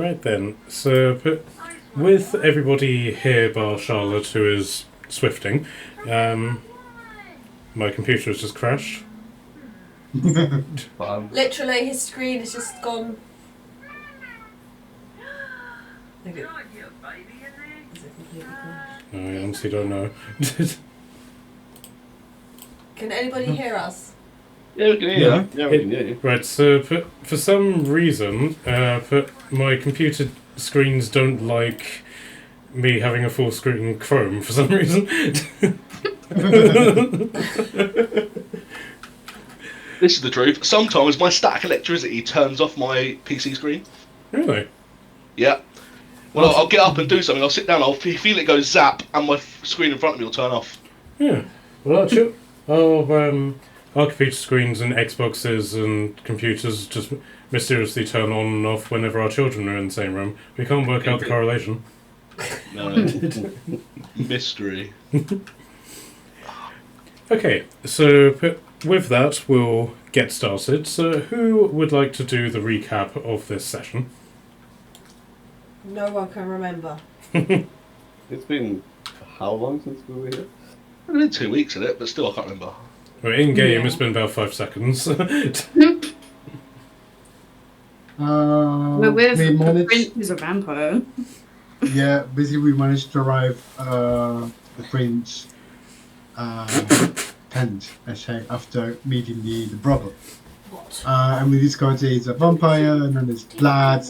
Right then, so with everybody here bar Charlotte who is swifting, my computer has just crashed. Literally, his screen has just gone. I honestly don't know. Can anybody hear us? Yeah, we can hear you. Yeah, we can hear you. Right, so for some reason, my computer screens don't like me having a full screen Chrome for some reason. This is the truth. Sometimes my static electricity turns off my PC screen. Really? Yeah. Well, I'll get up and do something. I'll sit down. I'll feel it go zap, and my screen in front of me will turn off. Yeah. Well, our computer screens and Xboxes and computers just mysteriously turn on and off whenever our children are in the same room. We can't work out the correlation. No. Mystery. Okay, so with that, we'll get started. So who would like to do the recap of this session? No one can remember. It's been how long since we were here? I've been 2 weeks in it, but still I can't remember. Well, in game, it's been about 5 seconds. We're with we the managed, prince who's a vampire. yeah, basically we managed to arrive the prince tent, let's say, after meeting the brother. What? And we discovered he's a vampire, and then there's blood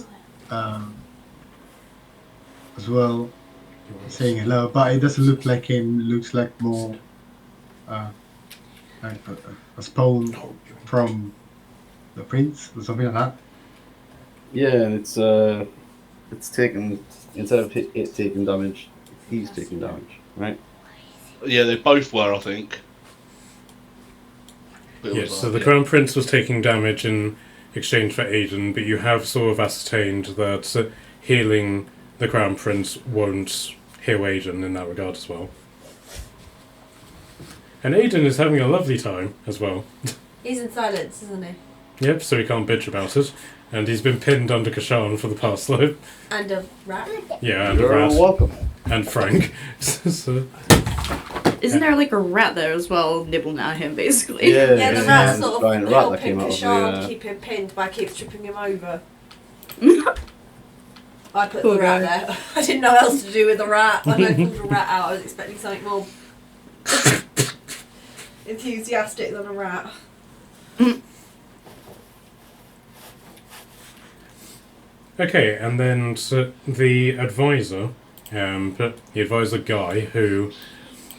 as well, saying hello, but it doesn't look like him. It looks like more like a spawn from the prince or something like that. Yeah, it's taken, instead of it taking damage, he's taking damage, right? Yeah, they both were, I think. But it Yes, was so like, the yeah. Crown Prince was taking damage in exchange for Aiden, but you have sort of ascertained that healing the Crown Prince won't heal Aiden in that regard as well. And Aiden is having a lovely time as well. He's in silence, isn't he? Yep, so he can't bitch about it. And he's been pinned under Kashan for the past life. And a rat. Yeah, and a You're rat. welcome. And Frank. So, Isn't there like a rat there as well, nibbling at him basically? Yeah, Yeah, the yeah. rat's the sort giant of rat that helping came out of Kashan the, keep him pinned by keep tripping him over. Oh, I put Poor the rat guy. there. I didn't know what else to do with the rat. When I pulled the rat out, I was expecting something more enthusiastic than a rat. okay, and then the advisor, the advisor guy who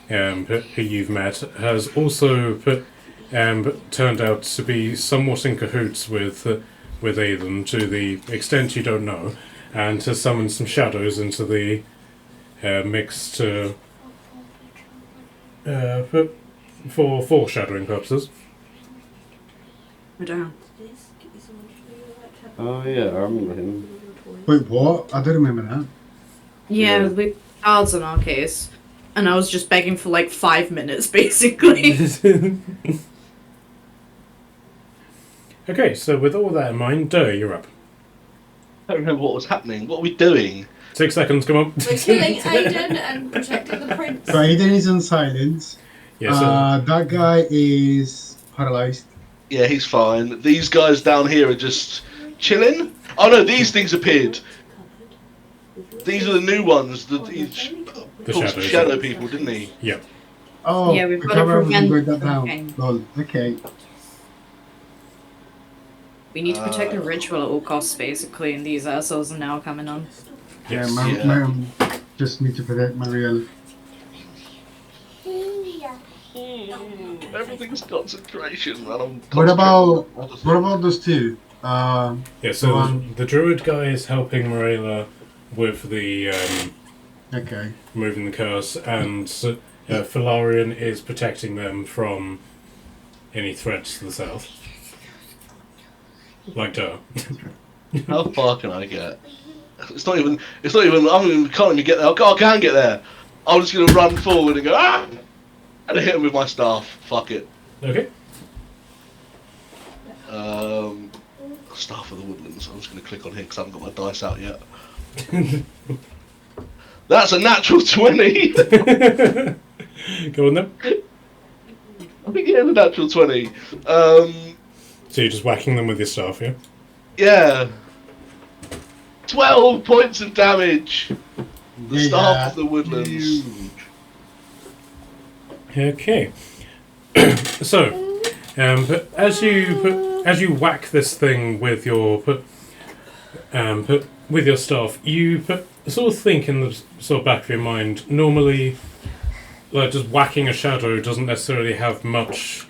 you've met, has also turned out to be somewhat in cahoots with Aiden to the extent you don't know, and has summoned some shadows into the mix to for foreshadowing purposes. I don't know. Oh yeah, I remember him. Wait, what? I don't remember that. Yeah, Yeah. with cards in our case. And I was just begging for like 5 minutes basically. Okay, so with all that in mind, you're up. I don't remember what was happening. What are we doing? 6 seconds, come on. We're killing Aiden and protecting the prince. So Aiden is on silence. Yeah, so That guy is paralyzed. Yeah, he's fine. These guys down here are just chilling. Oh no, these things appeared. These are the new ones. Each The called some shadows. shadow people, didn't he? yeah. Oh, Yeah, we've I got can't to remember if we prevent- wrote that down. okay. Lol. Okay. We need to protect the ritual at all costs basically, and these assholes are now coming on. Yes. Yeah, just need to protect my real. Everything's concentration, man. I'm What about concentrating. those two? Yeah, so One. the druid guy is helping Morela with the Okay. removing the curse, and Felarian is protecting them from any threats to the south. Like duh. How far can I get? It's not even. Can't even get there. I can get there. I'm just gonna run forward and go ah, and hit him with my staff. Fuck it. Okay. Staff of the Woodlands. I'm just going to click on here because I haven't got my dice out yet. That's a natural 20! Go on then. I think yeah, the natural 20. So you're just whacking them with your staff, yeah? Yeah. 12 points of damage! The Staff of the Woodlands. Okay. So, but as you whack this thing with your with your staff, you sort of think in the sort of back of your mind. Normally, like just whacking a shadow doesn't necessarily have much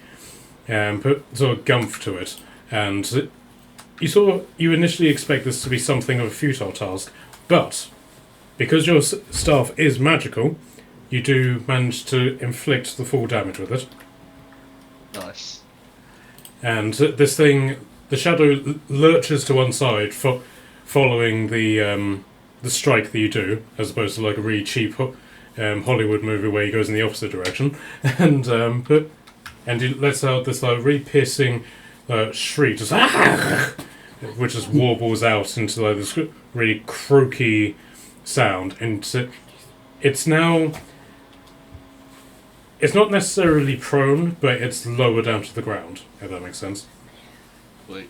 sort of gumph to it, and you initially expect this to be something of a futile task, but because your staff is magical, you do manage to inflict the full damage with it. Nice. And this thing, the shadow lurches to one side following the strike that you do, as opposed to like a really cheap Hollywood movie where he goes in the opposite direction, and he lets out this like really piercing shriek, just which just warbles out into like this really croaky sound, and it's now. It's not necessarily prone, but it's lower down to the ground, if that makes sense. Wait.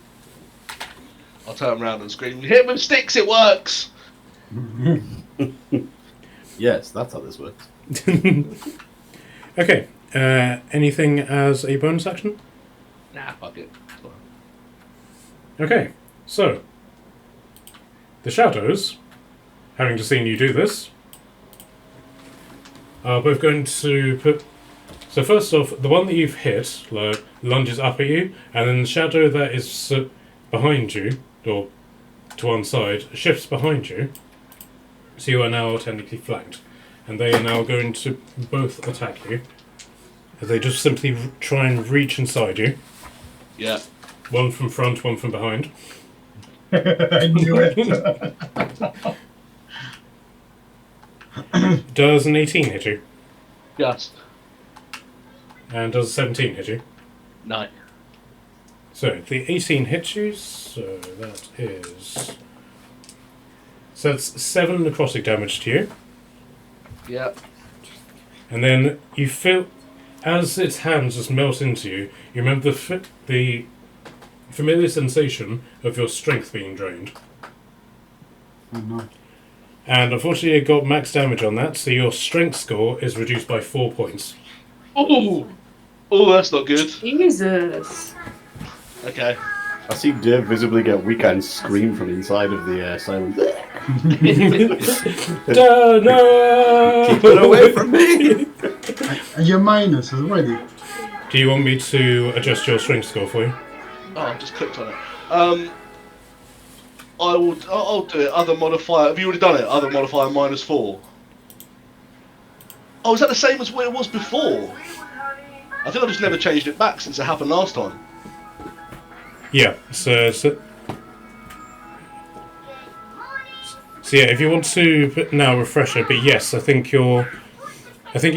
I'll turn around and scream, hit with sticks, it works! Yes, that's how this works. Okay, anything as a bonus action? Nah, fuck it. Okay, so, the shadows, having just seen you do this, are both going to put... So first off, the one that you've hit lunges up at you, and then the shadow that is behind you, or to one side, shifts behind you. So you are now technically flanked, and they are now going to both attack you. As they just simply try and reach inside you. Yeah. One from front, one from behind. I knew it. Does an 18 hit you? Just. And does a 17 hit you? No. So, the 18 hits you, so that is... So that's 7 necrotic damage to you. Yeah. And then you feel, as its hands just melt into you, you remember the familiar sensation of your strength being drained. Oh no. And unfortunately it got max damage on that, so your strength score is reduced by 4 points. Oh! Oh, that's not good. Jesus. Okay. I see Dave visibly get weak and scream from inside of the silent. No! Keep it away from me! And you're minus already. Do you want me to adjust your strength score for you? Oh, I've just clicked on it. I'll do it. Other modifier. Have you already done it? Other modifier -4. Oh, is that the same as what it was before? I think I just never changed it back since it happened last time. Yeah, so yeah, if you want to now refresh it, but yes, I think you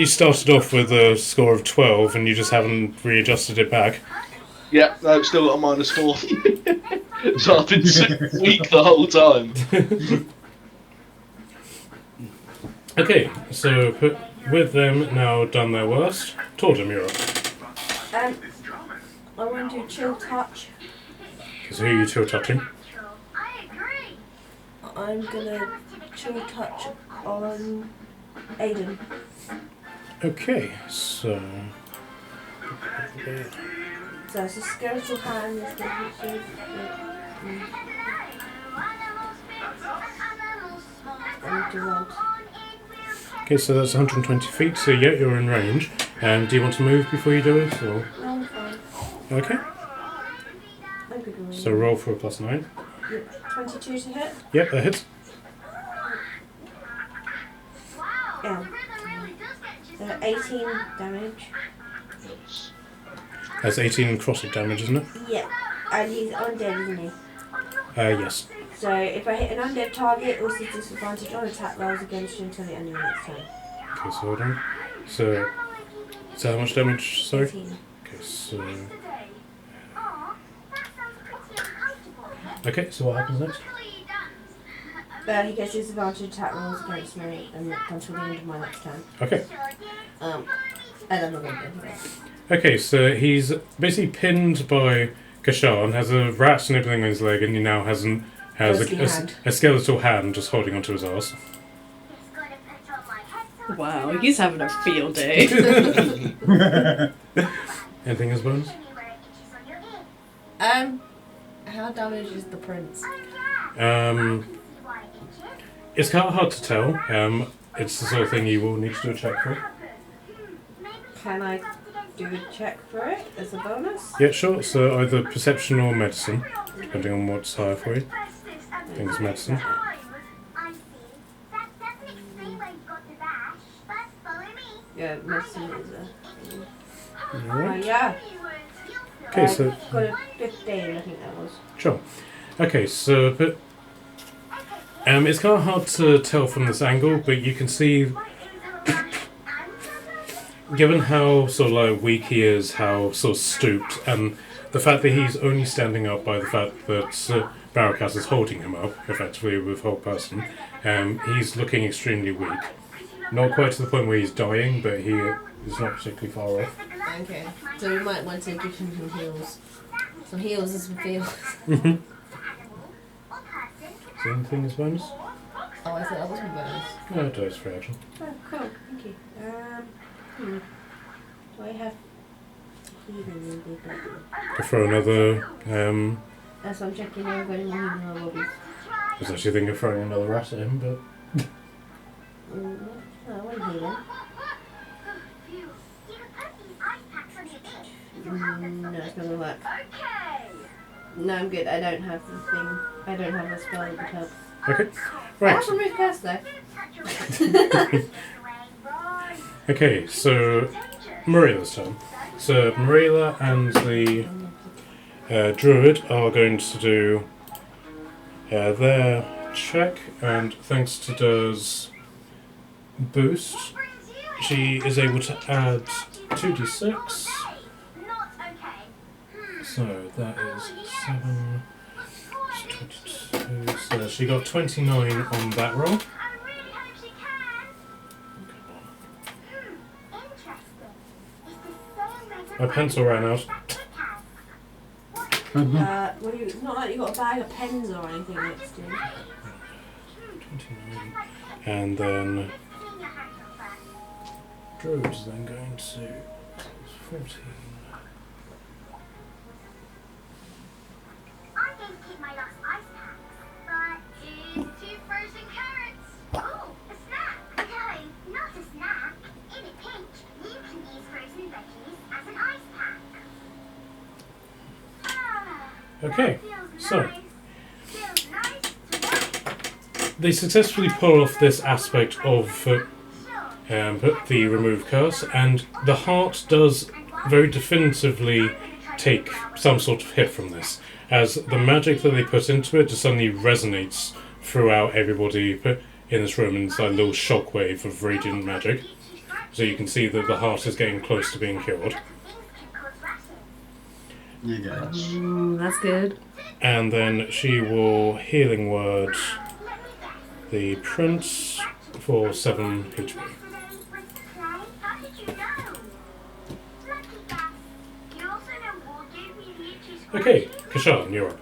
started off with a score of 12 and you just haven't readjusted it back. Yeah, no, it's still got a -4. So I've been weak the whole time. Okay, so with them now done their worst, Tordem, you're up. I want to do chill touch. Because who are you two touching? I'm gonna chill touch on Aiden. Okay, so... So it's a skeletal hand. Is the Okay, so that's 120 feet, so yeah, you're in range. Do you want to move before you do it, or...? No, I'm fine. Okay, I'm good with so roll for a +9. Yep, 22 to hit. Yep, that hits. Yeah. 18 damage. That's 18 necrotic damage, isn't it? Yeah. And he's undead, isn't he? Yes. So if I hit an undead target, also disadvantage on attack rolls against you until the end of the next turn. Okay, so hold on. So how much damage, sorry? 18. Okay, so... Okay, so what happens next? He gets disadvantage attack rolls against me and until the end of my next turn. Okay. And I'm not going to do anything else. Okay, so he's basically pinned by Kashan, has a rat nibbling on his leg, and he now has Ghostly hand. a skeletal hand just holding onto his arse. Wow, he's having a field day. Anything as bonus? How damaged is the prince? It's kind of hard to tell. It's the sort of thing you will need to do a check for. Can I do a check for it as a bonus? Yeah, sure. So either perception or medicine, depending on what's higher for you. I think it's medicine. Yeah, medicine is a... Alright. yeah. Okay, so Got a 15, I think that was. sure. Okay, so but it's kind of hard to tell from this angle, but you can see, given how sort of like weak he is, how sort of stooped, and the fact that he's only standing up by the fact that Barakas is holding him up, effectively with whole person, he's looking extremely weak. Not quite to the point where he's dying, but he is not particularly far off. Okay, so we might want to give him some heals. Some heals as we feel. Is there anything as bonus? Oh, I thought that was my bonus. No, it does for action. Oh, cool, thank you. Do I have healing in the To throw another, That's what I'm checking if I've got any more healing in my body. I was actually thinking of throwing another rat at him, but No, I want healing. No, it's not gonna work. No, I'm good. I don't have the thing. I don't have a spell at the top. okay. I Right. have remove curse though. Okay, so Marila's turn. So Marila and the druid are going to do their check, and thanks to Dur's boost, she is able to add 2d6. So that is 7, 22. So she got 29 on that roll. My pencil ran out. Well, it's not like you got a bag of pens or anything next to you. 29. And then druid's then going to 14. Okay, so they successfully pull off this aspect of the remove curse, and the heart does very definitively take some sort of hit from this, as the magic that they put into it just suddenly resonates throughout everybody in this room, and it's like a little shockwave of radiant magic. So you can see that the heart is getting close to being killed. You guys. That's good. And then she will healing word the prince for 7 HP. Okay, Kashan, you're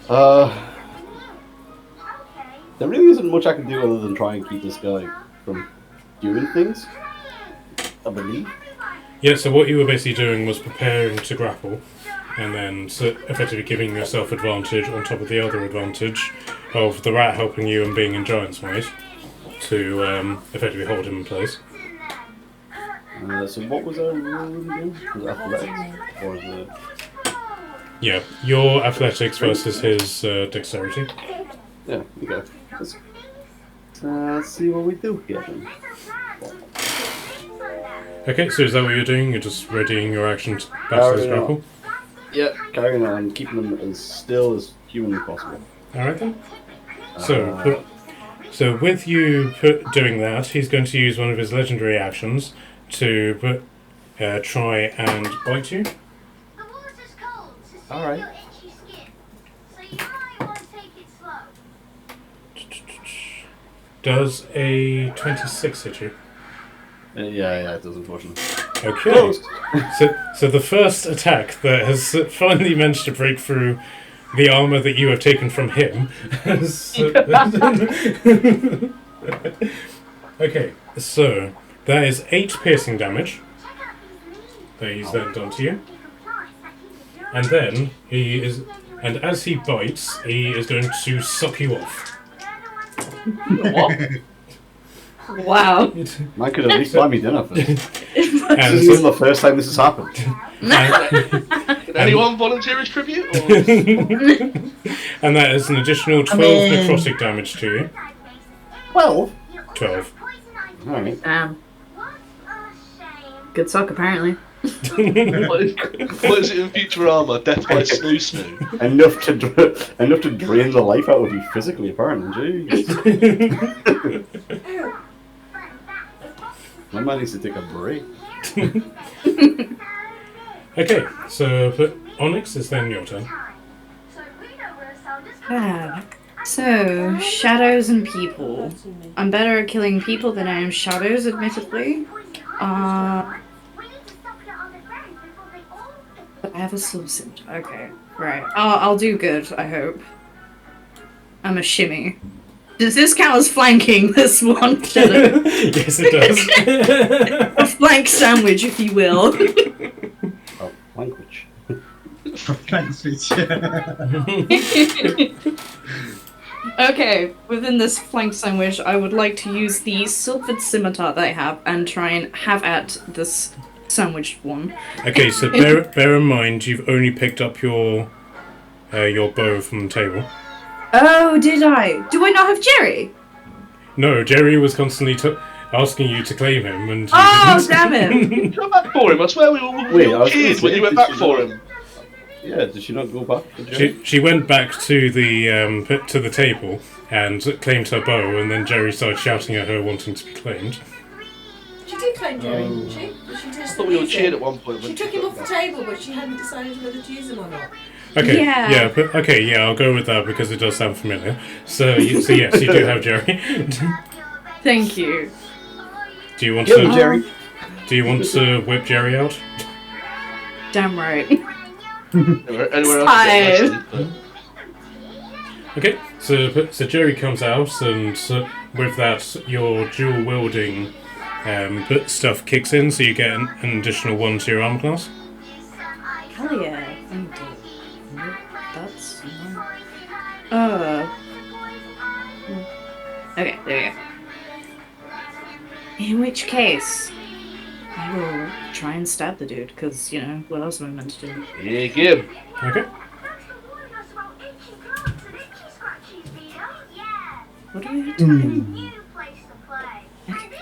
up. There really isn't much I can do other than try and keep this guy from doing things, I believe. Yeah, so what you were basically doing was preparing to grapple, and then effectively giving yourself advantage on top of the other advantage of the rat helping you and being in Giant's Might to effectively hold him in place. So what was our rule again? Was it athletics? Or was it... Yeah, your athletics versus his dexterity. Yeah, okay. Let's see what we do here then. Okay, so is that what you're doing? You're just readying your action to battle this grapple? Yeah, carrying on, keeping them as still as humanly possible. Alright then. So with you doing that, he's going to use one of his legendary actions to try and bite you. Alright. Does a 26 hit you? Yeah, it does, unfortunately. Okay. So the first attack that has finally managed to break through the armor that you have taken from him has... Okay, so that is 8 piercing damage that he's then done to you. And then and as he bites, he is going to suck you off. What? Wow. Man could at least buy me dinner first. This And, isn't the first time this has happened. Did anyone volunteer as tribute? Or? and that is an additional 12 necrotic damage to you. 12? 12. Alright. Good suck, apparently. What is it in Futurama? Death by Snoo Snoo. Enough to drain the life out of you physically, apparently. Jeez. My man needs to take a break. Okay, so Onyx is then your turn. So, shadows and people. I'm better at killing people than I am shadows, admittedly. But I have a soul scimitar. Okay, right. I'll do good, I hope. I'm a shimmy. Does this count as flanking this one? Yes, it does. A flank sandwich, if you will. Oh, language. Flank switch. Okay, within this flank sandwich, I would like to use the silvered scimitar that I have and try and have at this sandwiched one. Okay, so bear in mind you've only picked up your bow from the table. Oh, did I? Do I not have Jerry? No, Jerry was constantly asking you to claim him, and you Oh, didn't. damn it! You went back for him. I swear we were Wait, I was kids gonna when say, you went did back she for not- him. Yeah, did she not go back to jail? She went back to the table and claimed her bow, and then Jerry started shouting at her, wanting to be claimed. She did claim Jerry, didn't she? But she I just thought we all used cheered him. at one point. She when took she him got off the back. table, but she hadn't decided whether to use him or not. Okay, Yeah. I'll go with that because it does sound familiar. So yes, you do have Jerry. Thank you. Do you want Kill him, to? Jerry. Do you want to whip Jerry out? Damn right. Anywhere else? Five. Okay, so Jerry comes out, and with that, your dual wielding stuff kicks in, so you get an additional 1 to your armor class. Hell yeah. Thank you. Nope, that's... Okay, there we go. In which case, I will try and stab the dude, because, what else am I meant to do? Yeah, Gib. Okay. What do I do? Okay.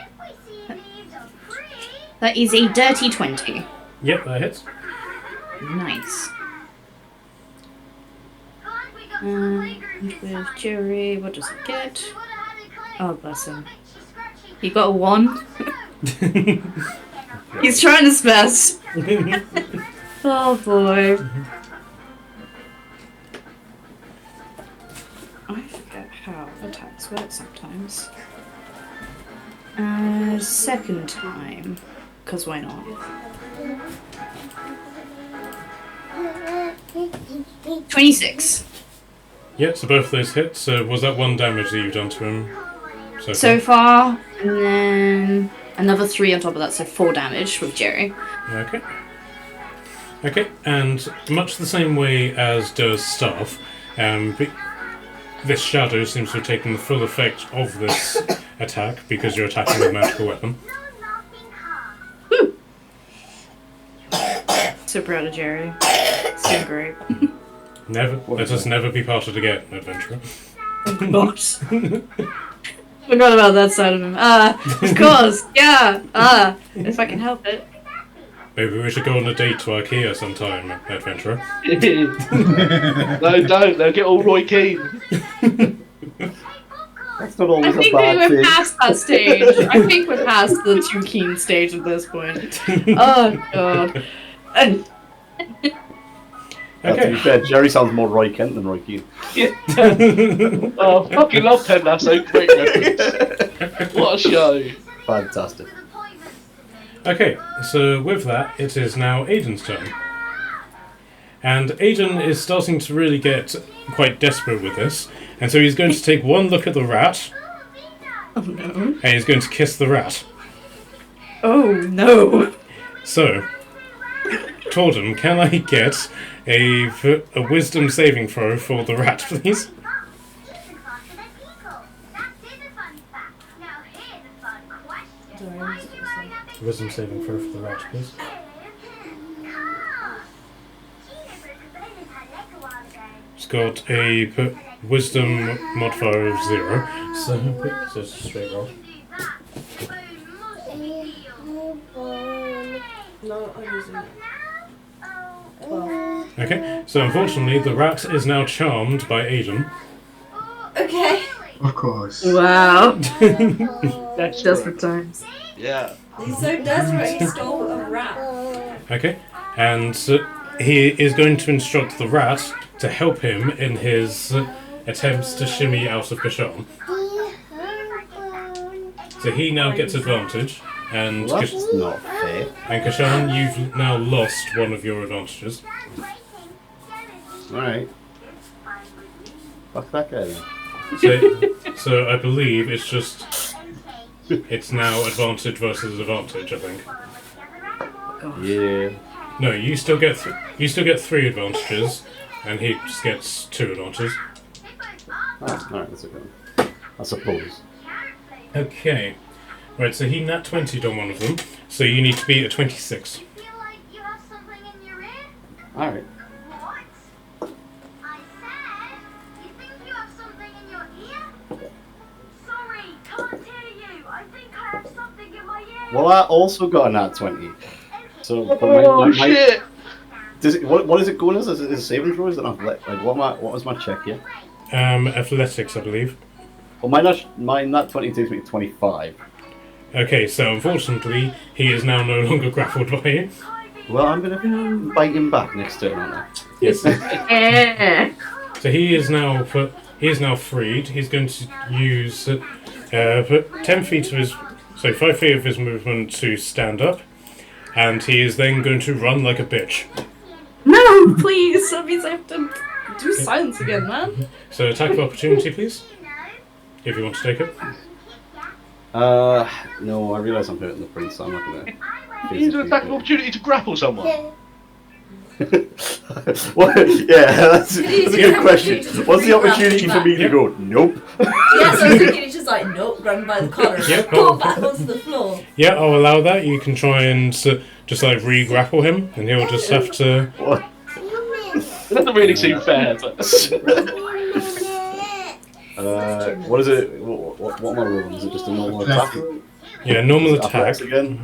That is a dirty 20. Yep, that hits. Nice. With Jerry, what does he get? Oh, bless him. He got a 1. He's trying his best. Oh boy. I forget how attacks work sometimes. Second time. Because why not? 26. Yep, so both of those hits. So was that 1 damage that you've done to him so So far, and then another 3 on top of that, so 4 damage with Jerry. Okay. Okay, and much the same way as does Staff, this shadow seems to have taken the full effect of this attack because you're attacking with a magical weapon. Woo! So proud of Jerry. It's doing great. Let us never be parted again, adventurer. God. Forgot about that side of him. Of course, yeah. If I can help it. Maybe we should go on a date to IKEA sometime, adventurer. No, don't. They'll get all Roy Keane. That's not I always a think bad we're thing. past that stage. I think we're past the too keen stage at this point. Oh, God. To be fair, Jerry sounds more Roy Kent than Roy Keane. Oh, fucking love Ted Lasso. Great reference. What a show! Fantastic. Okay, so with that, it is now Aiden's turn. And Aiden is starting to really get quite desperate with this, and so he's going to take one look at the rat, Oh no. and he's going to kiss the rat. Oh no. So, Tordum, can I get a wisdom saving throw for the rat, please? Wisdom saving throw for the rat, please. It's got a wisdom modifier of 0, so it's a straight roll. No, I'm using it. 12. Okay, so unfortunately the rat is now charmed by Aiden. Okay. Of course. Wow. Desperate times. Yeah. He's so desperate, he stole a rat. Okay, and he is going to instruct the rat to help him in his attempts to shimmy out of Kashan. So he now gets advantage, and Well, that's not fair. and Kashan, you've now lost one of your advantages. Alright. Fuck that guy then. So I believe it's now advantage versus advantage. I think. Yeah. No, you still get 3 advantages, and he just gets 2 advantages. Oh, alright, that's okay. I suppose. Okay. Right, so he nat 20'd on one of them, so you need to be at 26. Alright. Well, I also got a nat 20. So, but Oh shit! does it, what is it going as? Is it a saving throw? Is it not like what was my check here? Athletics, I believe. Well, my nat 20 takes me to 25. Okay, so unfortunately, he is now no longer grappled by you. Well, I'm gonna bite him back next turn, aren't I? Yes. Eh. So he is now freed. He's going to use 10 feet of his, 5 feet of his movement to stand up, and he is then going to run like a bitch. No, please. That means I have to do silence again, man. So attack of opportunity, please, if you want to take it. No, I realise I'm hurting the prince, so I'm not gonna. You need to attack an opportunity to grapple someone. What? Yeah, that's a good question. What's the opportunity for me to go? Nope. Yeah, so I was thinking he's just like, nope, grab him by the collar and Yep. pull him back onto the floor. Yeah, I'll allow that. You can try and just like re-grapple him, and he'll just have to. What? It doesn't really seem fair, but What is it? What am I rolling? Is it just a normal attack? Yeah, normal attack. Athletics again.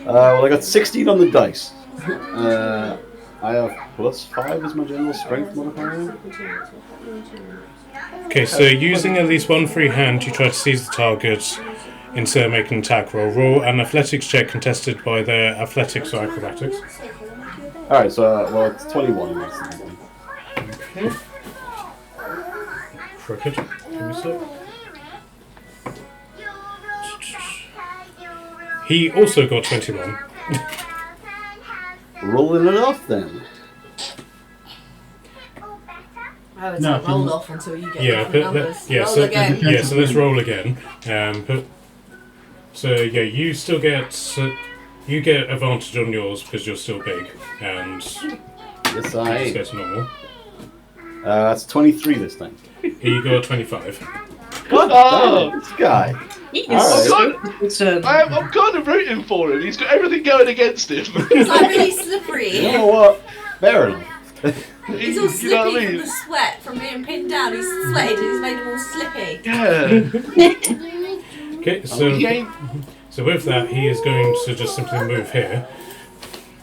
Well, I got 16 on the dice. I have +5 as my general strength modifier. Okay, so using at least one free hand, you try to seize the target instead of making an attack roll. Roll an athletics check contested by their athletics or acrobatics. Alright, so, well, it's 21. Okay. Crooked. Give me a sec. He also got 21. Rolling it off then. I would No, say roll off until you get Yeah, different but numbers. yeah, Roll so again. yeah, so let's roll again. So yeah, you still get you get advantage on yours because you're still big, and Yes, just I. go to normal. That's 23 this time. Here you go, 25. God damn it, this guy. He is Alright. so I'm kind of rooting for him. He's got everything going against him. It's like really slippery. You know what? Fair enough. He's all You know slippy what I from mean? the sweat, from being pinned down. He's sweated and he's made him all slippy. Yeah. Okay, so with that, he is going to just simply move here,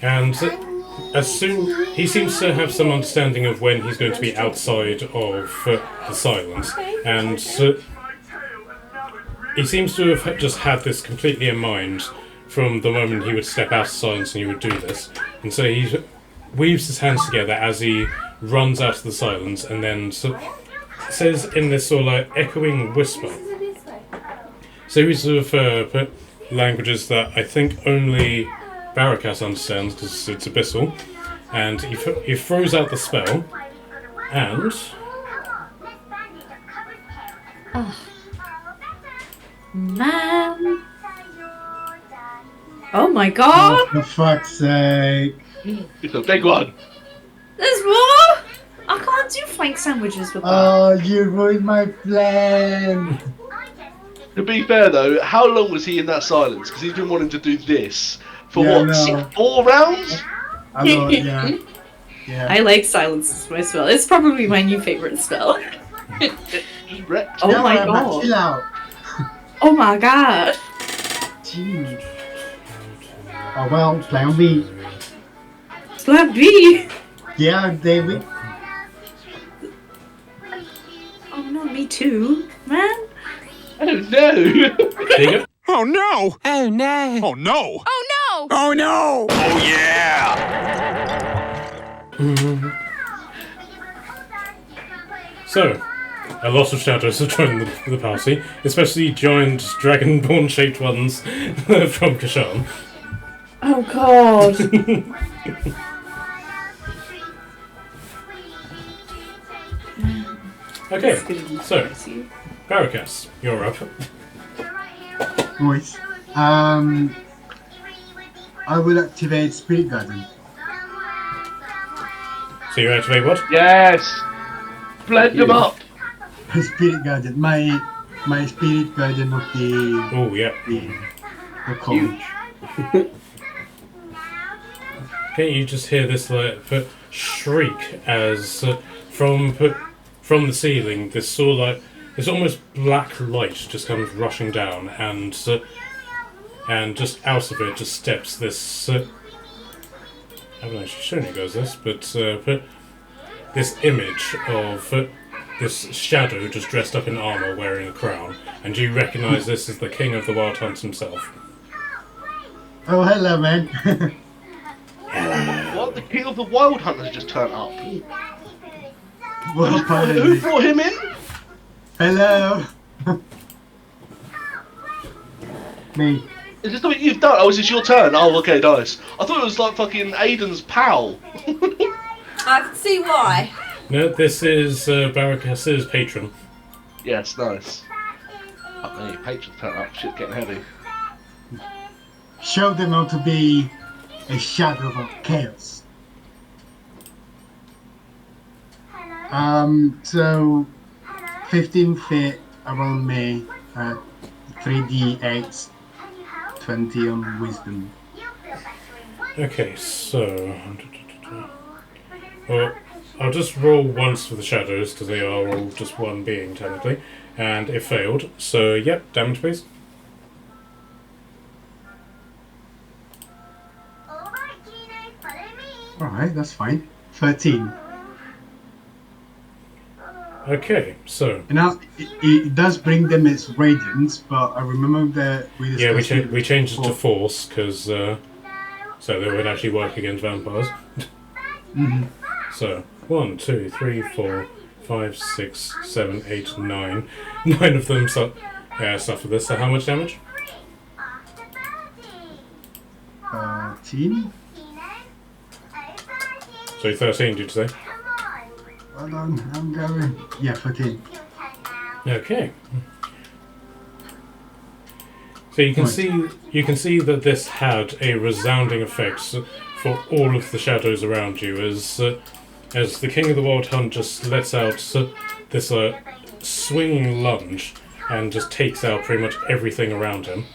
and he seems to have some understanding of when he's going to be outside of the silence, and he seems to have just had this completely in mind from the moment he would step out of silence and he would do this, and so he weaves his hands together as he runs out of the silence, and then says in this sort of like echoing whisper, series of languages that I think only Barakas understands because it's abyssal, and he throws out the spell, and Man. Oh my god! For fuck's sake. It's a big one. There's more! I can't do flank sandwiches with that. Oh, you ruined my plan. To be fair though, how long was he in that silence? Because he's been wanting to do this for Yeah, what, no. 4 rounds? I know, yeah. Yeah. I like silence as my spell. It's probably my new favorite spell. Just wrecked. Oh my Emma, god. chill out. Oh my god. Jeez. Oh well, plan B. Plan B. Yeah, David. Oh no, me too. Man. Oh no! there you go. Oh no! Oh no! Oh no! Oh no! Oh no! Oh yeah! So, a lot of shadows have joined the party, especially giant dragonborn-shaped ones from Kashan. Oh god. Okay, It's gonna be so, spicy. Barakas, you're up. Voice. I will activate Spirit Garden. So you activate what? Yes! Blend them up! Spirit Garden. My Spirit Garden of the Oh, yeah. the college. Okay, you just hear this like shriek as from the ceiling, this sort of like this almost black light just comes rushing down, and just out of it just steps this. I haven't actually shown you guys this, but this image of this shadow just dressed up in armor, wearing a crown, and you recognise this as the King of the Wild Hunts himself. Oh, hello, man. What? The King of the Wild Hunt has just turned up. Well, Who apparently. brought him in? Hello. Me. Is this something you've done? Oh, is this your turn? Oh, okay, nice. I thought it was like fucking Aiden's pal. I can see why. No, this is Barakas's patron. Yes, nice. Oh, hey, patrons turn up. Shit's getting heavy. Show them how to be a shadow of chaos. So 15 feet around me, 3d8, 20 on wisdom. Okay, so... Well, I'll just roll once for the shadows, because they are all just one being, technically. And it failed, so yep, damage please. Alright, that's fine. 13. Okay, so... Now, it does bring them its radiance, but I remember that we Yeah, discussed we changed it to before. force, because... so they would actually work against vampires. Mhm. So, 1, 2, 3, 4, 5, 6, 7, 8, 9. 9 of them suffer this, so how much damage? 13? So 13, did you say? Hold on, I'm going. Yeah, 13. Okay. So you can see that this had a resounding effect for all of the shadows around you as the King of the Wild Hunt just lets out this swinging lunge and just takes out pretty much everything around him.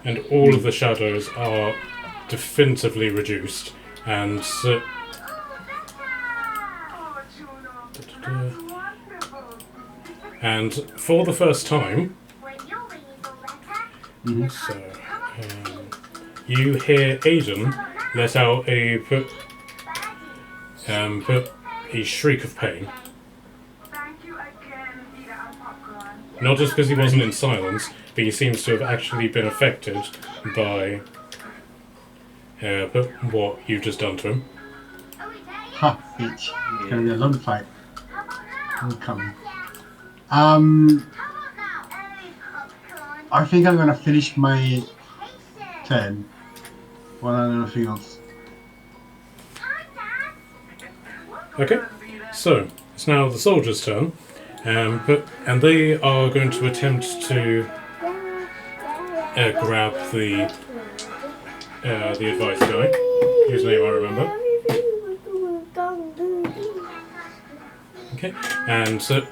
And all of the shadows are definitively reduced, and and for the first time, so you hear Aiden let out a shriek of pain. Not just because he wasn't in silence, but he seems to have actually been affected by what you've just done to him. Ha, bitch. It's gonna be a long fight. I'm coming. I think I'm gonna finish my turn. While I do nothing else. Okay, so it's now the soldiers' turn, and they are going to attempt to grab the advice guy, whose name I remember. Okay, and so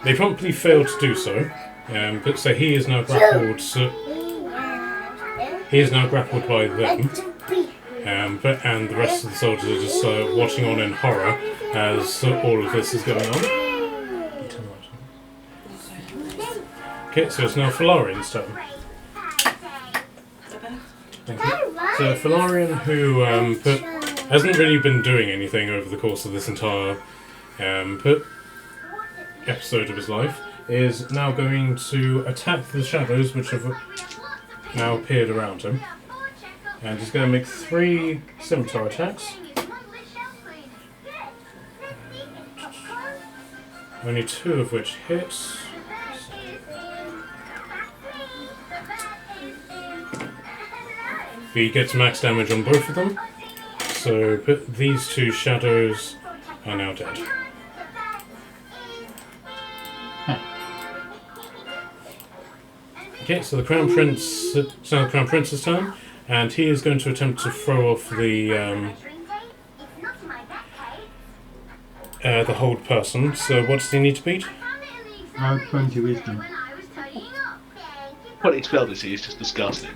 they promptly failed to do so, but so he is now grappled. He is now grappled by them, and the rest of the soldiers are just watching on in horror as all of this is going on. Okay, so it's now Falarian's turn. Thank you. So Falarian, who hasn't really been doing anything over the course of this entire episode of his life, is now going to attack the shadows which have now appeared around him. And he's going to make 3 scimitar attacks. Only 2 of which hit. But he gets max damage on both of them. So these 2 shadows are now dead. Okay, so the Crown Prince. It's now the Crown Prince's turn, and he is going to attempt to throw off the hold person. So what does he need to beat? 20 wisdom. What he spelled is just disgusting.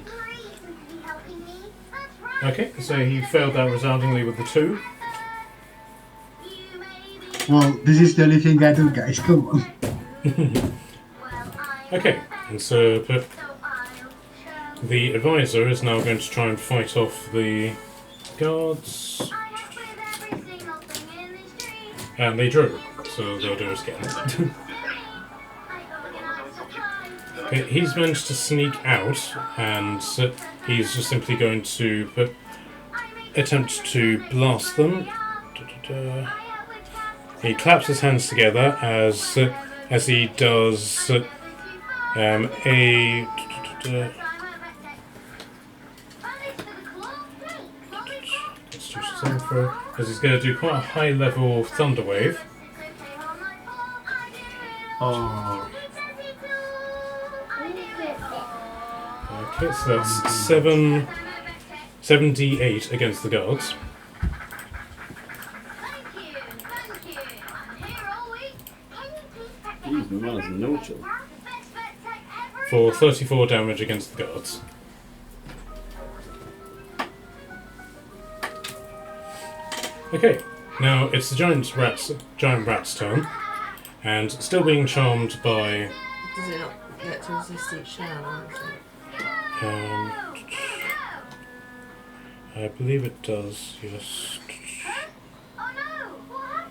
Okay, so he failed that resoundingly with the 2. Well, this is the only thing I do, guys. Come on. Okay, and so the advisor is now going to try and fight off the guards. And they drew, so they'll do it again. Okay, he's managed to sneak out, and he's just simply going to attempt to blast them. He claps his hands together as he does let's do something for, as he's going to do quite a high level thunder wave. Oh. Okay, so that's 7d8 against the guards. Jeez, my man has no chill. For 34 damage against the guards. Okay, now it's the giant rat's turn, and still being charmed by. Does it not get to resist each shell? I believe it does, yes.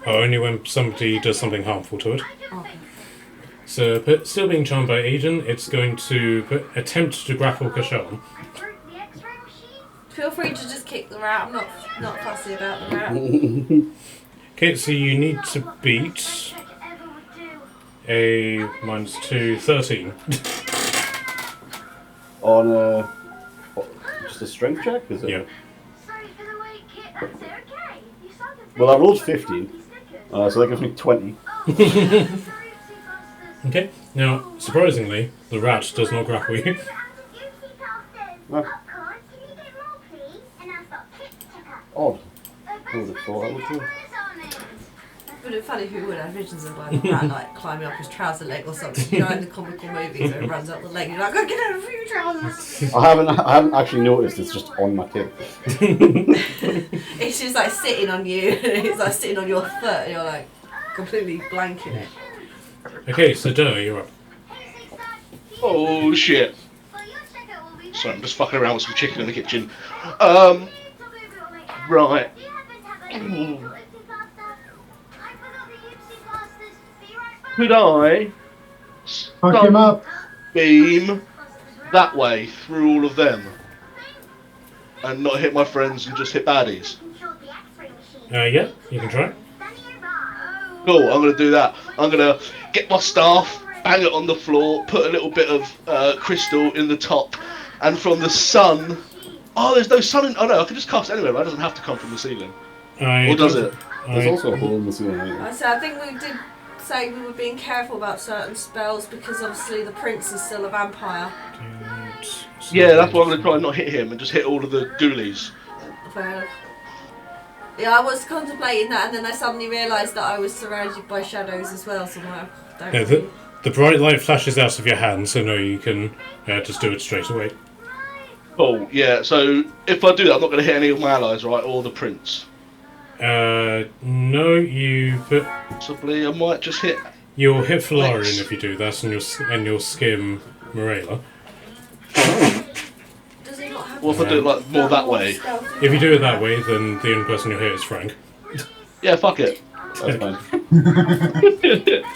Oh, only when somebody does something harmful to it. Okay. So, but still being charmed by Aiden, it's going to attempt to grapple Kashan. Feel free to just kick the rat. I'm not fussy about the rat. Okay, so you need to beat a -2, 13. On just a strength check, is it? Yeah. Well, I rolled 15, so that gives me 20. Okay, now, surprisingly, the rat does not grapple you. Odd. Who would have thought I would do? Would have funny who would have visions of like a rat like climbing up his trouser leg or something. You know, in the comical movies where it runs up the leg, you're like, oh, get out of your trousers. I haven't actually noticed. It's just on my kid. It's just like sitting on you. It's like sitting on your foot, and you're like completely blanking it. Okay, so Doe, you're up. Oh shit. Sorry, I'm just fucking around with some chicken in the kitchen. Right. Could I Fuck him up. beam that way through all of them and not hit my friends and just hit baddies? Yeah, you can try. Cool, I'm gonna do that. I'm gonna get my staff, bang it on the floor, put a little bit of crystal in the top, and from the sun. Oh, there's no sun in. Oh no, I can just cast anywhere. Right? It doesn't have to come from the ceiling. Or does it? There's also a hole in the ceiling. I think we did say we were being careful about certain spells because obviously the prince is still a vampire. Yeah, that's why I'm going to try and not hit him and just hit all of the ghoulies. Fair enough. Yeah, I was contemplating that, and then I suddenly realised that I was surrounded by shadows as well, so I don't Yeah, really... the bright light flashes out of your hand, so no, you can just do it straight away. Oh, yeah, so if I do that, I'm not going to hit any of my allies, right? Or the prince. No, you... Possibly, I might just hit... You'll hit Falarian if you do that, and you'll skim Morella. Does he not have What if I do it like more that way? If you do it that way, then the only person you'll hit is Frank. Yeah, fuck it. That's fine.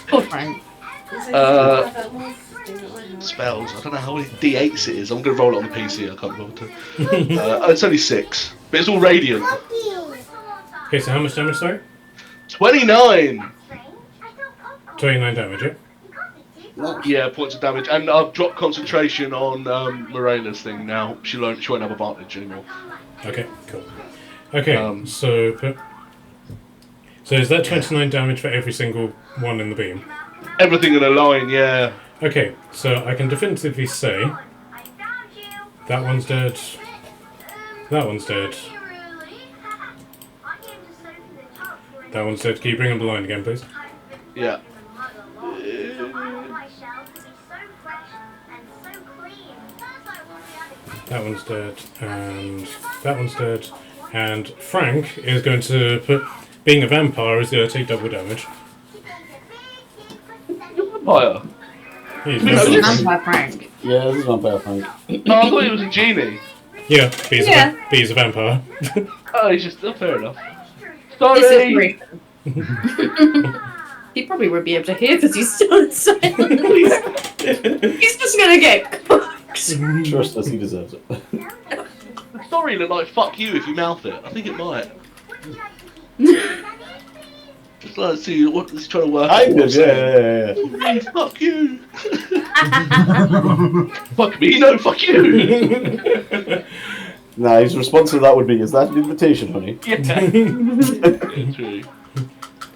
Poor Frank. Spells. I don't know how many D8s it is. I'm going to roll it on the PC. I can't remember to. It's only 6, but it's all radiant. Okay, so how much damage, sorry? 29. 29 damage, yeah? Yeah, points of damage, and I've dropped concentration on Morella's thing now. She won't have advantage anymore. Okay, cool. Okay, so is that 29 damage for every single one in the beam? Everything in a line, yeah. Okay, so I can definitively say that one's dead. That one's dead. That one's dead. Can you bring up the line again, please? Yeah. That one's dead, and that one's dead. And Frank is going to put, being a vampire, is going to take double damage. Vampire? He's This is vampire. Vampire Frank. Yeah, this is Vampire Frank. No, I thought he was a genie. Yeah, he's a vampire. Oh, he's just... Oh, fair enough. This Sorry! is he probably won't be able to hear because he's still in silence. He's just gonna get cooked. Trust us, he deserves it. Sorry look like fuck you if you mouth it. I think it might. Just like to see what he's trying to work I out. did, yeah. Hey, fuck you! Fuck me, no, fuck you! Nah, his response to that would be, is that an invitation, honey? Yeah. True.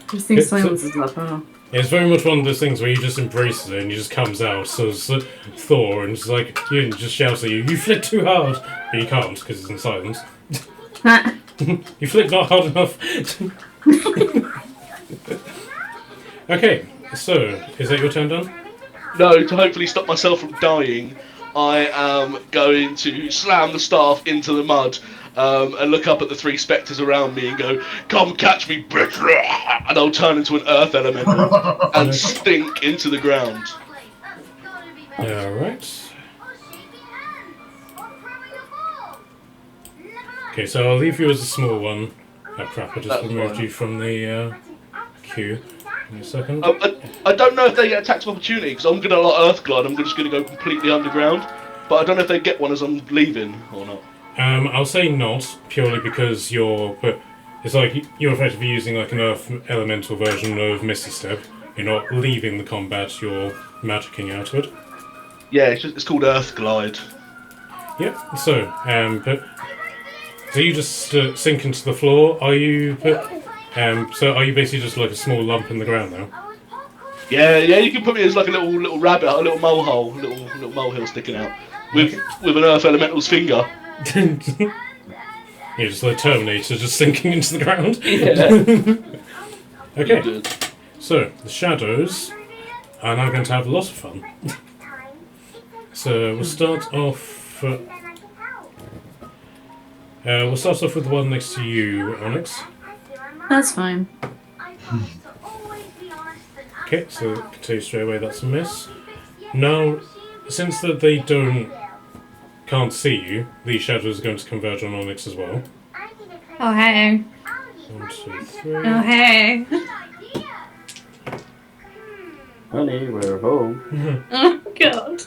Just think silence is love, huh? It's very much one of those things where he just embraces it and he just comes out. So it's Thor, and it's like, he just shouts at you, "You flick too hard!" But you can't because it's in silence. You flick not hard enough. Okay, so is that your turn done? No, to hopefully stop myself from dying, I am going to slam the staff into the mud and look up at the 3 spectres around me and go, "Come catch me, bitch!" And I'll turn into an earth elemental and stink into the ground. Alright. Okay, so I'll leave you as a small one. Oh crap, I just That's removed fine. you from the queue. Give me a second. I don't know if they get attacks of opportunity, because I'm going to like Earth Glide, I'm just going to go completely underground. But I don't know if they get one as I'm leaving or not. I'll say not, purely because it's like you're effectively using like an Earth elemental version of Misty Step. You're not leaving the combat, you're magicking out of it. Yeah, it's called Earth Glide. Yep, so, so you just sink into the floor, are you, so are you basically just like a small lump in the ground now? Yeah, you can put me as like a little rabbit, a little molehole, little molehill sticking out. With an Earth Elemental's finger. You're just like Terminator, just sinking into the ground. Yeah. Okay, Good. so the shadows are now going to have a lot of fun. So we'll start off. We'll start off with the one next to you, Onyx. That's fine. Okay, so I can tell you straight away that's a miss. Now, since that they can't see you, these shadows are going to converge on Onyx as well. Oh hey. 1, 2, 3. Oh hey. Honey, we're home. Oh god.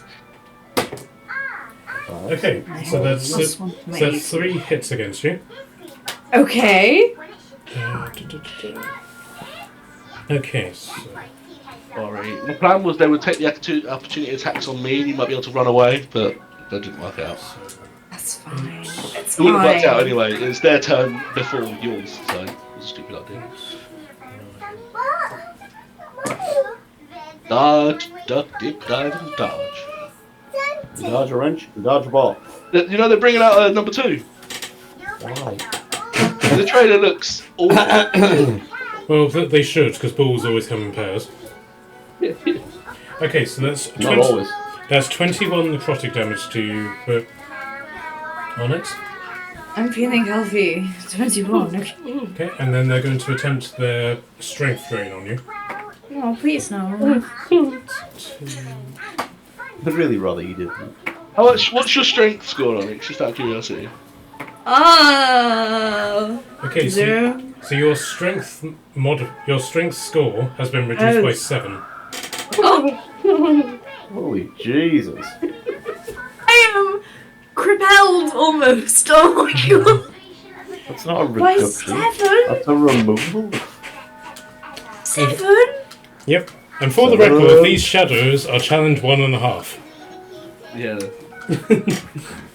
Okay, so that's Plus one for me. 3 hits against you. Okay. Okay, so Sorry. My plan was they would take the opportunity attacks on me and you might be able to run away, but that didn't work out. That's fine. It's It wouldn't have worked out fine. anyway. It's their turn before yours, so it was a stupid idea. Dodge, duck, dip, dive, and dodge. You dodge a wrench, you dodge a ball. You know they're bringing out number 2. Why? The trailer looks awful. Well, they should, because balls always come in pairs. Okay, so that's Not always. That's 21 necrotic damage to put on it. I'm feeling healthy. 21. Okay. Okay, and then they're going to attempt their strength drain on you. Oh, please no. I'd really rather you didn't. What's your strength score on it? Just out of curiosity. Oh. Okay, Zero. so your strength score has been reduced by 7. Oh. Holy Jesus. I am crippled almost. Oh my god. That's not a By reduction. 7? That's a removal. 7? Yep. And for the record, these shadows are challenge 1.5. Yeah.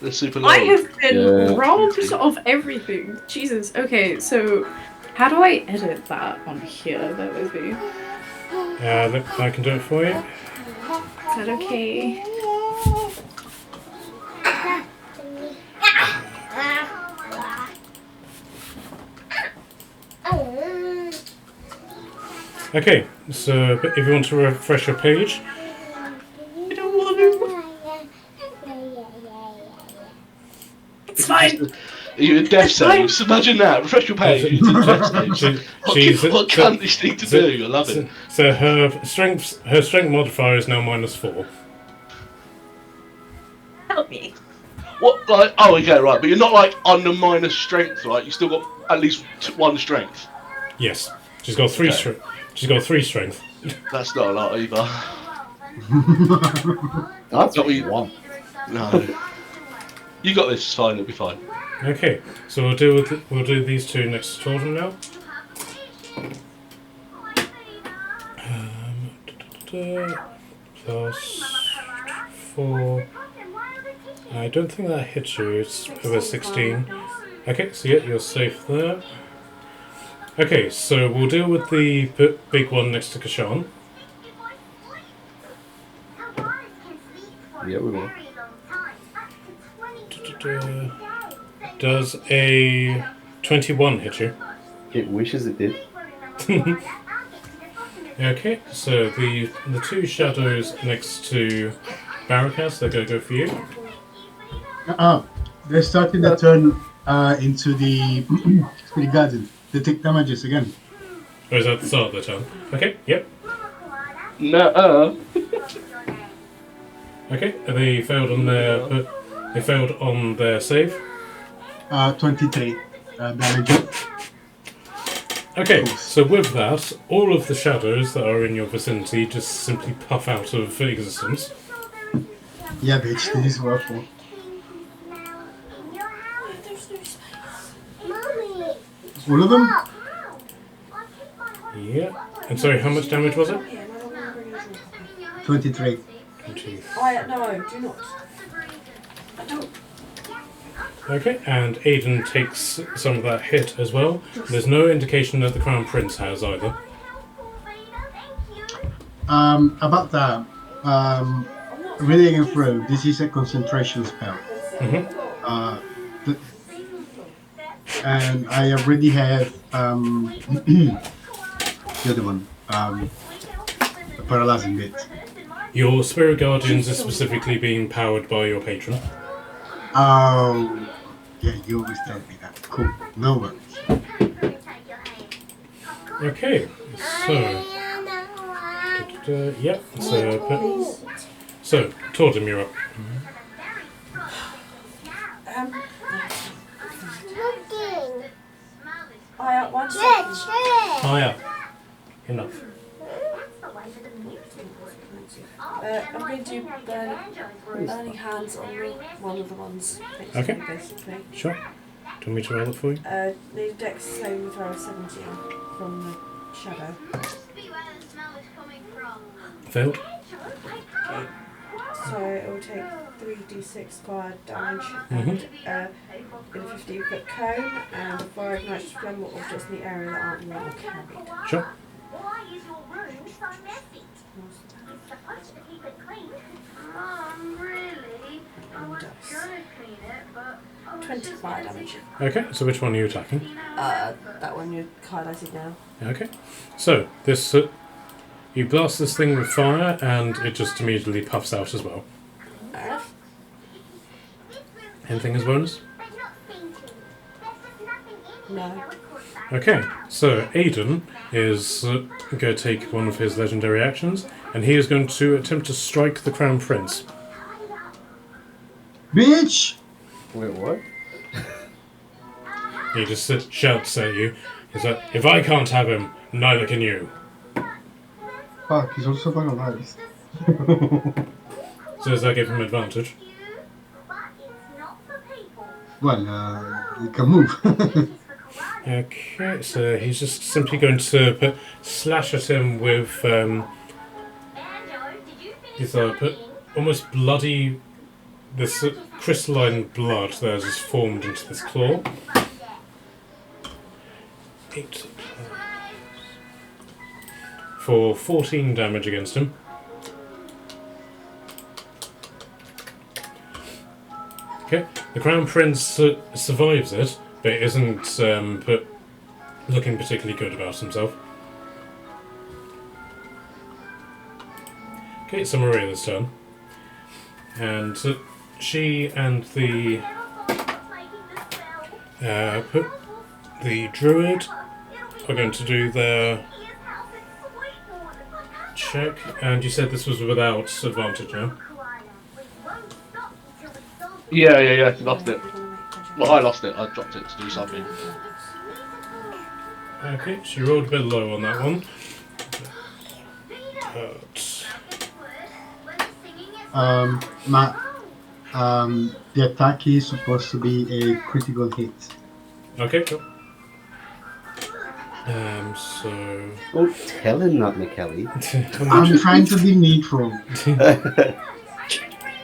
They're super low. I have been Yeah. robbed of everything. Jesus. Okay, so how do I edit that on here? That would be. Look, I can do it for you. Is that okay? Okay, so if you want to refresh your page, I don't want to. It's fine. You're in death saves. Imagine that. Refresh your page. You're in death saves. What can this thing to do? I love it. So her strength modifier is now -4. Help me. What? Like? Oh, okay, right. But you're not like under minus strength, right? You still got at least 1 strength. Yes, she's got 3 Okay. strength. She's got 3 strength. That's not a lot either. That's Not what you- you want. No. You got this. It's fine. It'll be fine. Okay, so we'll do these two next to Torben now. +4. I don't think that hits you. It's over 16. Okay, so yeah, you're safe there. Okay, so we'll deal with the big one next to Kashan. Yeah, we will. Does a 21 hit you? It wishes it did. Okay, so the 2 shadows next to Barakas, they're going to go for you. They're starting to turn into the garden. They take damages again. Or is that the start of the turn? Okay, yep. No. Okay, they failed on their save. 23 damage. Okay, so with that, all of the shadows that are in your vicinity just simply puff out of existence. Yeah, bitch, this is awful. All of them? Yeah. And sorry, how much damage was it? 23. 20. No, do not. I don't. Okay, and Aiden takes some of that hit as well. There's no indication that the Crown Prince has either. About that, reading it through, this is a concentration spell. And I already have the other one, the paralyzing bit. Your Spirit Guardians is specifically being powered by your patron. Oh, yeah, you always tell me that. Cool, no worries. Okay, so... Yep, so Tordem, you're up. One second. Oh yeah, enough. I'm going to do burning hands on one of the ones next Okay. to me, basically. Sure. Do you want me to roll it for you? Need a dex saving throw of 17 from the shadow. Failed. So it will take 3d6 fire damage Mhm. and in a 15-foot cone, and 5 nitrogen flammable objects in the area that aren't worn or carried. Sure. Why is your room so messy? It's supposed to keep it clean. Really? I was gonna clean it, but I was 20 just fire busy. damage. Okay, so which one are you attacking? That one you highlighted now. Okay. So, this... you blast this thing with fire, and it just immediately puffs out as well. Fair enough. Anything as bonus? But not thinking. There's just nothing in No. here that would cause that. Okay, so Aiden is going to take one of his legendary actions, and he is going to attempt to strike the Crown Prince. Bitch! Wait, what? He just shouts at you. He's like, if I can't have him, neither can you. Fuck, he's also paralyzed. So does that give him advantage? But it's not for people. Well, he can move. This is for koalas. Okay, so he's just simply going to slash at him with Banjo, did you finish his eating? almost bloody, this crystalline blood that has just formed into this claw. 8 for 14 damage against him. Okay, the Crown Prince survives it, but isn't looking particularly good about himself. Okay, it's Marilla's turn. And she and the druid are going to do their check. And you said this was without advantage, yeah? Yeah, lost it. Well, I lost it. I dropped it to do something. Okay, she rolled a bit low on that one. But Matt, the attack is supposed to be a critical hit. okay, cool. So Don't tell him that, McKelly. I'm trying to be neutral.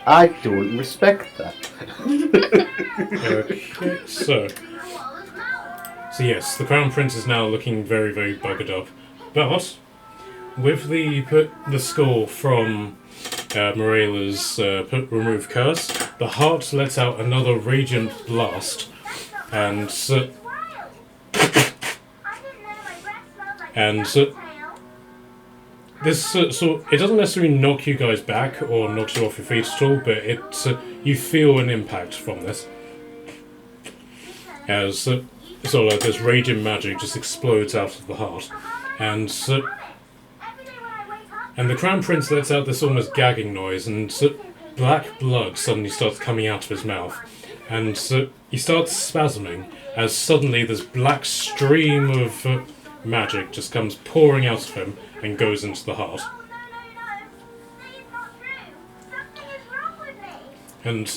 I don't respect that. okay, so yes, the Crown Prince is now looking very, very buggered up. But with the score from Marilla's remove curse, the heart lets out another radiant blast, and this so it doesn't necessarily knock you guys back or knocks you off your feet at all, but it you feel an impact from this as sort of like this radiant magic just explodes out of the heart, and the Crown Prince lets out this almost gagging noise, and black blood suddenly starts coming out of his mouth, and he starts spasming as suddenly this black stream of magic just comes pouring out of him and goes into the heart. And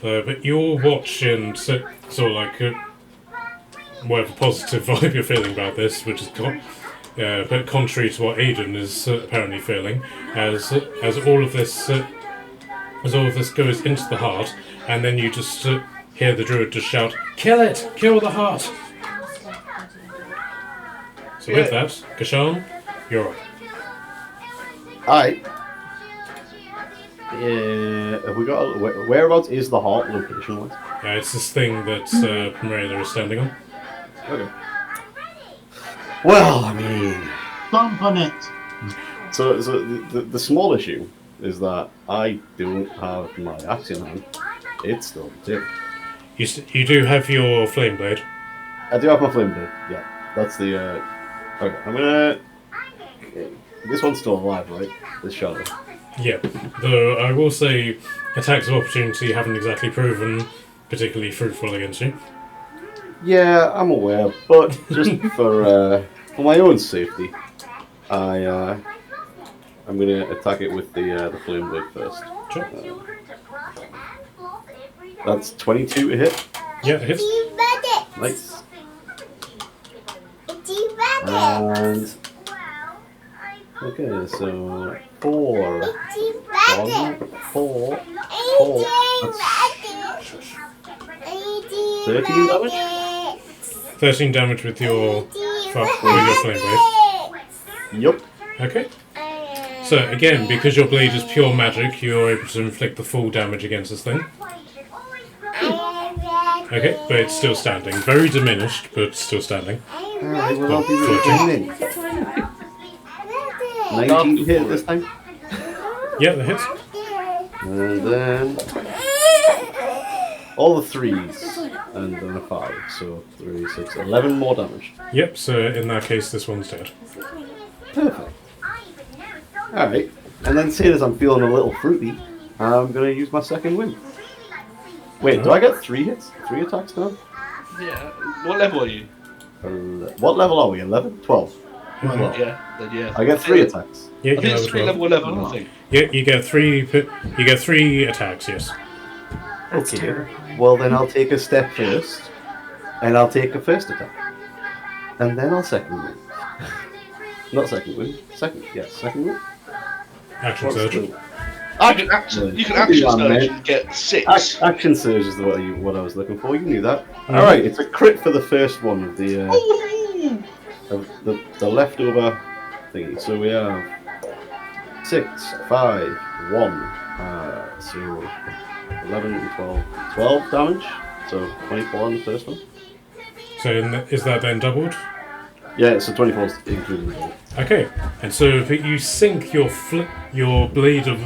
but you'll watch and sort of like whatever positive vibe you're feeling about this, which is but contrary to what Aiden is apparently feeling, as all of this goes into the heart, and then you just hear the druid just shout, "Kill it! Kill the heart!" So with that, Kashan, you're up. Alright. Have we got whereabouts is the heart location wise? It's this thing that Marilla is standing on. Okay. Well, I mean, Stomp on it! so the small issue is that I don't have my axe in hand. It's still tip. You do have your flame blade. I do have my flame blade. Yeah, that's the. Okay, I'm gonna. Okay. This one's still alive, right? This shadow. Yeah, though I will say attacks of opportunity haven't exactly proven particularly fruitful against you. Yeah, I'm aware, but just for my own safety, I'm gonna attack it with the flame blade first. Sure. That's 22 to hit. Yeah, it hits. Nice. And Okay, so 4, 1, 4, 4. That's 13 damage? 13 damage with your flame blade. Yup. Okay. So again, because your blade is pure magic, you're able to inflict the full damage against this thing. Okay, but it's still standing. Very diminished, but still standing. Alright, well, I'll be returning. 19 hit this time. Yeah, that hits. And then all the 3s, and then a 5. So 3, 6, 11 more damage. Yep, so in that case, this one's dead. Perfect. Alright, and then seeing as I'm feeling a little fruity, I'm going to use my second win. Wait, do I get 3 hits? 3 attacks now? Yeah. What level are you? What level are we? 11? 12? Yeah. Then yeah. I get 3 attacks. Yeah, I think it's 3 level 11. I think. Yeah, you get three attacks. Yes. Okay. Well, then I'll take a step first, and I'll take a first attack, and then I'll second win. Not second win. Second win. Action What's surge. the- You can action surge and get 6. Action surge is what I was looking for. You knew that. All right, it's a crit for the first one of the leftover thingy. So we have 6, 5, 1. So 11 and 12 damage. So 24 on the first one. So is that then doubled? Yeah, so 24 is including the ball. Okay, and so you sink your blade of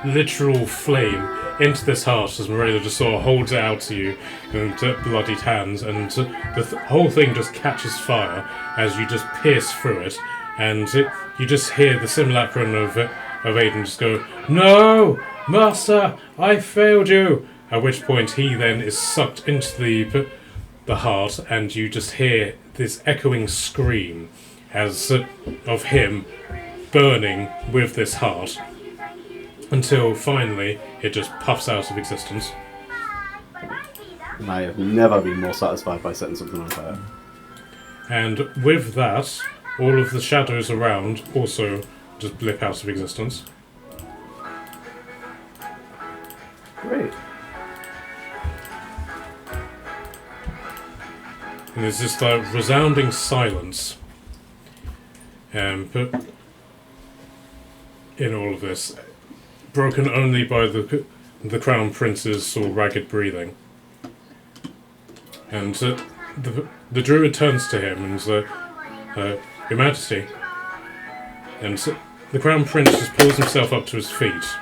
literal flame into this heart as Morella just sort of holds it out to you into bloodied hands, and the whole thing just catches fire as you just pierce through it, and you just hear the simulacrum of Aiden just go, "No, Master, I failed you!" At which point he then is sucked into the heart, and you just hear this echoing scream as of him burning with this heart until finally it just puffs out of existence. And I have never been more satisfied by setting something on fire. And with that, all of the shadows around also just blip out of existence. Great. And there's this like resounding silence. But in all of this, broken only by the Crown Prince's sort of ragged breathing. And the druid turns to him and says, "Your Majesty." And the Crown Prince just pulls himself up to his feet.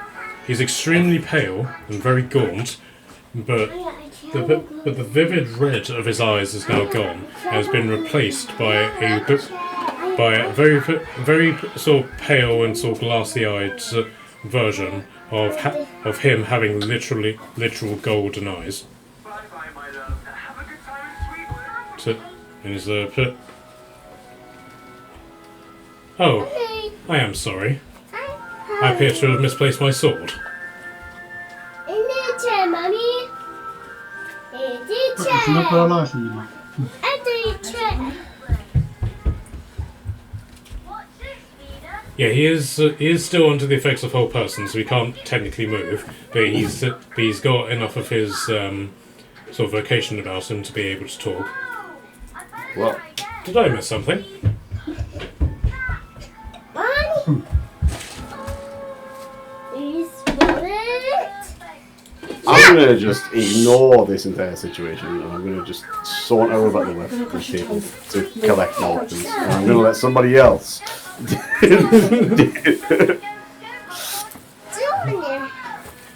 He's extremely pale and very gaunt, but the vivid red of his eyes is now gone and has been replaced by a very sort of pale and sort of glassy-eyed version of him having literal golden eyes. And he's "Oh, I am sorry. I appear to have misplaced my sword." It's not paralyzed anymore. Yeah, he is still under the effects of whole person, so he can't technically move. But he's got enough of his sort of vocation about him to be able to talk. Well, Did I miss something? I'm going to just ignore this entire situation, and I'm going to just saunter over to the left of the table to collect my weapons, and I'm going to let somebody else.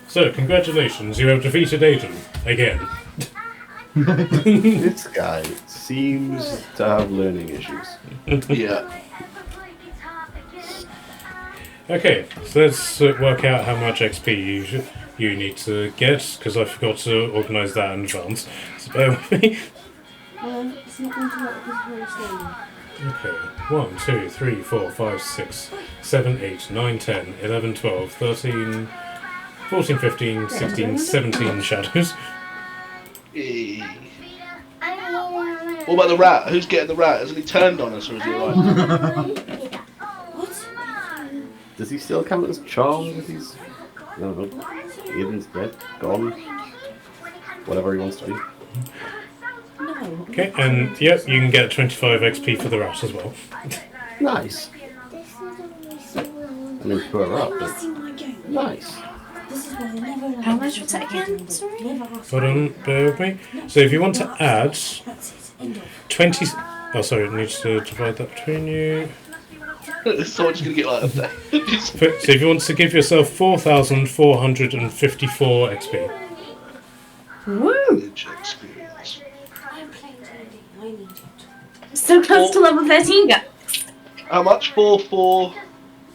So, congratulations, you have defeated Aiden again. This guy seems to have learning issues. Yeah. Okay, so let's work out how much XP you need to get, because I forgot to organise that in advance. So bear with me. It's not going to work because we're slowly. Okay, 1, 2, 3, 4, 5, 6, 7, 8, 9, 10, 11, 12, 13, 14, 15, 16, 17 shadows. Eh. What about the rat? Who's getting the rat? Hasn't he turned on us, or is he alright? What? Does he still count as charmed if he's... I don't know. Aiden's dead, gone, whatever he wants to be. Okay, and yep, you can get 25 XP for the rat as well. Nice. I mean, poor rat, but nice. How much was that again? Sorry. Hold on, bear with me. So if you want to add 20... Oh, sorry, it needs to divide that between you. Someone's just gonna get like that. So if you want to give yourself 4,454 XP. Woo! Experience. I'm playing D&D. I need it. So close to level 13, guys. How much? 4, 4.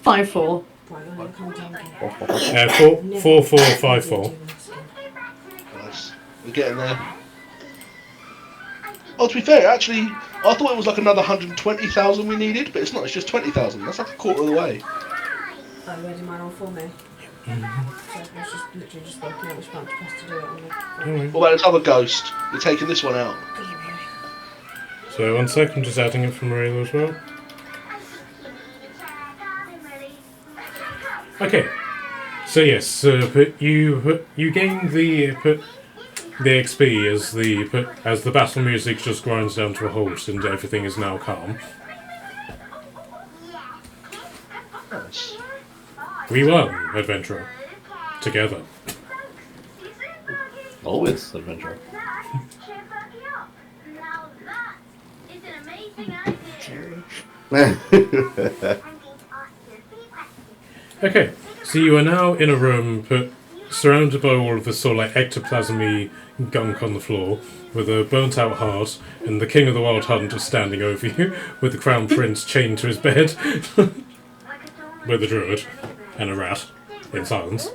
5-4. Right, I'm gonna come down again. 4,454. Nice. We're getting there. Oh, to be fair, actually, I thought it was like another 120,000 we needed, but it's not. It's just 20,000. That's like a quarter of the way. Oh, ready mine all for me. So I was just literally just working out which button to press to do it. What about this other ghost? You're taking this one out. So 1 second, just adding it from Marilla as well. Okay. So yes, but you gain the XP as the battle music just grinds down to a halt and everything is now calm. Nice. We won, adventurer. Together. Always adventure. Okay, so you are now in a room surrounded by all of this sort of like ectoplasmy gunk on the floor, with a burnt out heart, and the king of the wild hunt just standing over you, with the crown prince chained to his bed, with a druid, and a rat, in silence.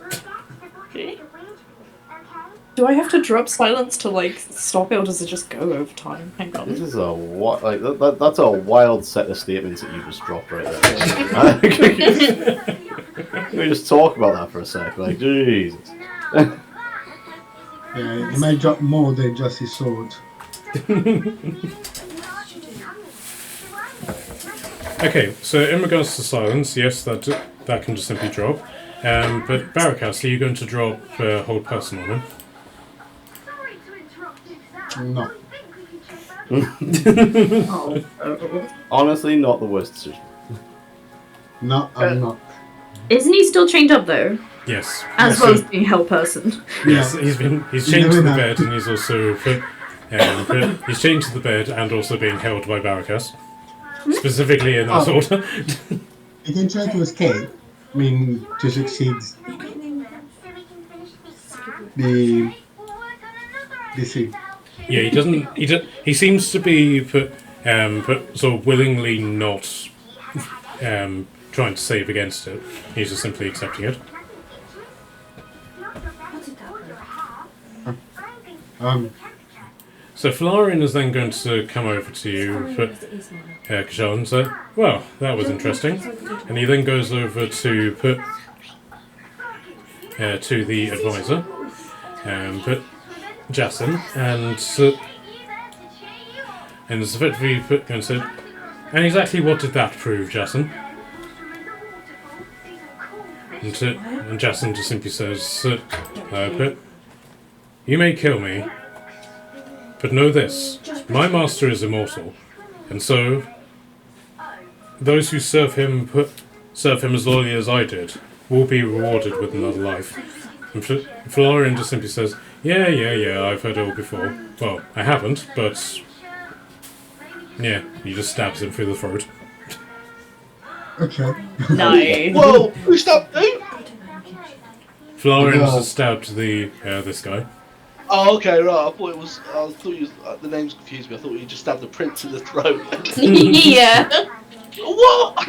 Do I have to drop silence to like stop it, or does it just go over time? Hang on. This is a that's a wild set of statements that you just dropped right there. Can we just talk about that for a sec? Like, Jesus. Yeah, he might drop more than just his sword. Okay, so in regards to silence, yes, that can just simply drop. But Barakas, are you going to drop hold person on him? No. Honestly, not the worst decision. No, I'm not. Isn't he still chained up though? Yes. As So- well as being held person. Yes, he's chained to the Never bed, and he's also he's chained to the bed and also being held by Barakas, specifically in that order. He can try to escape. I mean, to succeed the scene. Yeah, he doesn't. He seems to be sort of willingly not trying to save against it. He's just simply accepting it. So Florian is then going to come over to you, Kashan, and say, "Well, that was interesting." And he then goes over to the advisor, Jason, and it's effectively and said, "And exactly what did that prove, Jason?" And Jason just simply says, "You may kill me, but know this, my master is immortal, and so those who serve him as loyally as I did will be rewarded with another life." And Florian just simply says, yeah, I've heard it all before. Well, I haven't, but yeah, he just stabs him through the throat. Okay. Nice. Whoa! Who stabbed who? Florian No. just stabbed this guy. Oh, okay, right. I thought you was, the names confused me. I thought you just stabbed the prince in the throat. Yeah. What?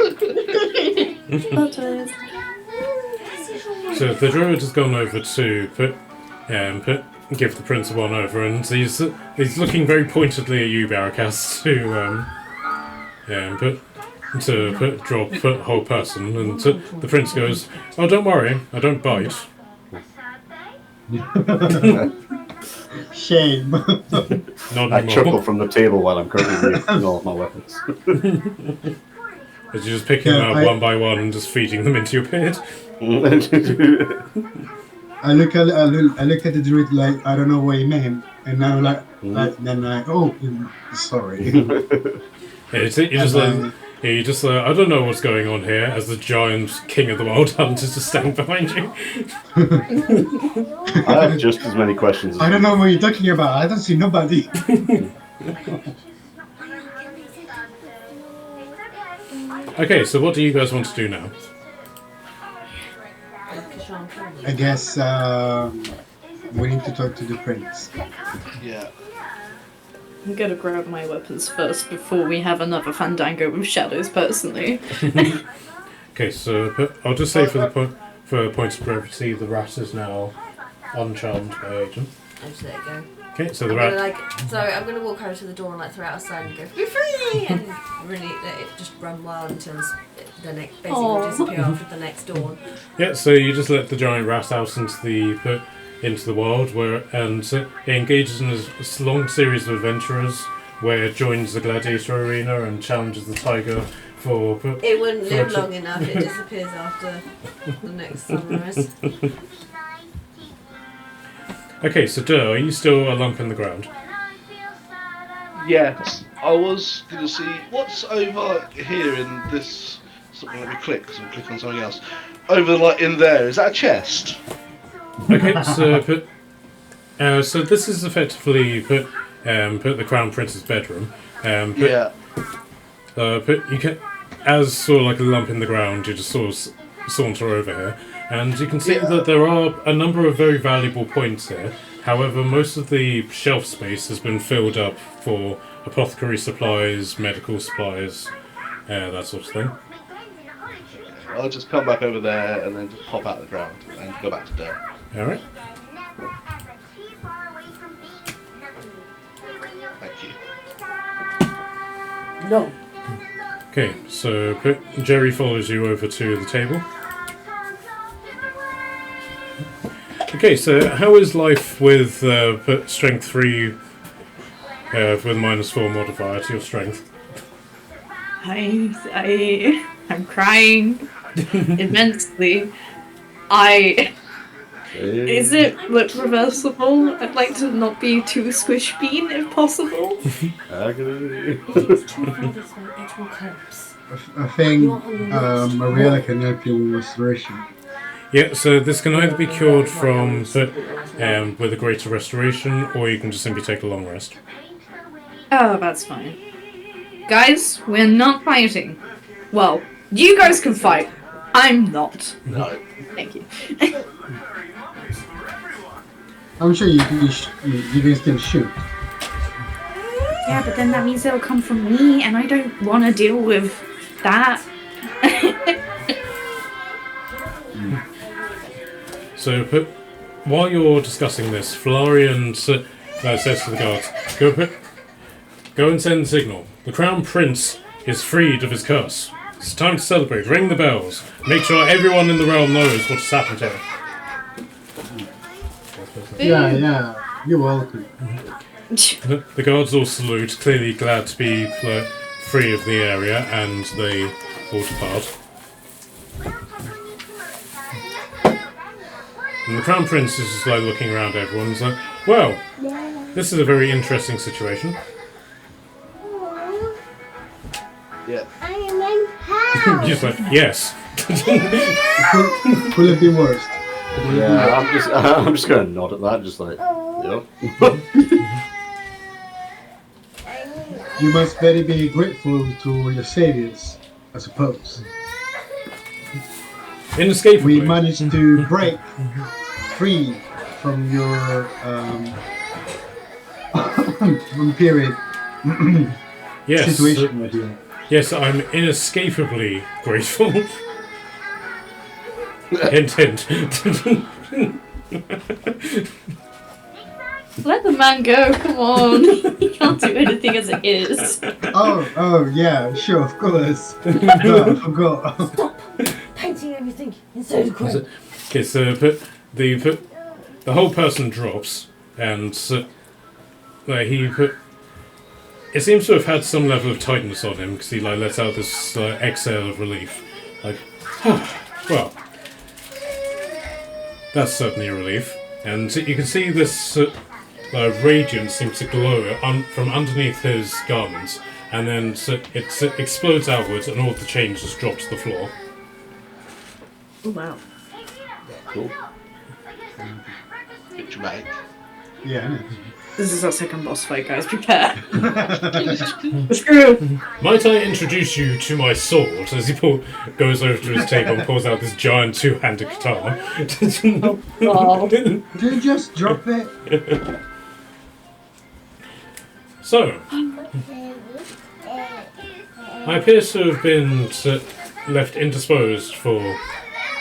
So the druid has gone over to give the prince a one over, and he's looking very pointedly at you, Barakas, to drop whole person, and the prince goes, "Oh, don't worry, I don't bite." Shame. Not I anymore. chuckle from the table while I'm currently reading all of my weapons. As you're just picking them up one by one and just feeding them into your pit. I look at the druid like I don't know what he meant, and now sorry. You just I don't know what's going on here. As the giant king of the wild hunters just standing behind you. I have just as many questions. I don't know what you're talking about. I don't see nobody. Okay, so what do you guys want to do now? I guess we need to talk to the prince. Yeah. I'm gonna grab my weapons first before we have another fandango with shadows, personally. Okay, so I'll just say for points of brevity, the rat is now uncharmed by agent. I'll just let it go. Okay, so the I'm rat. I'm gonna walk over to the door and throw it outside and go, "Be free!" and really let it just run wild until the next basically disappear after the next dawn. Yeah, so you just let the giant rat out into the wild, and it engages in a long series of adventurers where it joins the gladiator arena and challenges the tiger for. It wouldn't live long enough. It disappears after the next sunrise. Okay, so Durr, are you still a lump in the ground? Yes. I was going to see what's over here in this. Something let me click, because I'm clicking on something else. Over in there, is that a chest? Okay, so this is effectively the Crown Prince's bedroom. Yeah. But you can, as sort of like a lump in the ground, you just sort of saunter over here, and you can see that there are a number of very valuable points here. However, most of the shelf space has been filled up for apothecary supplies, medical supplies, that sort of thing. I'll just come back over there and then just pop out the ground and go back to dirt. Alright. Thank you. No. Okay, so Jerry follows you over to the table. Okay, so how is life with strength 3 with -4 modifier to your strength? I'm crying immensely. Is it reversible? I'd like to not be too squish bean if possible. I think Mariella can help you with restoration. Yeah, so this can either be cured from with a greater restoration, or you can just simply take a long rest. Oh, that's fine. Guys, we're not fighting. Well, you guys can fight. I'm not. No. Thank you. I'm sure you can still shoot. Yeah, but then that means they'll come from me, and I don't want to deal with that. So, while you're discussing this, Florian says to the guards, Go and send the signal. The Crown Prince is freed of his curse. It's time to celebrate. Ring the bells. Make sure everyone in the realm knows what has happened here. Yeah, you're welcome. The guards all salute, clearly glad to be free of the area, and they all depart. And the Crown Prince is just like looking around at everyone and is like, well, this is a very interesting situation. Yeah. I am in hell. Just like, yes. Could it be worse? Yeah, I'm just gonna nod at that, just like, yep. You must very be grateful to your saviors, I suppose. Inescapably. We managed to break free from your from period Yes. situation right here. Yes, I'm inescapably grateful. Hint, hint. Let the man go, come on. He can't do anything as it is. Oh, yeah, sure, of course. I forgot. Stop painting everything in so quick. Okay, so the whole person drops, and it seems to have had some level of tightness on him because he like lets out this exhale of relief. Like, well, that's certainly a relief. And you can see this radiance seems to glow from underneath his garments, and then it explodes outwards, and all the chains just drop to the floor. Oh, wow. Cool. Bit dramatic. Yeah, I know. This is our second boss fight, guys. Prepare. Screw. Might I introduce you to my sword? As he goes over to his table and pulls out this giant two-handed guitar. Oh. Did you just drop it? So, I appear to have been left indisposed for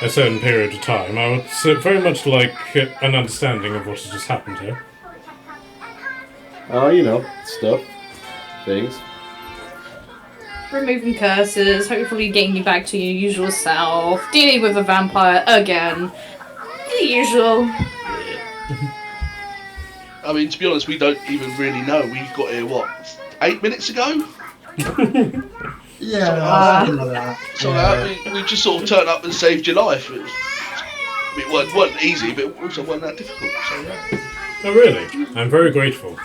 a certain period of time. I would very much like an understanding of what has just happened here. You know, stuff, things. Removing curses, hopefully getting you back to your usual self, dealing with a vampire again. The usual. I mean, to be honest, we don't even really know. We got here, what, 8 minutes ago? Yeah, something like that. So Yeah. we just sort of turned up and saved your life. It wasn't easy, but it also wasn't that difficult. So yeah. Oh, really? I'm very grateful.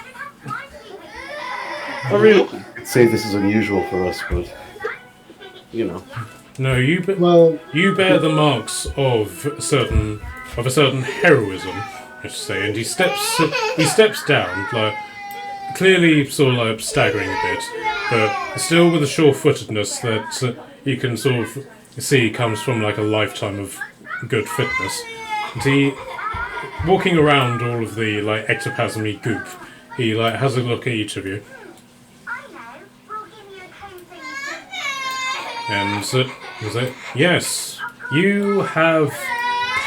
Oh, really? I'd say this is unusual for us, but you know. No, you Well, you bear the marks of a certain heroism, I should say. And he steps down, like clearly sort of like staggering a bit, but still with a sure-footedness that you can sort of see comes from like a lifetime of good fitness. And he, walking around all of the like ectoplasmy goop, he like has a look at each of you. And he's like, yes, you have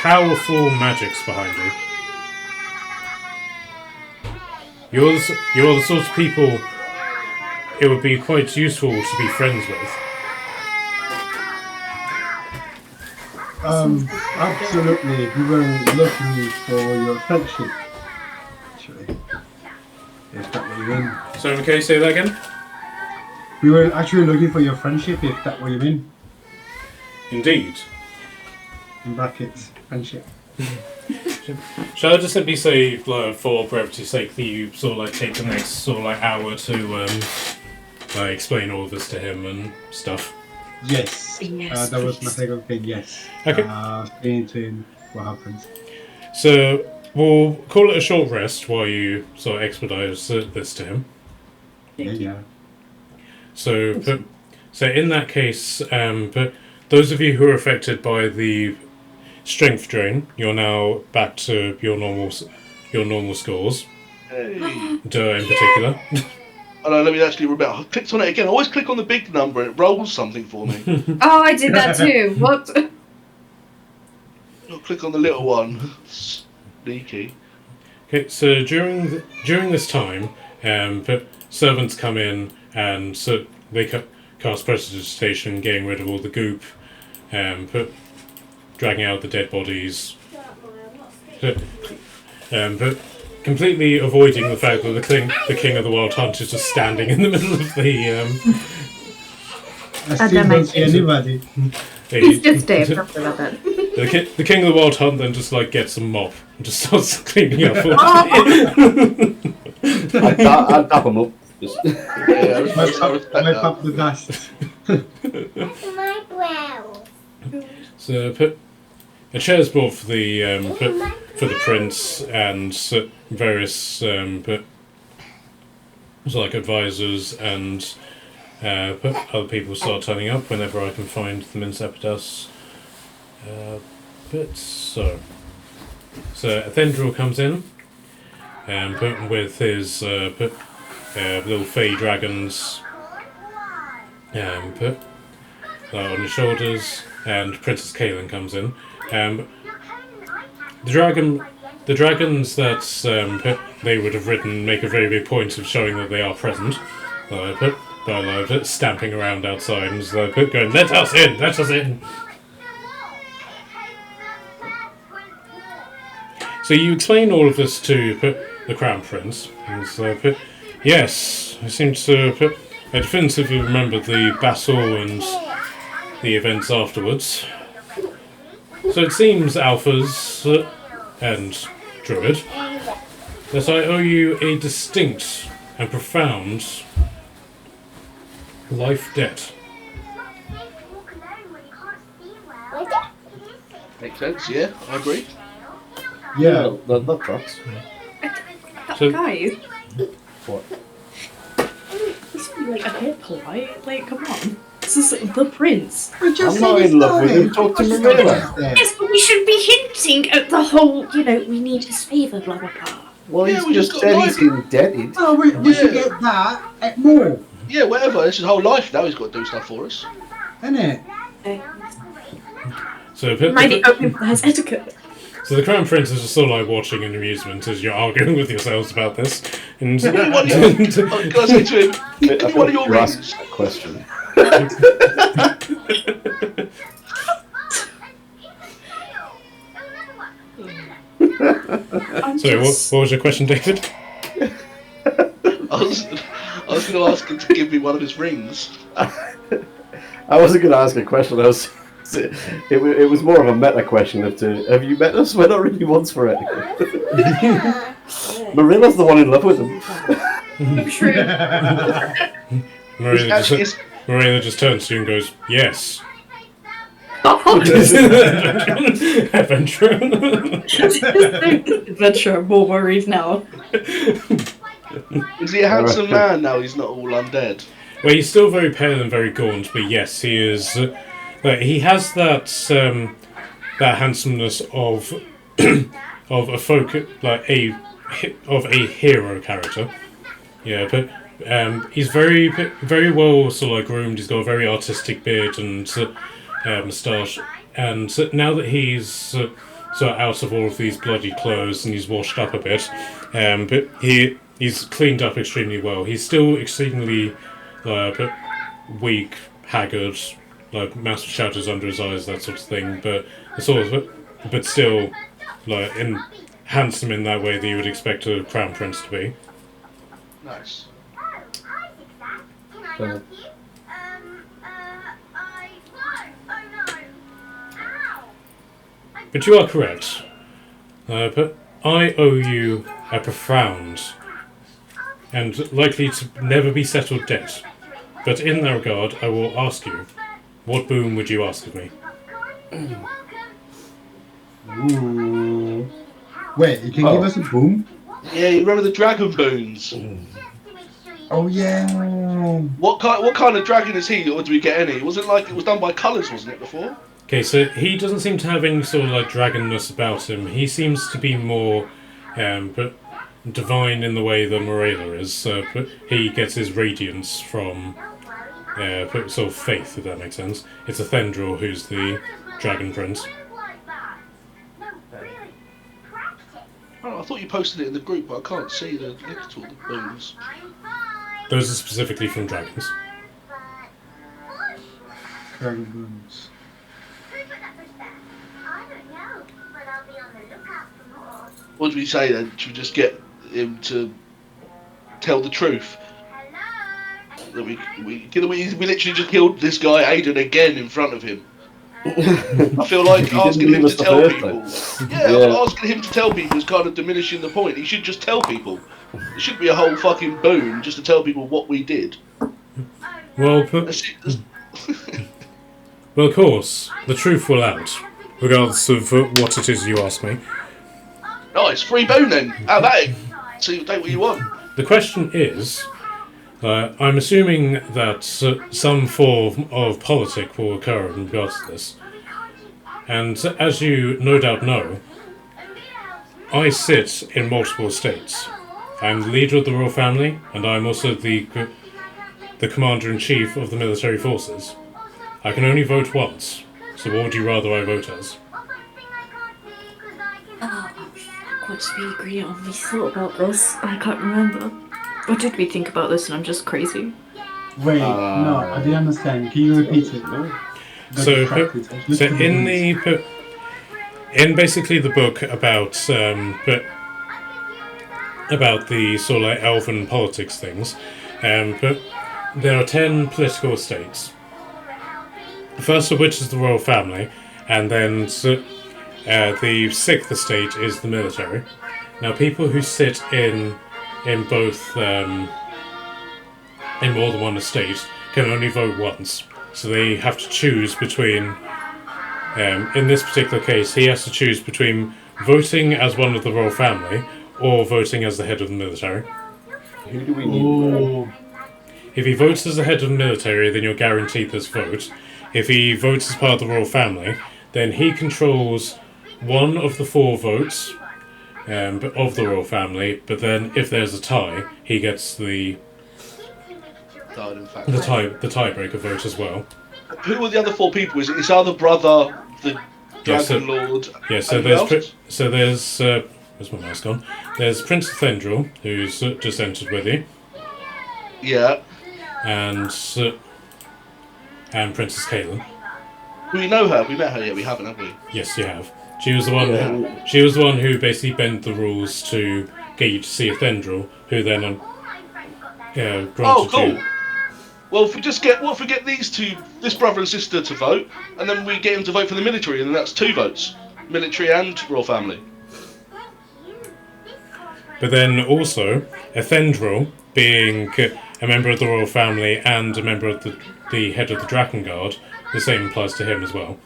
powerful magics behind you. You're the sort of people it would be quite useful to be friends with. Absolutely. We were looking for your friendship, actually. If that what you mean. So, okay, say that again? We were actually looking for your friendship, if that what you mean. Indeed. In brackets, friendship. Shall I just simply say, for brevity's sake, that you sort of like take the next sort of like hour to explain all of this to him and stuff? Yes. Yes, That was my please. second thing, yes. Okay. Explain to him what happens. So, we'll call it a short rest while you sort of expedite this to him. Yeah. So in that case, but those of you who are affected by the strength drain, you're now back to your normal scores. Hey. Duh, in particular. Oh no, let me actually remember. I clicked on it again. I always click on the big number and it rolls something for me. Oh, I did that too. What? I'll click on the little one. Sneaky. Okay, so during this time, but servants come in and so they cast prestidigitation, getting rid of all the goop, dragging out the dead bodies, but completely avoiding the fact that the king of the Wild Hunt is just standing in the middle of the. I still don't see anybody. It's just Dave. Don't worry about that. The king of the Wild Hunt then just like gets a mop and just starts cleaning up. All I'd tap him up. Just Yeah, Wipe up the dust. That's my brow. So a chair's brought for the prince and various like advisors and other people start turning up whenever I can find them in Sepidus. So Athendril comes in with his little fey dragons on his shoulders, and Princess Kaelin comes in. The dragons that they would have ridden make a very big point of showing that they are present. By stamping around outside and going, let us in, let us in. So you explain all of this to the Crown Prince, and yes, I seem to I definitively remember the battle and the events afterwards. So it seems, Alphas and Druid, that I owe you a distinct and profound life debt. Makes sense, yeah, I agree. Yeah. That tracks. So- Guys, What? this be like a bit polite. Like, come on. This is the prince. We just I'm not said in love with it's him. Talk to fine. Marilla. Yes, but we should be hinting at the whole, we need his favour, blah blah blah. Well, Yeah, he's we just just said got he's indebted. Oh, we should Yeah. get that at more, Yeah, whatever. It's his whole life now. He's got to do stuff for us. innit? So, Mighty open has etiquette. so the Crown Prince is just sort of like watching in amusement as you're arguing with yourselves about this. And Can I say to him, I give me one of your you're asking rings? that question. sorry, what was your question, David? I was going to ask him to give me one of his rings. I wasn't going to ask a question. It was more of a meta question of have you met us? We're not really ones for it. Marilla's the one in love with him. True. Marilla just turns to you and goes, "Yes." Adventure. Adventure, I'm more worried now. Is he a handsome man now? He's not all undead. Well, he's still very pale and very gaunt, but yes, he is. He has that that handsomeness of of a of a hero character. Yeah, but he's very well sort of like groomed. He's got a very artistic beard and moustache. And now that he's sort of out of all of these bloody clothes and he's washed up a bit, but he's cleaned up extremely well. He's still exceedingly weak, haggard, like massive shadows under his eyes, that sort of thing. But still, like handsome in that way that you would expect a crown prince to be. Nice. But you are correct. But I owe you a profound and likely to never be settled debt. But in that regard, I will ask you, what boon would you ask of me? Ooh. Wait, you can give us a boom? Yeah, you remember the dragon boons? Oh yeah. What kind of dragon is he, or do we get any? It wasn't like it was done by colours, wasn't it, before? Okay, so he doesn't seem to have any sort of like dragonness about him. He seems to be more but divine in the way that Morella is. But he gets his radiance from sort of faith, if that makes sense. It's a Thendril who's the dragon prince. Oh, I thought you posted it in the group, but I can't see the link to all the boons. Those are specifically from dragons. Dragon booms. What do we say then? Should we just get him to tell the truth? That we literally just killed this guy Aiden again in front of him. I feel like asking him to tell people. Yeah, asking him to tell people is kind of diminishing the point. He should just tell people. It should be a whole fucking boon just to tell people what we did. Well, well, of course, the truth will out, regardless of what it is you ask me. Nice, free boon then. How about it? See, take what you want. The question is, I'm assuming that some form of politic will occur in regards to this. And as you no doubt know, I sit in multiple estates. I'm the leader of the royal family, and I'm also the commander-in-chief of the military forces. I can only vote once, so what would you rather I vote as? What did we agree on? We thought about this. I can't remember. Or did we think about this and I'm just crazy? Wait, no, I didn't understand. Can you repeat it? So in basically the book about the sort of like elven politics things, But there are 10 political estates. The first of which is the royal family, and then the sixth estate is the military. Now, people who sit in both in more than one estate can only vote once, so they have to choose between. In this particular case, he has to choose between voting as one of the royal family or voting as the head of the military. Who do we need? If he votes as the head of the military, then you're guaranteed this vote. If he votes as part of the royal family, then he controls one of the 4 votes of the royal family. But then, if there's a tie, he gets the tiebreaker vote as well. Who are the other 4 people? Is it his other brother, the Dragon Lord? Yeah, so and there's where's my mouse gone? There's Prince Thendril, who's just entered with you. Yeah. And Princess Kaelin. We know her. We met her yet. We haven't, have we? Yes, you have. She was the one. She was the one who basically bent the rules to get you to see a Thendril, who then granted cool. you. Well, if we get these 2, this brother and sister, to vote, and then we get him to vote for the military, and that's 2 votes, military and royal family. But then also, a Thendril, being a member of the royal family and a member of the head of the Dragon Guard, the same applies to him as well.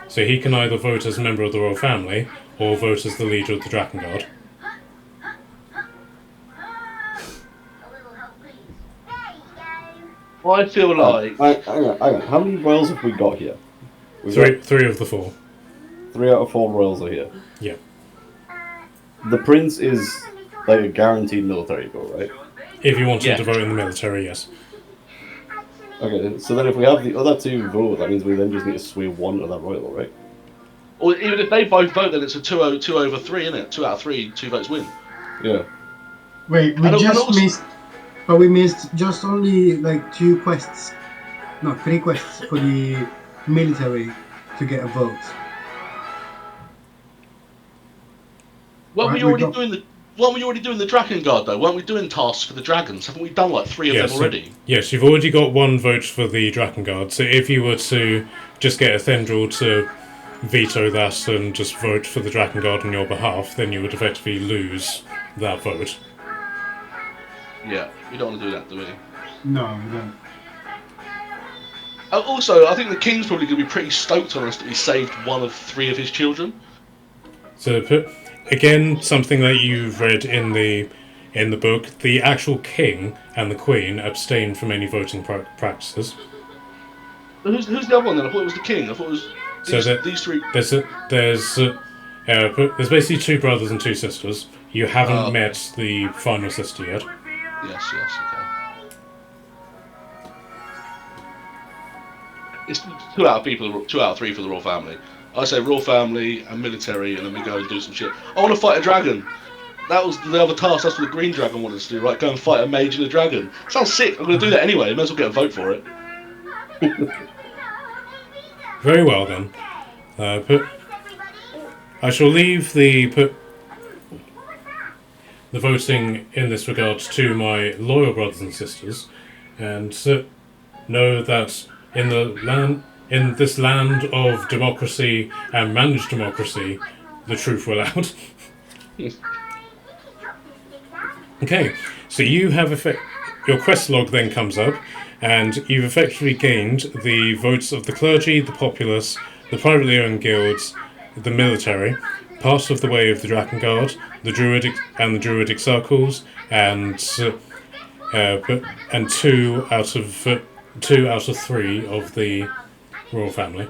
So he can either vote as a member of the royal family or vote as the leader of the Dragon Guard. I feel like... Hang on. How many royals have we got here? Three of the 4. 3 out of 4 royals are here. Yeah. The prince is like a guaranteed military vote, right? If you wanted to vote in the military, yes. Okay, so then if we have the other 2 vote, that means we then just need to sway 1 of that royal, right? Or even if they both vote, then it's a 2 over 3, isn't it? 2 out of 3, 2 votes win. Yeah. Wait, we missed just only like 2 quests. No, 3 quests for the military to get a vote. Weren't we already doing the Dragon Guard though? Weren't we doing tasks for the dragons? Haven't we done like 3 of them already? Yes, you've already got 1 vote for the Dragon Guard. So if you were to just get a Thendril to veto that and just vote for the Dragon Guard on your behalf, then you would effectively lose that vote. Yeah, we don't want to do that, do we? No, we don't. Also, I think the King's probably going to be pretty stoked on us that we saved 1 of 3 of his children. So, again, something that you've read in the book, the actual King and the Queen abstain from any voting practices. But who's the other one then? I thought it was the King. I thought it was these 3. There's basically 2 brothers and 2 sisters. You haven't met the final sister yet. Yes, okay. It's 2 out of 3 for the royal family. I say royal family and military, and then we go and do some shit. I want to fight a dragon. That was the other task. That's what the green dragon wanted us to do, right? Go and fight a mage and a dragon. Sounds sick. I'm going to do that anyway. I may as well get a vote for it. Very well then. I shall leave the voting in this regard to my loyal brothers and sisters, and know that in this land of democracy and managed democracy, the truth will out. Okay, so you have your quest log then comes up, and you've effectively gained the votes of the clergy, the populace, the privately owned guilds, the military, part of the way of the Dragon Guard, the druidic circles, and 2 out of 3 of the royal family.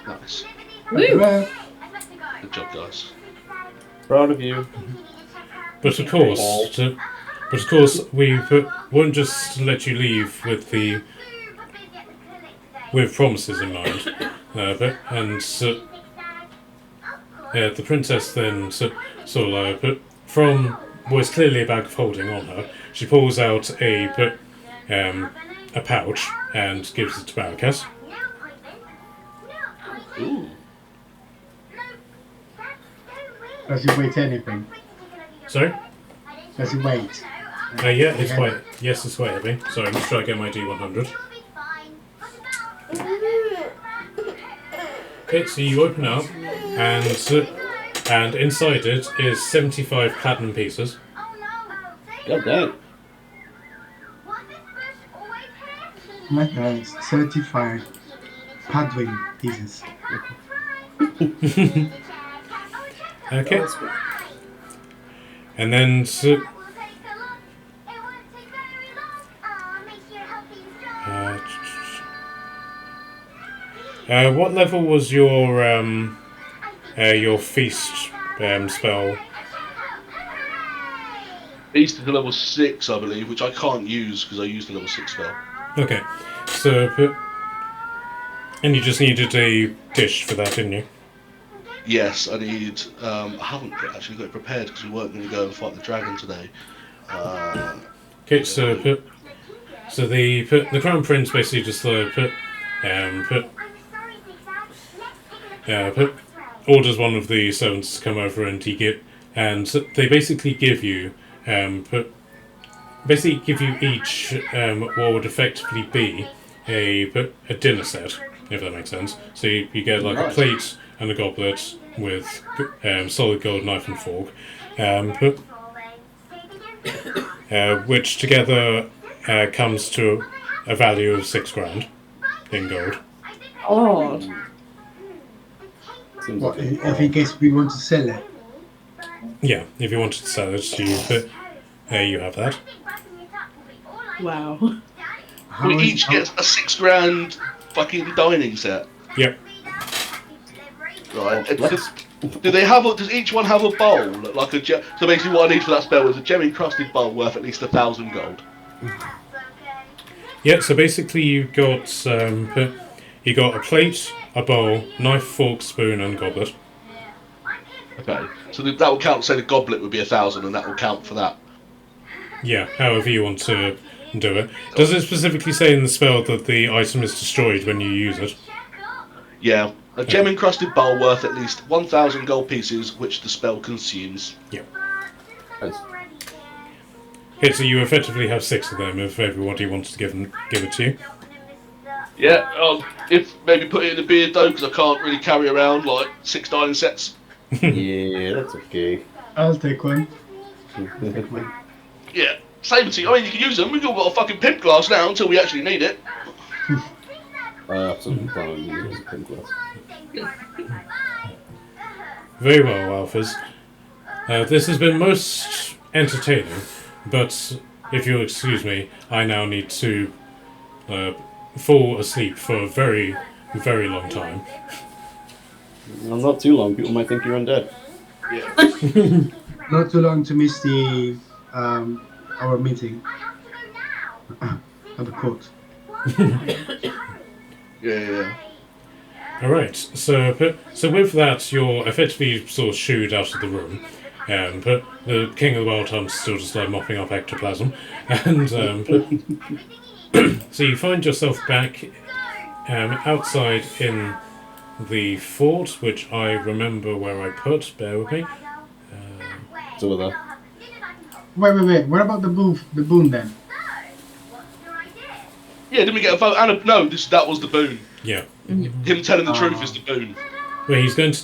Nice. Woo! Good job, guys. Proud of you. But of course, we won't just let you leave with promises in mind. The princess then from what is clearly a bag of holding on her, she pulls out a pouch and gives it to Barricas. Ooh. Does he weight anything? Sorry? Does he weight? Yeah, it's quite. Yes, it's quite heavy. Sorry, let's try to get my D100. Okay, so you open up, and inside it is 75 platinum pieces. God damn. Nice. 35 paddling pieces. Okay. And then what level was your feast spell? East is a level 6, I believe, which I can't use because I used the level 6 spell. Okay, so and you just needed a dish for that, didn't you? Yes, I need. I haven't actually got it prepared because we weren't going to go and fight the dragon today. Okay, so the crown prince basically just orders one of the servants to come over and they basically give you each what would effectively be a dinner set, if that makes sense. So you get like a plate and a goblet with solid gold knife and fork, which together comes to a value of 6 grand in gold. Oh. What, if in case we want to sell it? Yeah, if you wanted to sell it, you have that. Wow. We each get a 6 grand fucking dining set. Yep. Right. Does each one have a bowl? Like so basically what I need for that spell is a gem encrusted bowl worth at least 1,000 gold. Yeah, so basically you got a plate, a bowl, knife, fork, spoon, and goblet. Okay, so that will count. Say the goblet would be 1,000, and that will count for that. Yeah, however you want to do it. Does it specifically say in the spell that the item is destroyed when you use it? Yeah, a gem encrusted bowl worth at least 1,000 gold pieces, which the spell consumes. Yeah. Nice. Okay, so you effectively have 6 of them if everybody wants to give it to you. Yeah, if maybe put it in a beard though, because I can't really carry around like 6 dining sets. Yeah, that's okay. I'll take one. Yeah, same to you. I mean, you can use them. We've all got a fucking pimp glass now until we actually need it. I absolutely plan on using it as a pin glass. Very well, Alphas. This has been most entertaining, but if you'll excuse me, I now need to fall asleep for a very, very long time. Well, not too long. People might think you're undead. Yeah. Not too long to miss the our meeting at the court. Yeah. Alright, so with that, you're effectively sort of shooed out of the room. But the King of the Wild Hunt's still just like mopping up ectoplasm. And so you find yourself back outside in the fort, which I remember where I put. Bear with me. It's over there. Wait. What about the boon then? Yeah, didn't we get a vote? No, that was the boon. Yeah. Him telling the truth is the boon. Well, he's going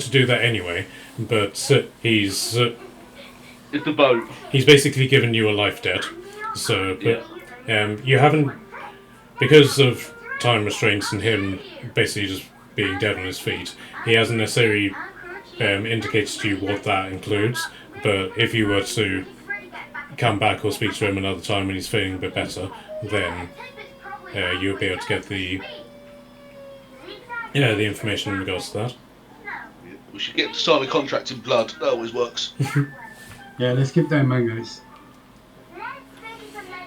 to do that anyway, but It's the vote. he's basically given you a life debt. So, but you haven't, because of time restraints and him basically just being dead on his feet. He hasn't necessarily indicated to you what that includes. But if you were to come back or speak to him another time when he's feeling a bit better, then you'll be able to get the information in regards to that. We should get to sign a contract in blood. That always works. Yeah, let's keep that in mind, guys.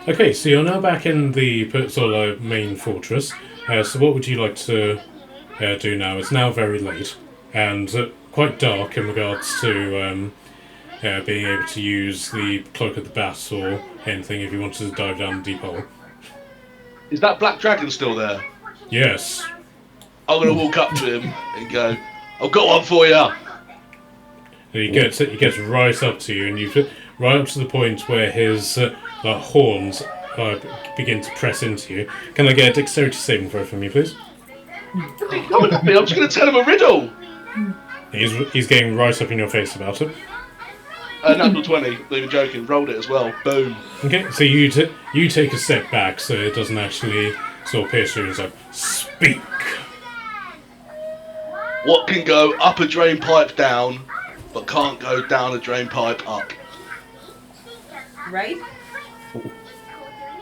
Okay, so you're now back in the sort of main fortress. So what would you like to do now? It's now very late and quite dark in regards to being able to use the Cloak of the Bat or anything if you wanted to dive down the deep hole. Is that black dragon still there? Yes. I'm gonna walk up to him and go, "I've got one for you." And he gets right up to you, and right up to the point where his horns begin to press into you. Can I get a dexterity saving throw from you, please? I'm just going to tell him a riddle. He's getting right up in your face about it. Natural 20, not even joking. Rolled it as well. Boom. Okay, so you take a step back so it doesn't actually sort of pierce you. It's like, speak. What can go up a drain pipe down, but can't go down a drain pipe up? Rain?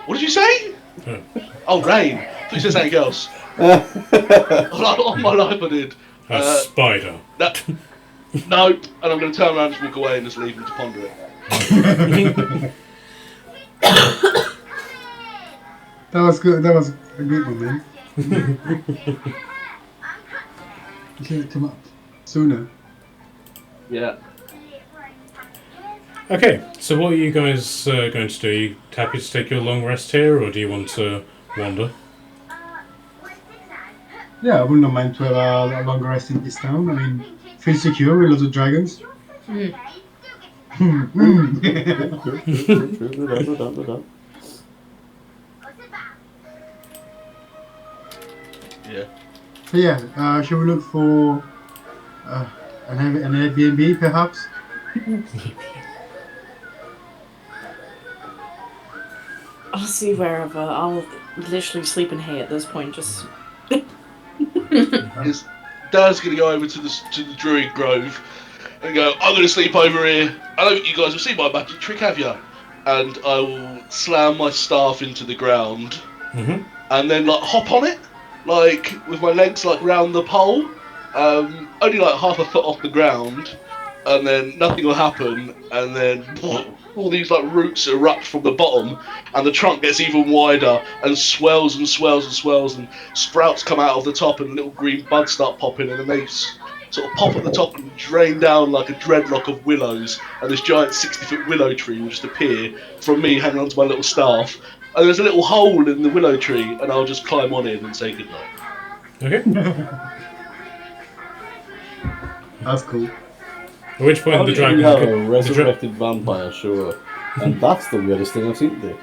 What did you say? Oh, rain. I thought you said something else. All my life I did. A spider. Nope. And I'm going to turn around and just walk away and just leave him to ponder it. That was good. That was a good one, man. You should have come up sooner. Yeah. Okay, so what are you guys going to do? Are you happy to take your long rest here, or do you want to wander? Yeah, I wouldn't mind to have a longer rest in this town. I mean, feel secure with lots of dragons. Yeah. So yeah, should we look for an Airbnb perhaps? I'll see wherever. I'll literally sleep in hay at this point. Just. Dad's gonna go over to the Druid Grove and go, I'm gonna sleep over here. I don't think you guys have seen my magic trick, have you? And I will slam my staff into the ground and then like hop on it, like with my legs like round the pole, only like half a foot off the ground, and then nothing will happen, and then all these like roots erupt from the bottom, and the trunk gets even wider and swells and swells and swells, and sprouts come out of the top, and little green buds start popping, and then they sort of pop at the top and drain down like a dreadlock of willows, and this giant 60-foot willow tree will just appear from me hanging onto my little staff, and there's a little hole in the willow tree, and I'll just climb on in and say goodnight. Okay. That's cool. At which point the dragon... have a resurrected vampire, sure. And that's the weirdest thing I've seen today.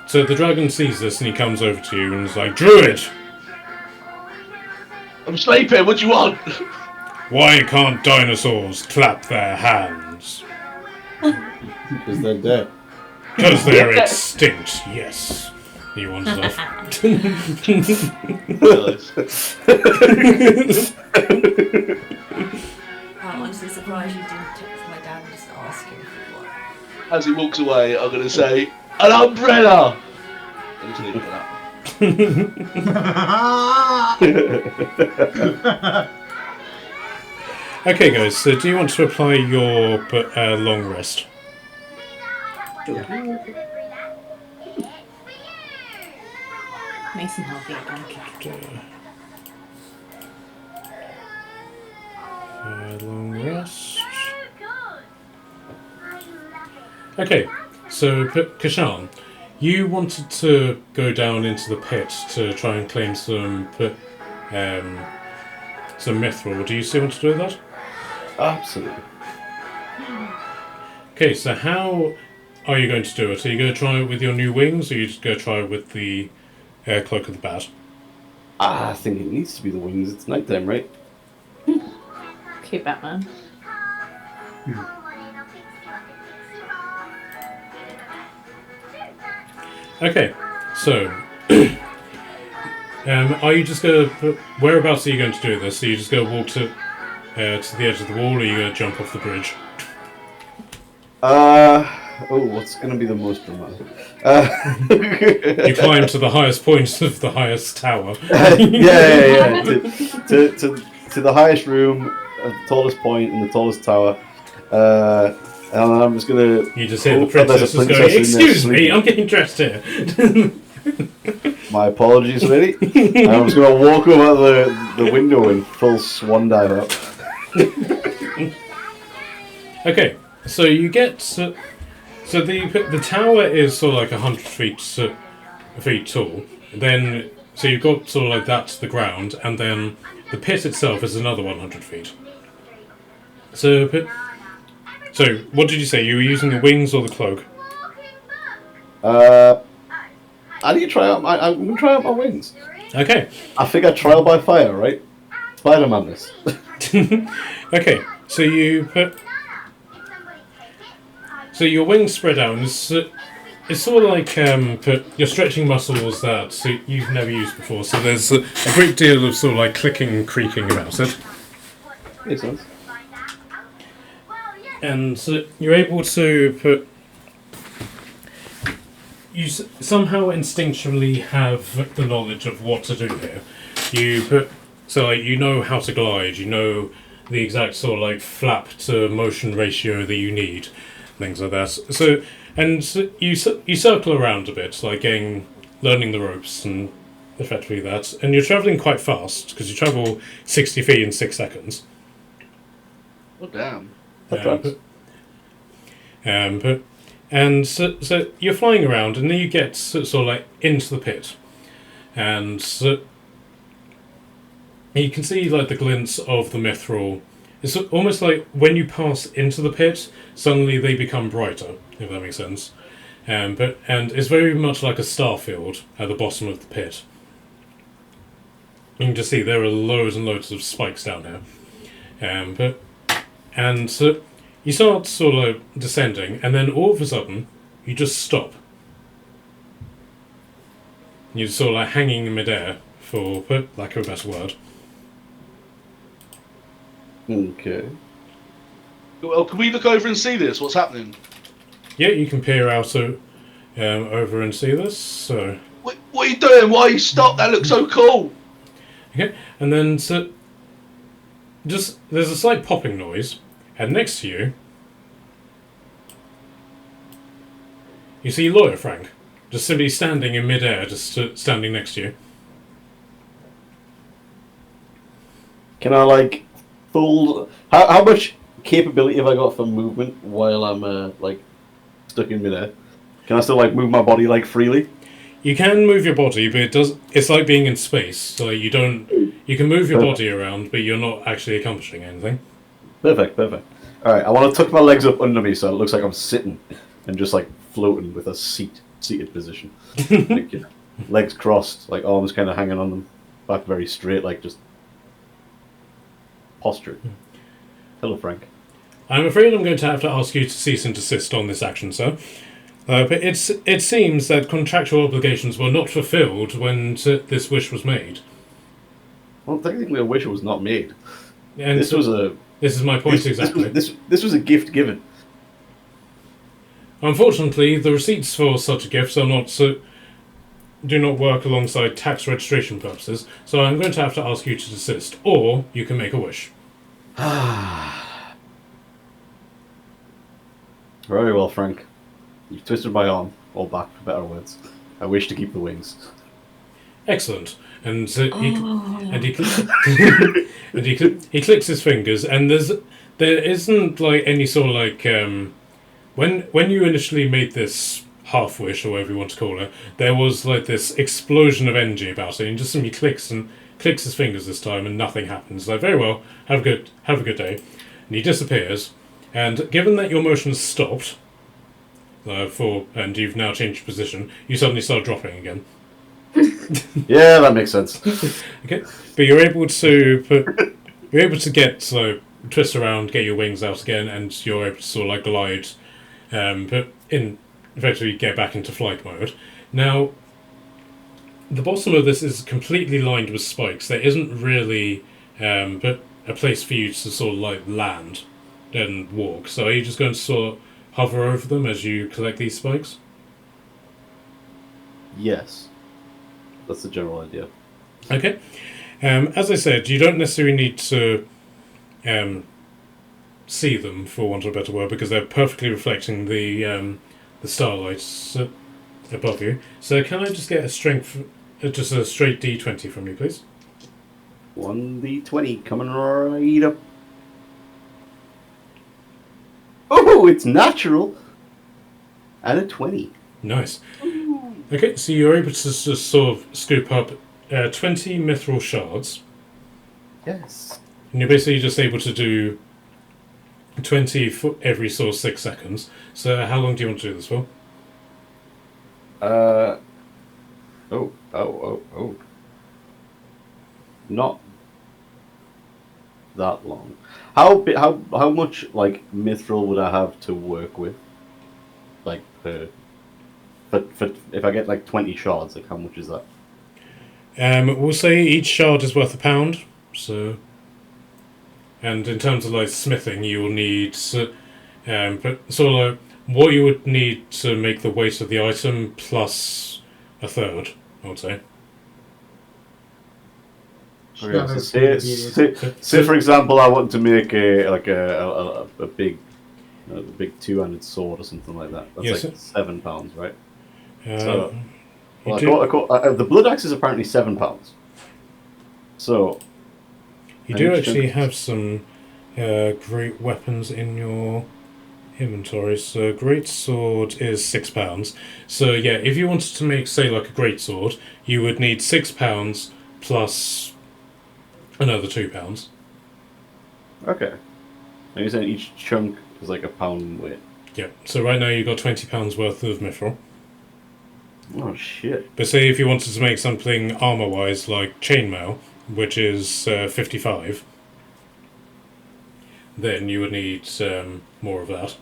So the dragon sees this and he comes over to you and is like, Druid! I'm sleeping, what do you want? Why can't dinosaurs clap their hands? Because they're dead. Because they're extinct, yes. He wanders off. I'm honestly surprised you didn't text my dad and just ask him for what. As he walks away, I'm gonna say, an umbrella! And just leave it at that. Okay guys, so do you want to apply your long rest? Nice and healthy again. Long rest. Okay, so Kashan, you wanted to go down into the pit to try and claim some mithril. Do you still want to do that? Absolutely. Okay, so how are you going to do it? Are you going to try it with your new wings, or are you just going to try it with the cloak of the bat? I think it needs to be the wings. It's nighttime, right? Okay, Batman. Okay, so are you just going to... Whereabouts are you going to do this? Are you just going to walk to the edge of the wall, or are you going to jump off the bridge? What's going to be the most dramatic? You climb to the highest point of the highest tower. Yeah. To the highest room, the tallest point, and the tallest tower. And I'm just going to... You just hear the princess just going, excuse me, I'm getting dressed here. My apologies, lady. I was going to walk over the window in full swan dive up. Okay, so you get... So the tower is sort of like 100 feet tall. Then, so you've got sort of like that to the ground, and then the pit itself is another 100 feet. So So, what did you say? You were using the wings or the cloak? I need to try out I'm gonna try out my wings. Okay. I figure trial by fire, right? Spider-Man this. Okay, so you put... So your wings spread out, and it's sort of like you're stretching muscles that you've never used before, so there's a great deal of sort of like clicking and creaking about it. Makes sense. And so you're able to put... You somehow instinctually have the knowledge of what to do here. You put... So like, you know how to glide, you know the exact sort of like flap to motion ratio that you need, things like that. So, and so you circle around a bit, like learning the ropes and effectively that. And you're travelling quite fast, because you travel 60 feet in 6 seconds. Oh, damn. And so you're flying around, and then you get sort of like into the pit, and you can see like the glints of the mithril. It's almost like when you pass into the pit, suddenly they become brighter, if that makes sense. And it's very much like a star field at the bottom of the pit. You can just see there are loads and loads of spikes down here. So you start sort of descending, and then all of a sudden, you just stop. You're sort of like hanging in midair, for lack of a better word. Okay. Well, can we look over and see this? What's happening? Yeah, you can peer out over and see this. So. What are you doing? Why you stop? That looks so cool. Okay, and then just there's a slight popping noise, and next to you, you see Lawyer Frank, just simply standing in midair, just standing next to you. Can I like full? How much capability have I got for movement while I'm like stuck in midair? Can I still like move my body like freely? You can move your body, but it's like being in space. So you can move your body around, but you're not actually accomplishing anything. Perfect. All right, I want to tuck my legs up under me so it looks like I'm sitting and just like floating with a seated position. Like, you know, legs crossed, like arms kind of hanging on them, back very straight, like just posture. Hello, Frank. I'm afraid I'm going to have to ask you to cease and desist on this action, sir. But it seems that contractual obligations were not fulfilled when this wish was made. Well, technically, a wish was not made. And this is my point exactly. This was a gift given. Unfortunately, the receipts for such gifts do not work alongside tax registration purposes, so I'm going to have to ask you to desist, or you can make a wish. Very well, Frank. You've twisted my arm, or back for better words. I wish to keep the wings. Excellent. And he clicks his fingers, and there isn't like any sort of like when you initially made this half wish or whatever you want to call it, there was like this explosion of energy about it, and just simply clicks his fingers this time, and nothing happens. Like, very well, have a good day, and he disappears. And given that your motion has stopped, and you've now changed your position, you suddenly start dropping again. Yeah, that makes sense. Okay, but you're able to get twist around, get your wings out again, and you're able to sort of like glide, but effectively get back into flight mode. Now, the bottom of this is completely lined with spikes. There isn't really a place for you to sort of like land and walk. So are you just going to sort of hover over them as you collect these spikes? Yes. That's the general idea. Okay. As I said, you don't necessarily need to see them, for want of a better word, because they're perfectly reflecting the starlight above you. So can I just get a strength, just a straight D20 from you, please? 1d20 coming right up. Oh, it's natural. And a 20. Nice. Okay, so you're able to just sort of scoop up 20 mithril shards. Yes. And you're basically just able to do 20 for every sort of 6 seconds. So how long do you want to do this for? Not that long. How much like mithril would I have to work with? Like per for if I get like 20 shards, like how much is that? We'll say each shard is worth £1. So, and in terms of like smithing, you will need but sort of like what you would need to make the weight of the item plus a third, I would say. Okay, so say for example, I want to make a big two-handed sword or something like that. That's yes, like £7, right? So, the blood axe is apparently £7. So you do actually have some great weapons in your inventory. So great sword is £6. So yeah, if you wanted to make say like a great sword, you would need £6 plus another £2. Okay. And you're saying each chunk is like £1 weight. Yeah. So right now you've got £20 worth of mithril. Oh shit! But say if you wanted to make something armor-wise, like chainmail, which is 55, then you would need more of that.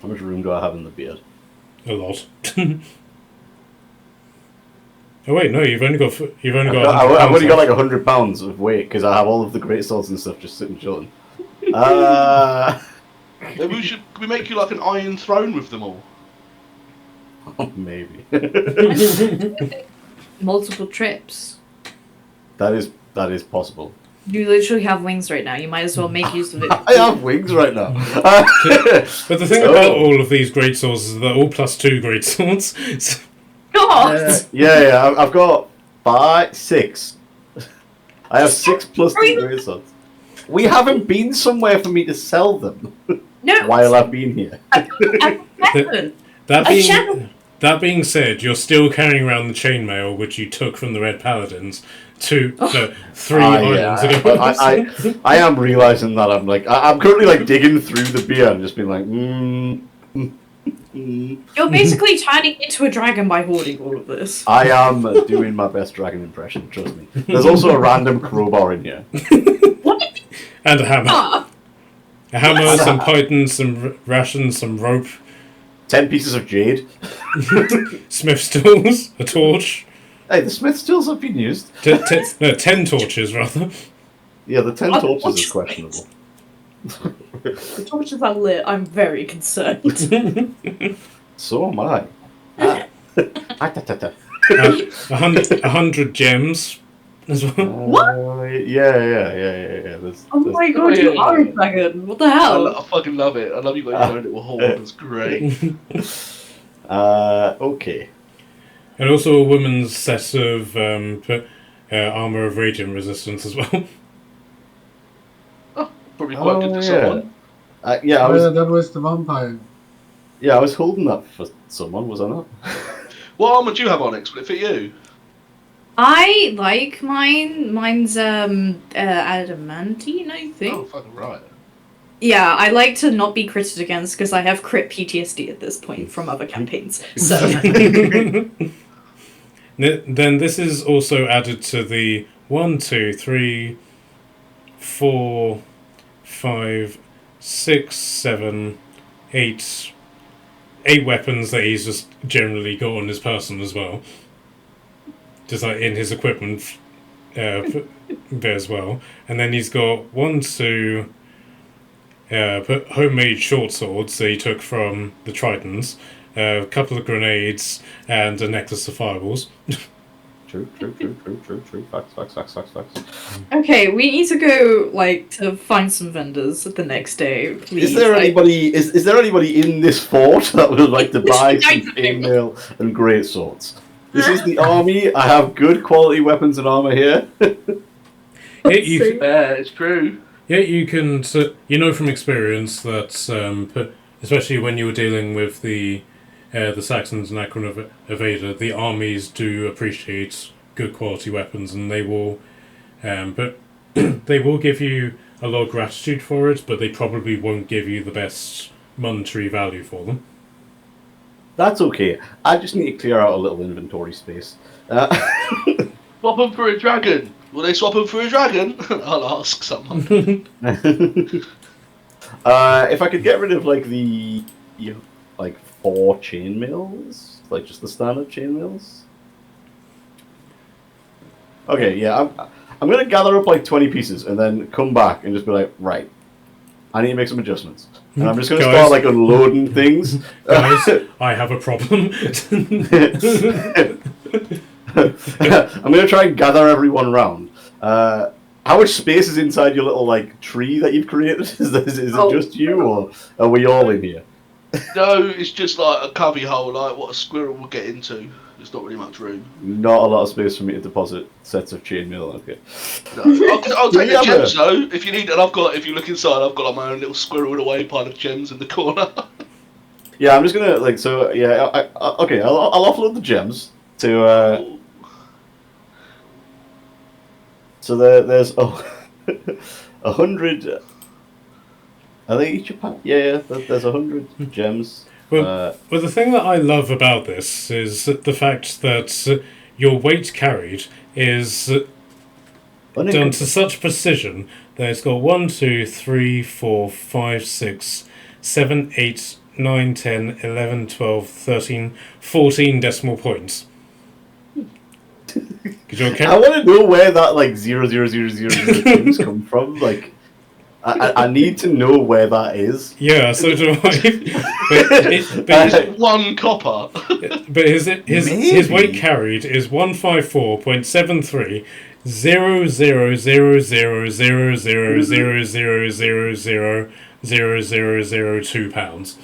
How much room do I have in the beard? A lot. Oh wait, no, I've only got I've only got like £100 of weight because I have all of the great swords and stuff just sitting chilling. Maybe could we make you like an iron throne with them all? Maybe. Multiple trips. That is possible. You literally have wings right now. You might as well make use of it. I have wings right now. But the thing about all of these great swords is they're all +2 great swords. God! Yeah, I've got 6. I have 6 plus 2 great swords. We haven't been somewhere for me to sell them. No. While I've been here. That being said, you're still carrying around the chainmail which you took from the Red Paladins 3 islands ago. I am realizing that I'm currently like digging through the beer and just being like, You're basically turning into a dragon by hoarding all of this. I am doing my best dragon impression, trust me. There's also a random crowbar in here. What? And a hammer. A hammer, some pythons, some rations, some rope. 10 pieces of jade. Smith's tools, a torch. Hey, the Smith's tools have been used. 10 torches, rather. Yeah, the 10 torches is questionable. The torches are lit. I'm very concerned. So am I. 100 gems as well. What? Yeah. Oh my god, you are a dragon. What the hell? I fucking love it. I love you got your own little horde. It's great. Okay. And also a woman's set of armor of radiant resistance as well. Oh, probably quite good for someone. That was the vampire. Yeah, I was holding that for someone, was I not? What armor do you have, Onyx? Will it fit you? I like mine. Mine's adamantine, I think. Oh, fucking right. Yeah, I like to not be critted against because I have crit PTSD at this point from other campaigns. So then this is also added to the 1, 2, 3, 4, 5, 6, 7, 8 weapons that he's just generally got on his person as well. Just like in his equipment there as well. And then he's got 1, 2 homemade short swords that he took from the Tritons, a couple of grenades, and a necklace of fireballs. True. Facts. okay, we need to go to find some vendors the next day. Please. Is there anybody? Is there anybody in this fort that would like to buy some chainmail and great swords? This is the army. I have good quality weapons and armor here. It's true. Yeah, you can. You know from experience that, especially when you were dealing with the Saxons and Akron Aveda, the armies do appreciate good quality weapons, and they will, but they will give you a lot of gratitude for it, but they probably won't give you the best monetary value for them. That's okay. I just need to clear out a little inventory space. Swap them for a dragon. Will they swap them for a dragon? I'll ask someone. If I could get rid of like the 4 chainmails, like just the standard chainmails. Okay, yeah, I'm gonna gather up like 20 pieces and then come back and just be like, right, I need to make some adjustments. And I'm just gonna start like unloading things. Guys, I have a problem. I'm gonna try and gather everyone round. How much space is inside your little like tree that you've created? Is it just you, or are we all in here? No, it's just like a cubby hole, like what a squirrel will get into. There's not really much room. Not a lot of space for me to deposit sets of chainmail. Okay. No, I'll take the gems though. If you need, and if you look inside, I've got like my own little squirreled away pile of gems in the corner. Yeah, I'm just gonna okay. I'll offload the gems to. So there's 100. Are they each a pack? Yeah. There's 100 gems. Well, the thing that I love about this is the fact that your weight carried is done to such precision that it's got 1, 2, 3, 4, 5, 6, 7, 8, 9, 10, 11, 12, 13, 14 decimal points. I want to know where that like 0 come from. Like, I need to know where that is. Yeah, so do I. It's 1 copper. But his weight carried is 154.73 0000000000002 pounds.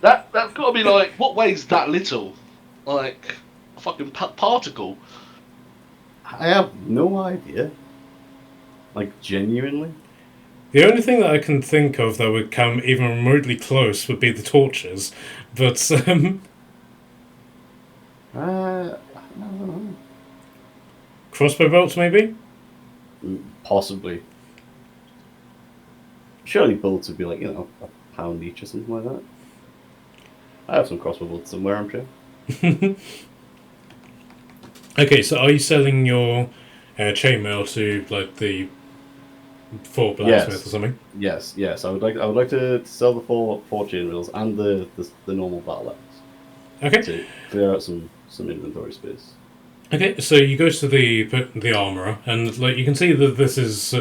That's got to be like, what weighs that little? Like a fucking particle. I have no idea. Like, genuinely? The only thing that I can think of that would come even remotely close would be the torches, but I don't know. Crossbow bolts, maybe? Possibly. Surely bolts would be like, a pound each or something like that. I have some crossbow bolts somewhere, I'm sure. Okay, so are you selling your chainmail to like the Fort Blacksmith or something? Yes. I would like to sell the four chainmails and the normal battle axe. Okay. To clear out some inventory space. Okay, so you go to the armorer, and like you can see that this is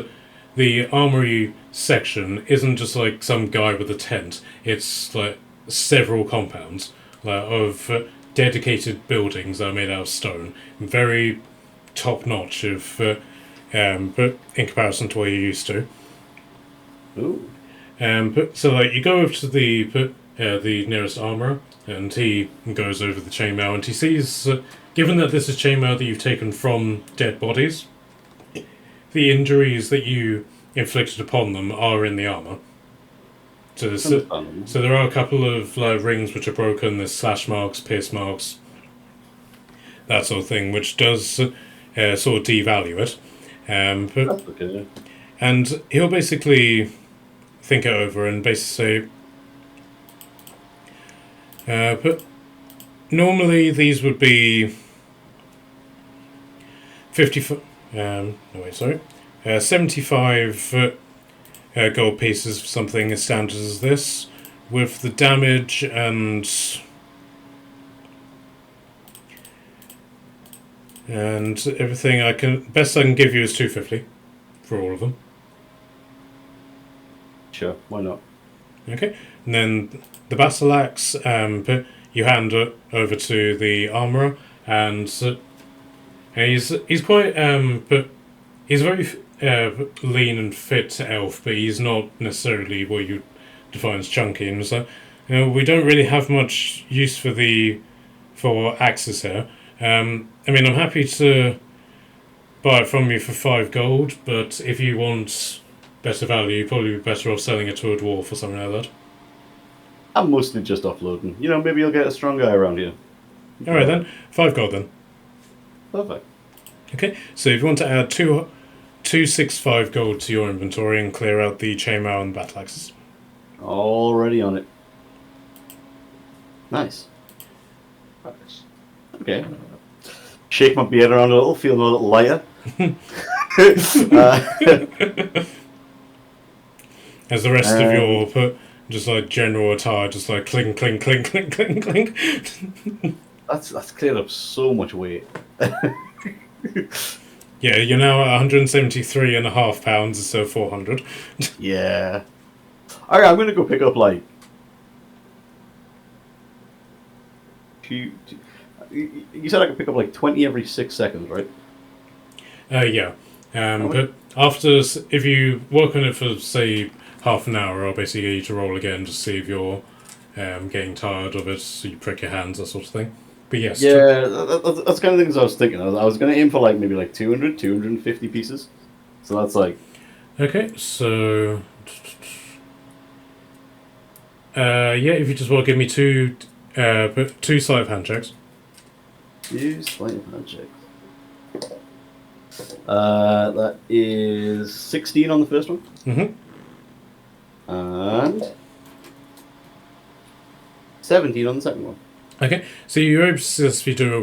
the armory section isn't just like some guy with a tent. It's like several compounds of dedicated buildings that are made out of stone, very top notch but in comparison to what you're used to. Ooh. So like you go over to the nearest armorer, and he goes over the chainmail, and he sees, given that this is chainmail that you've taken from dead bodies, the injuries that you inflicted upon them are in the armor. So there are a couple of rings which are broken. There's slash marks, pierce marks, that sort of thing, which does sort of devalue it. That's okay. And he'll basically think it over and basically say, but normally these would be 75 gold pieces for something as standard as this, with the damage and everything. Best I can give you is 250 for all of them. Sure, why not? Okay, and then the battle axe, you hand it over to the armorer, and he's quite but he's very lean and fit elf, but he's not necessarily what you define as chunky. And so, we don't really have much use for axes here. I mean, I'm happy to buy it from you for 5 gold, but if you want better value, you'd probably be better off selling it to a dwarf or something like that. I'm mostly just offloading. Maybe you'll get a strong guy around here. Alright then, 5 gold then. Perfect. Okay, so if you want to add two 265 gold to your inventory and clear out the chainmail and battle axes. Already on it. Nice. Nice. Okay. Shake my beard around a little, feeling a little lighter. As the rest of your just like general attire, just like clink, clink, clink, clink, clink, clink. That's cleared up so much weight. Yeah, you're now at 173.5 pounds instead of 400. Yeah. Alright, I'm gonna go pick up like. You said I could pick up like 20 every 6 seconds, right? Yeah. But after, if you work on it for, say, half an hour, I'll basically get you to roll again to see if you're getting tired of it, so you prick your hands, that sort of thing. But yes. Yeah, that's kind of things I was thinking. I was going to aim for like maybe like 200, 250 pieces. So that's like... Okay, so... yeah, if you just want to give me two sleight of hand checks. 2 sleight of hand checks. That is 16 on the first one. Mm-hmm. And 17 on the second one. Okay, so you're able to successfully do it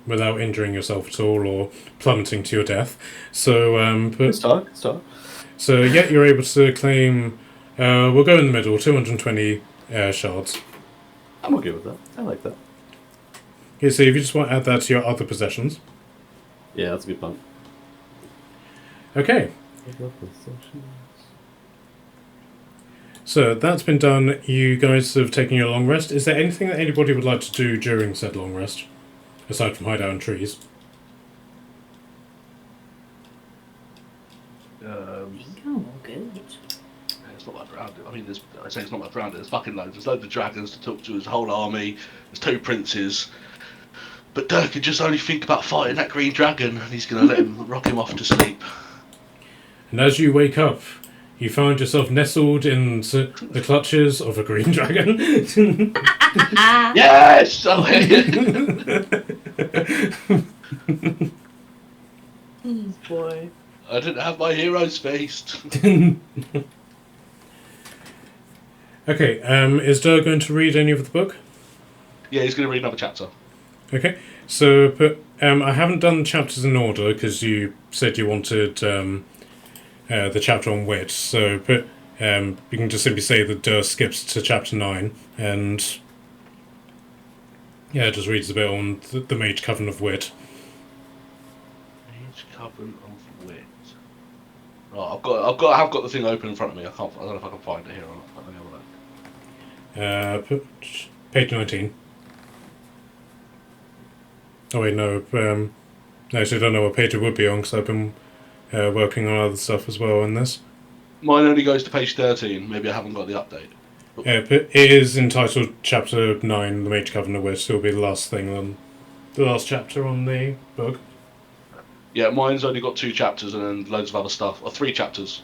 without injuring yourself at all or plummeting to your death. So, Good start. So yeah, you're able to claim. We'll go in the middle, 220 shards. I'm okay with that. I like that. Okay, so if you just want to add that to your other possessions. Yeah, that's a good plan. Okay. So that's been done. You guys have taken your long rest. Is there anything that anybody would like to do during said long rest, aside from hide out in trees? Oh, good. It's not much around it. I mean, I say it's not much around it. There's fucking loads. There's loads of dragons to talk to. His whole army. There's 2 princes. But Dirk can just only think about fighting that green dragon, and he's going to let him rock him off to sleep. And as you wake up, you find yourself nestled in the clutches of a green dragon. Yes! Oh boy. I didn't have my heroes faced. Okay, is Dirk going to read any of the book? Yeah, he's going to read another chapter. Okay, so I haven't done the chapters in order because you said you wanted the chapter on wit. So, you can just simply say that Dirk skips to chapter 9 and yeah, it just reads a bit on the Mage Coven of Wit. Mage Coven of Wit. Right, I've got the thing open in front of me. I don't know if I can find it here or not. Let me have a look. Page 19. Oh wait, no. No, actually, I don't know what page it would be on because I've been working on other stuff as well on this. Mine only goes to page 13. Maybe I haven't got the update. But it is entitled Chapter 9, The Mage Coven of Wit. So it'll be the last thing on the last chapter on the book. Yeah, mine's only got 2 chapters and then loads of other stuff, or 3 chapters.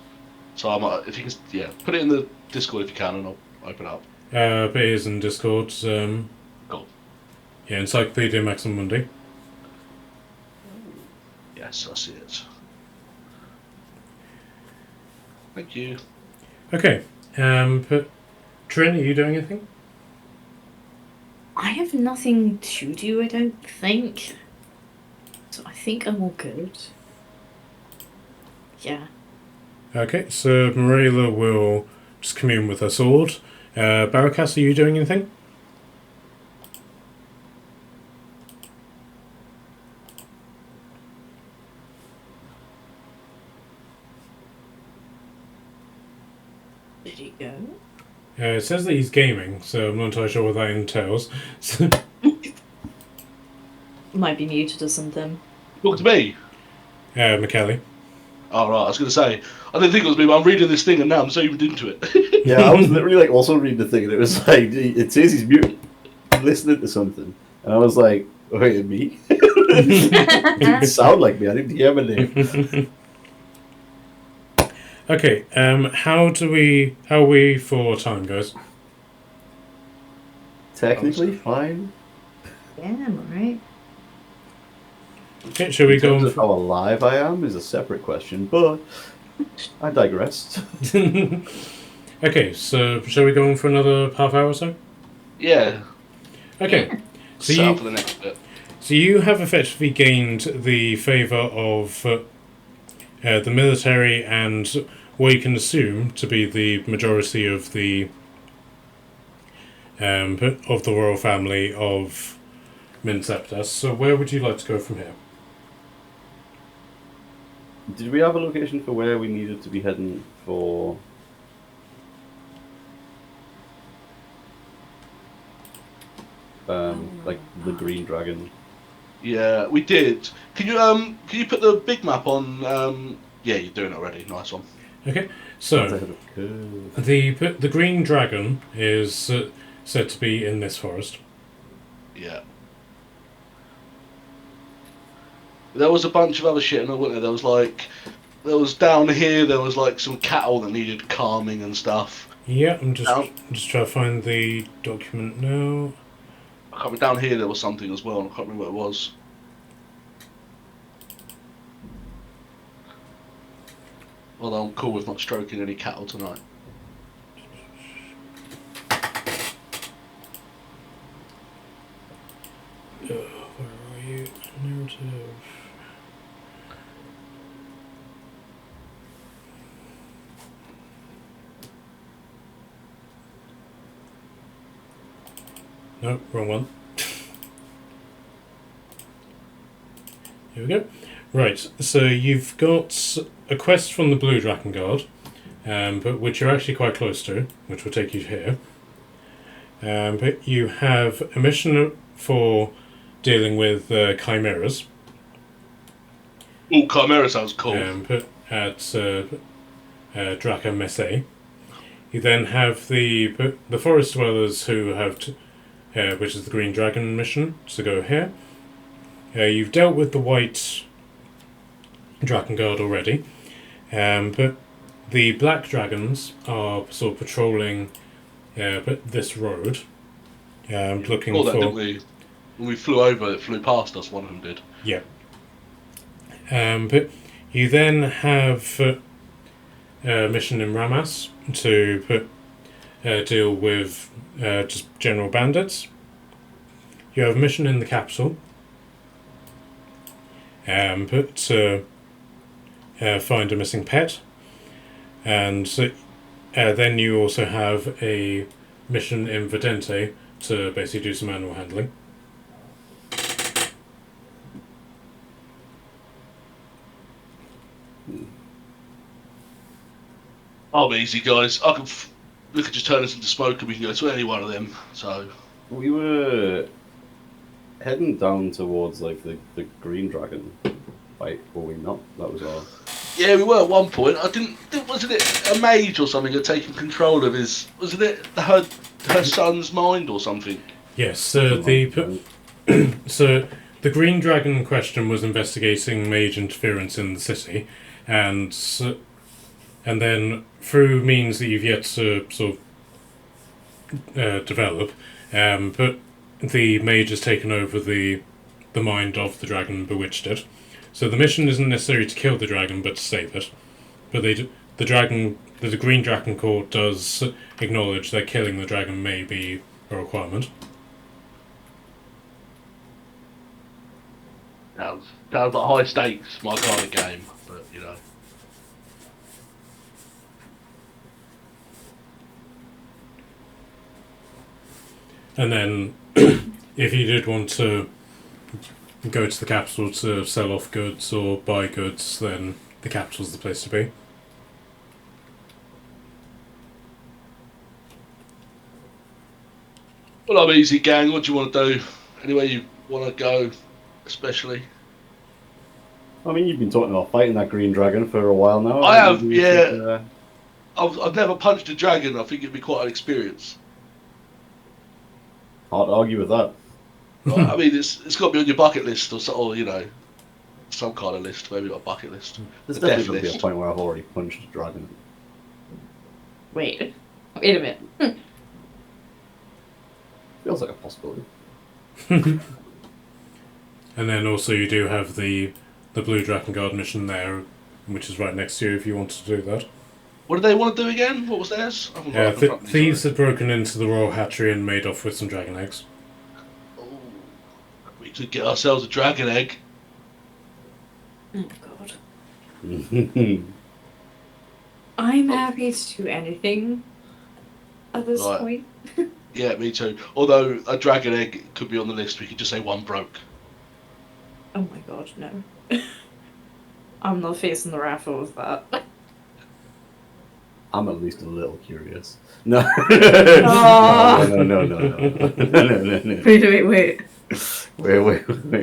So I might, if you can, put it in the Discord if you can, and I'll open it up. But it is in Discord. Cool. Yeah, Encyclopedia Maximum Mundi. Yes, I see it. Thank you. Okay. But Trin, are you doing anything? I have nothing to do, I don't think. So I think I'm all good. Yeah. Okay, so Marilla will just commune with her sword. Barakas, are you doing anything? Did he go? It says that he's gaming, so I'm not entirely sure what that entails. Might be muted or something. Talk to me. McKelly. Oh, right, I was going to say, I didn't think it was me, but I'm reading this thing and now I'm zoomed into it. Yeah, I was literally like also reading the thing and it was like, it says he's muted, listening to something. And I was like, wait, me? It didn't sound like me, I didn't hear my name. Okay, how are we for time, guys? Technically, fine. Yeah, I'm alright. Okay, shall we In go terms on? of how alive I am is a separate question, but I digress. Okay, so shall we go on for another half hour or so? Yeah. Okay. So Set up you, for the next bit. so you have effectively gained the favour of the military and what you can assume to be the majority of the royal family of Minseptas. So where would you like to go from here? Did we have a location for where we needed to be heading for? Like the Green Dragon. Yeah, we did. Can you put the big map on? Yeah, you're doing it already. Nice one. Okay, That's so ahead of curve. the green dragon is said to be in this forest. Yeah. There was a bunch of other shit, wasn't there? There was down here. There was like some cattle that needed calming and stuff. Yeah, I'm just trying to find the document now. I can't remember, down here there was something as well, and I can't remember what it was. Although I'm cool with not stroking any cattle tonight. Where are you? Narrative. No, wrong one. Here we go. Right, so you've got a quest from the Blue Dragon Guard, but which you're actually quite close to, which will take you here. But you have a mission for dealing with chimeras. Oh, Chimera sounds cool. Put at Draca Messe. You then have the forest dwellers who have, which is the Green Dragon mission, to go here. You've dealt with the White Dragon Guard already, but the Black Dragons are sort of patrolling this road, looking Oh, that for. didn't we? When we flew over, it flew past us. One of them did. Yeah. But you then have a mission in Ramas to deal with just general bandits. You have a mission in the capital to find a missing pet, and then you also have a mission in Vidente to basically do some animal handling. I'm easy, guys. We could just turn this into smoke and we can go to any one of them. So We were heading down towards like the Green Dragon fight, were we not? That was our. yeah, we were at one point. Wasn't it a mage or something had taken control of his? Wasn't it her son's mind or something? Yes. So so the Green Dragon question was investigating mage interference in the city, and then through means that you've yet to sort of develop, but the mage has taken over the mind of the dragon and bewitched it. So the mission isn't necessarily to kill the dragon, but to save it. But the Green Dragon Court does acknowledge that killing the dragon may be a requirement. Sounds like high stakes, my kind of game. But you know. And then, if you did want to go to the capital to sell off goods or buy goods, then the capital's the place to be. Well, I'm easy, gang. What do you want to do? Anywhere you want to go, especially? I mean, you've been talking about fighting that Green Dragon for a while now. I have, Maybe we yeah. should, I've never punched a dragon. I think it'd be quite an experience. hard to argue with that. Right, I mean, it's got to be on your bucket list or you know, some kind of list. Maybe not a bucket list. There's A death definitely going to be a list. point where I've already punched a dragon. Wait a minute. Feels like a possibility. And and then also you do have the Blue Dragon Guard mission there, which is right next to you if you want to do that. What did they want to do again? What was theirs? I haven't got it up in front of me, Thieves sorry. had broken into the royal hatchery and made off with some dragon eggs. Oh, we could get ourselves a dragon egg. Oh god. I'm happy to do anything at this Right. point. Yeah, me too. Although a dragon egg could be on the list, we could just say one broke. Oh my god, no. I'm not facing the raffle with that. I'm at least a little curious. No. Oh. No. No. Wait. Wait. No. Wait. Let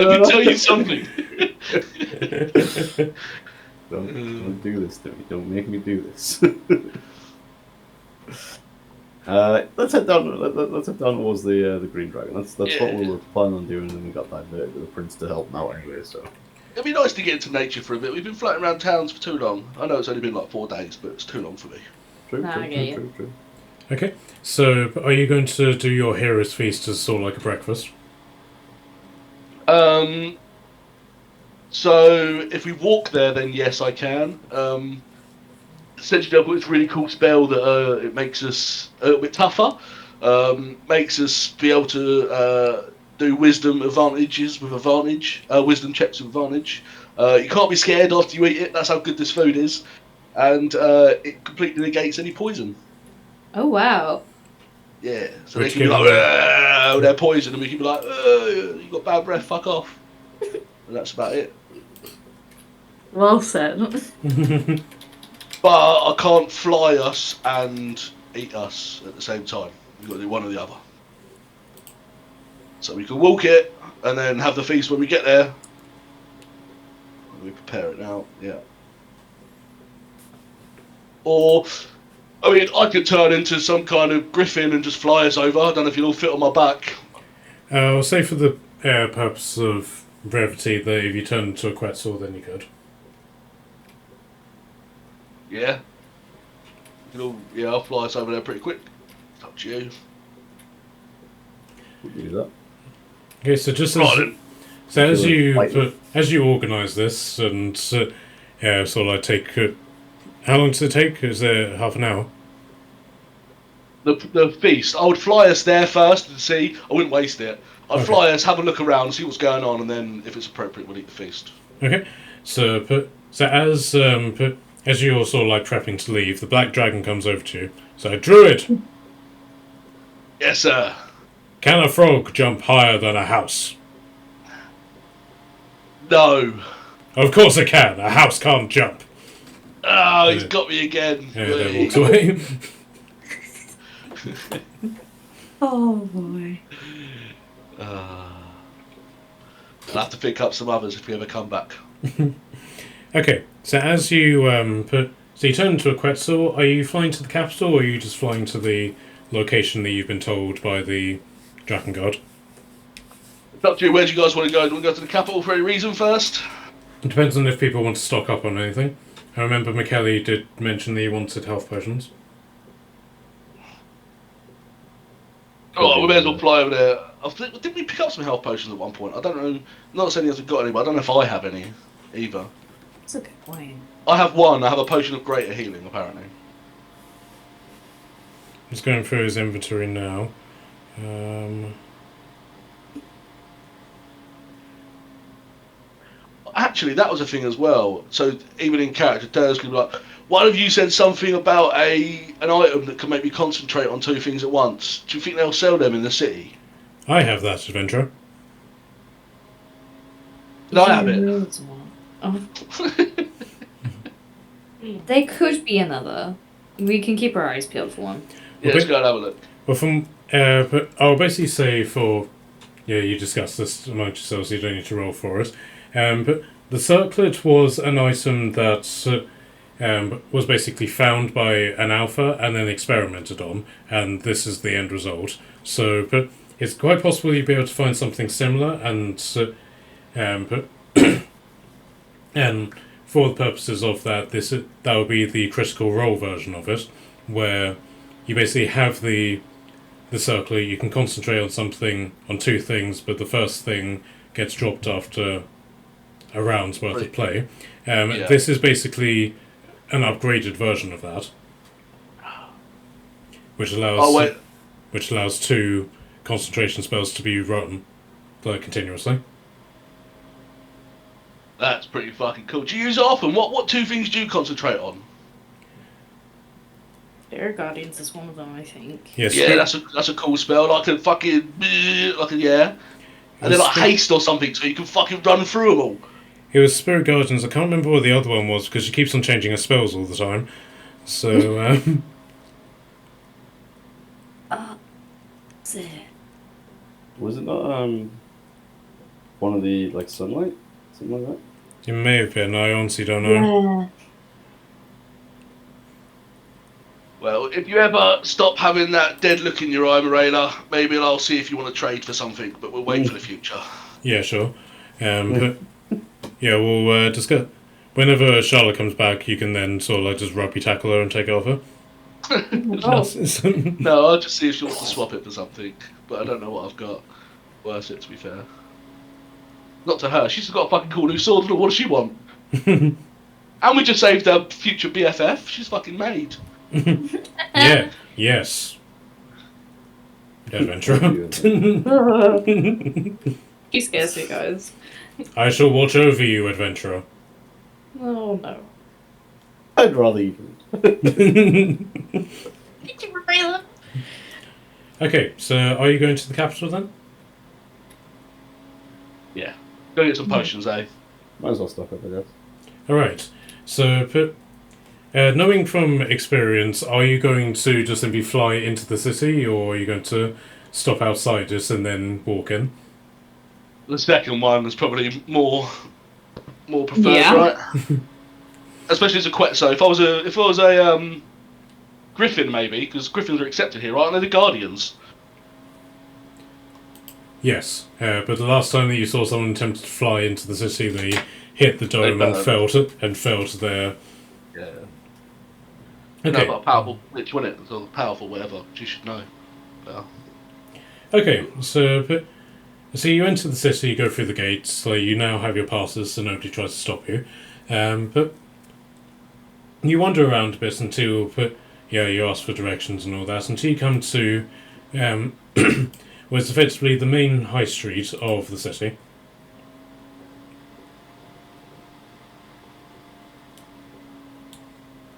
me tell you something. Don't do this to me. Don't make me do this. Let's head down. Let's head down towards the Green Dragon. That's what we were planning on doing, and we got diverted with the prince to help him out anyway. So It'd be nice to get into nature for a bit. We've been floating around towns for too long. I know it's only been like 4 days, but it's too long for me. true. Okay, so are you going to do your hero's feast as sort of like a breakfast? So if we walk there, then yes, I can. Essentially, I've got this really cool spell that it makes us a little bit tougher. Makes us be able to do wisdom advantages with advantage. Wisdom checks with advantage. You can't be scared after you eat it. That's how good this food is, and it completely negates any poison. Oh wow. Yeah, so Which they can be can- like, "Oh, they're poison," and we can be like, "Oh, you got bad breath, fuck off." And that's about it. Well said. But I can't fly us and eat us at the same time. We've got to do one or the other. So we can walk it and then have the feast when we get there. We prepare it now, yeah. Or, I mean, I could turn into some kind of griffin and just fly us over. I don't know if you'll all fit on my back. I'll say for the purpose of brevity that if you turn into a Quetzal, then you could. Yeah. I'll fly us over there pretty quick. It's up to you. We'll do that. Okay, so just Right as then. as you organise this and sort of like take how long does it take? Is it half an hour? The feast. I would fly us there first and see. I wouldn't waste it. I'd Okay. fly us, have a look around, see what's going on, and then if it's appropriate, we'll eat the feast. Okay, so as you're sort of like prepping to leave, the black dragon comes over to you. So, Druid, Yes, sir. can a frog jump higher than a house? No. Of course it can. A house can't jump. Oh, he's got me again. Yeah, they walked away. Oh boy. I'll have to pick up some others if we ever come back. Okay, so as you so you turn into a Quetzal, are you flying to the capital or are you just flying to the location that you've been told by the Dragon God? It's up to you. Where do you guys want to go? Do you want to go to the capital for any reason first? It depends on if people want to stock up on anything. I remember McKelly did mention that he wanted health potions. Alright, we may as well fly over there. Didn't we pick up some health potions at one point? I don't know. Not saying he hasn't got any, but I don't know if I have any either. That's a good point. I have one. I have a potion of greater healing, apparently. He's going through his inventory now. Actually, that was a thing as well. So even in character, Dale's could be like, one of you said something about an item that can make me concentrate on 2 things at once. Do you think they'll sell them in the city? I have that adventure. No, I have it. Oh. They could be another. We can keep our eyes peeled for one. Yeah, let's go and have a look. Well, but I'll basically say you discussed this amongst yourselves, so you don't need to roll for it. But the circlet was an item that was basically found by an alpha and then experimented on, and this is the end result. So, but it's quite possible you'll be able to find something similar, and and for the purposes of that, that would be the critical role version of it, where you basically have the the circle, you can concentrate on something, on two things, but the first thing gets dropped after a round's worth of play. This is basically an upgraded version of that, which allows 2 concentration spells to be run continuously. That's pretty fucking cool. Do you use it often? What 2 things do you concentrate on? Spirit Guardians is one of them, I think. Yes. Yeah, that's a cool spell. Like a fucking and then like haste or something, so you can fucking run through them all. It was Spirit Guardians. I can't remember what the other one was because she keeps on changing her spells all the time. So. Was it not one of the like sunlight, something like that? It may have been. I honestly don't know. Yeah. Well, if you ever stop having that dead look in your eye, Morena, maybe I'll see if you want to trade for something, but we'll wait for the future. Yeah, sure. But, yeah, we'll discuss. Whenever Charlotte comes back, you can then sort of like just rugby tackle her and take it off her. No, I'll just see if she wants to swap it for something, but I don't know what I've got. Worth it, to be fair. Not to her, she's got a fucking cool new sword, what does she want? And we just saved her future BFF, she's fucking made. Yeah, yes. Adventure. He scares me, guys. I shall watch over you, adventurer. Oh no. I'd rather you didn't. Okay, so are you going to the capital then? Yeah. Go get some potions, eh? Might as well stop it, I guess. Alright, so knowing from experience, are you going to just simply fly into the city, or are you going to stop outside just and then walk in? The second one is probably more preferred, right? Especially as a Quetzal. If I was a Griffin, maybe, because Griffins are accepted here, right? And they're the Guardians. Yes, but the last time that you saw someone attempt to fly into the city, they hit the dome and fell to their. Yeah. Okay. No, but a powerful witch, wasn't it? So powerful, whatever. You should know. Yeah. Okay, so you enter the city, you go through the gates, so you now have your passes, so nobody tries to stop you. But you wander around a bit until, you ask for directions and all that, until you come to what's effectively the main high street of the city.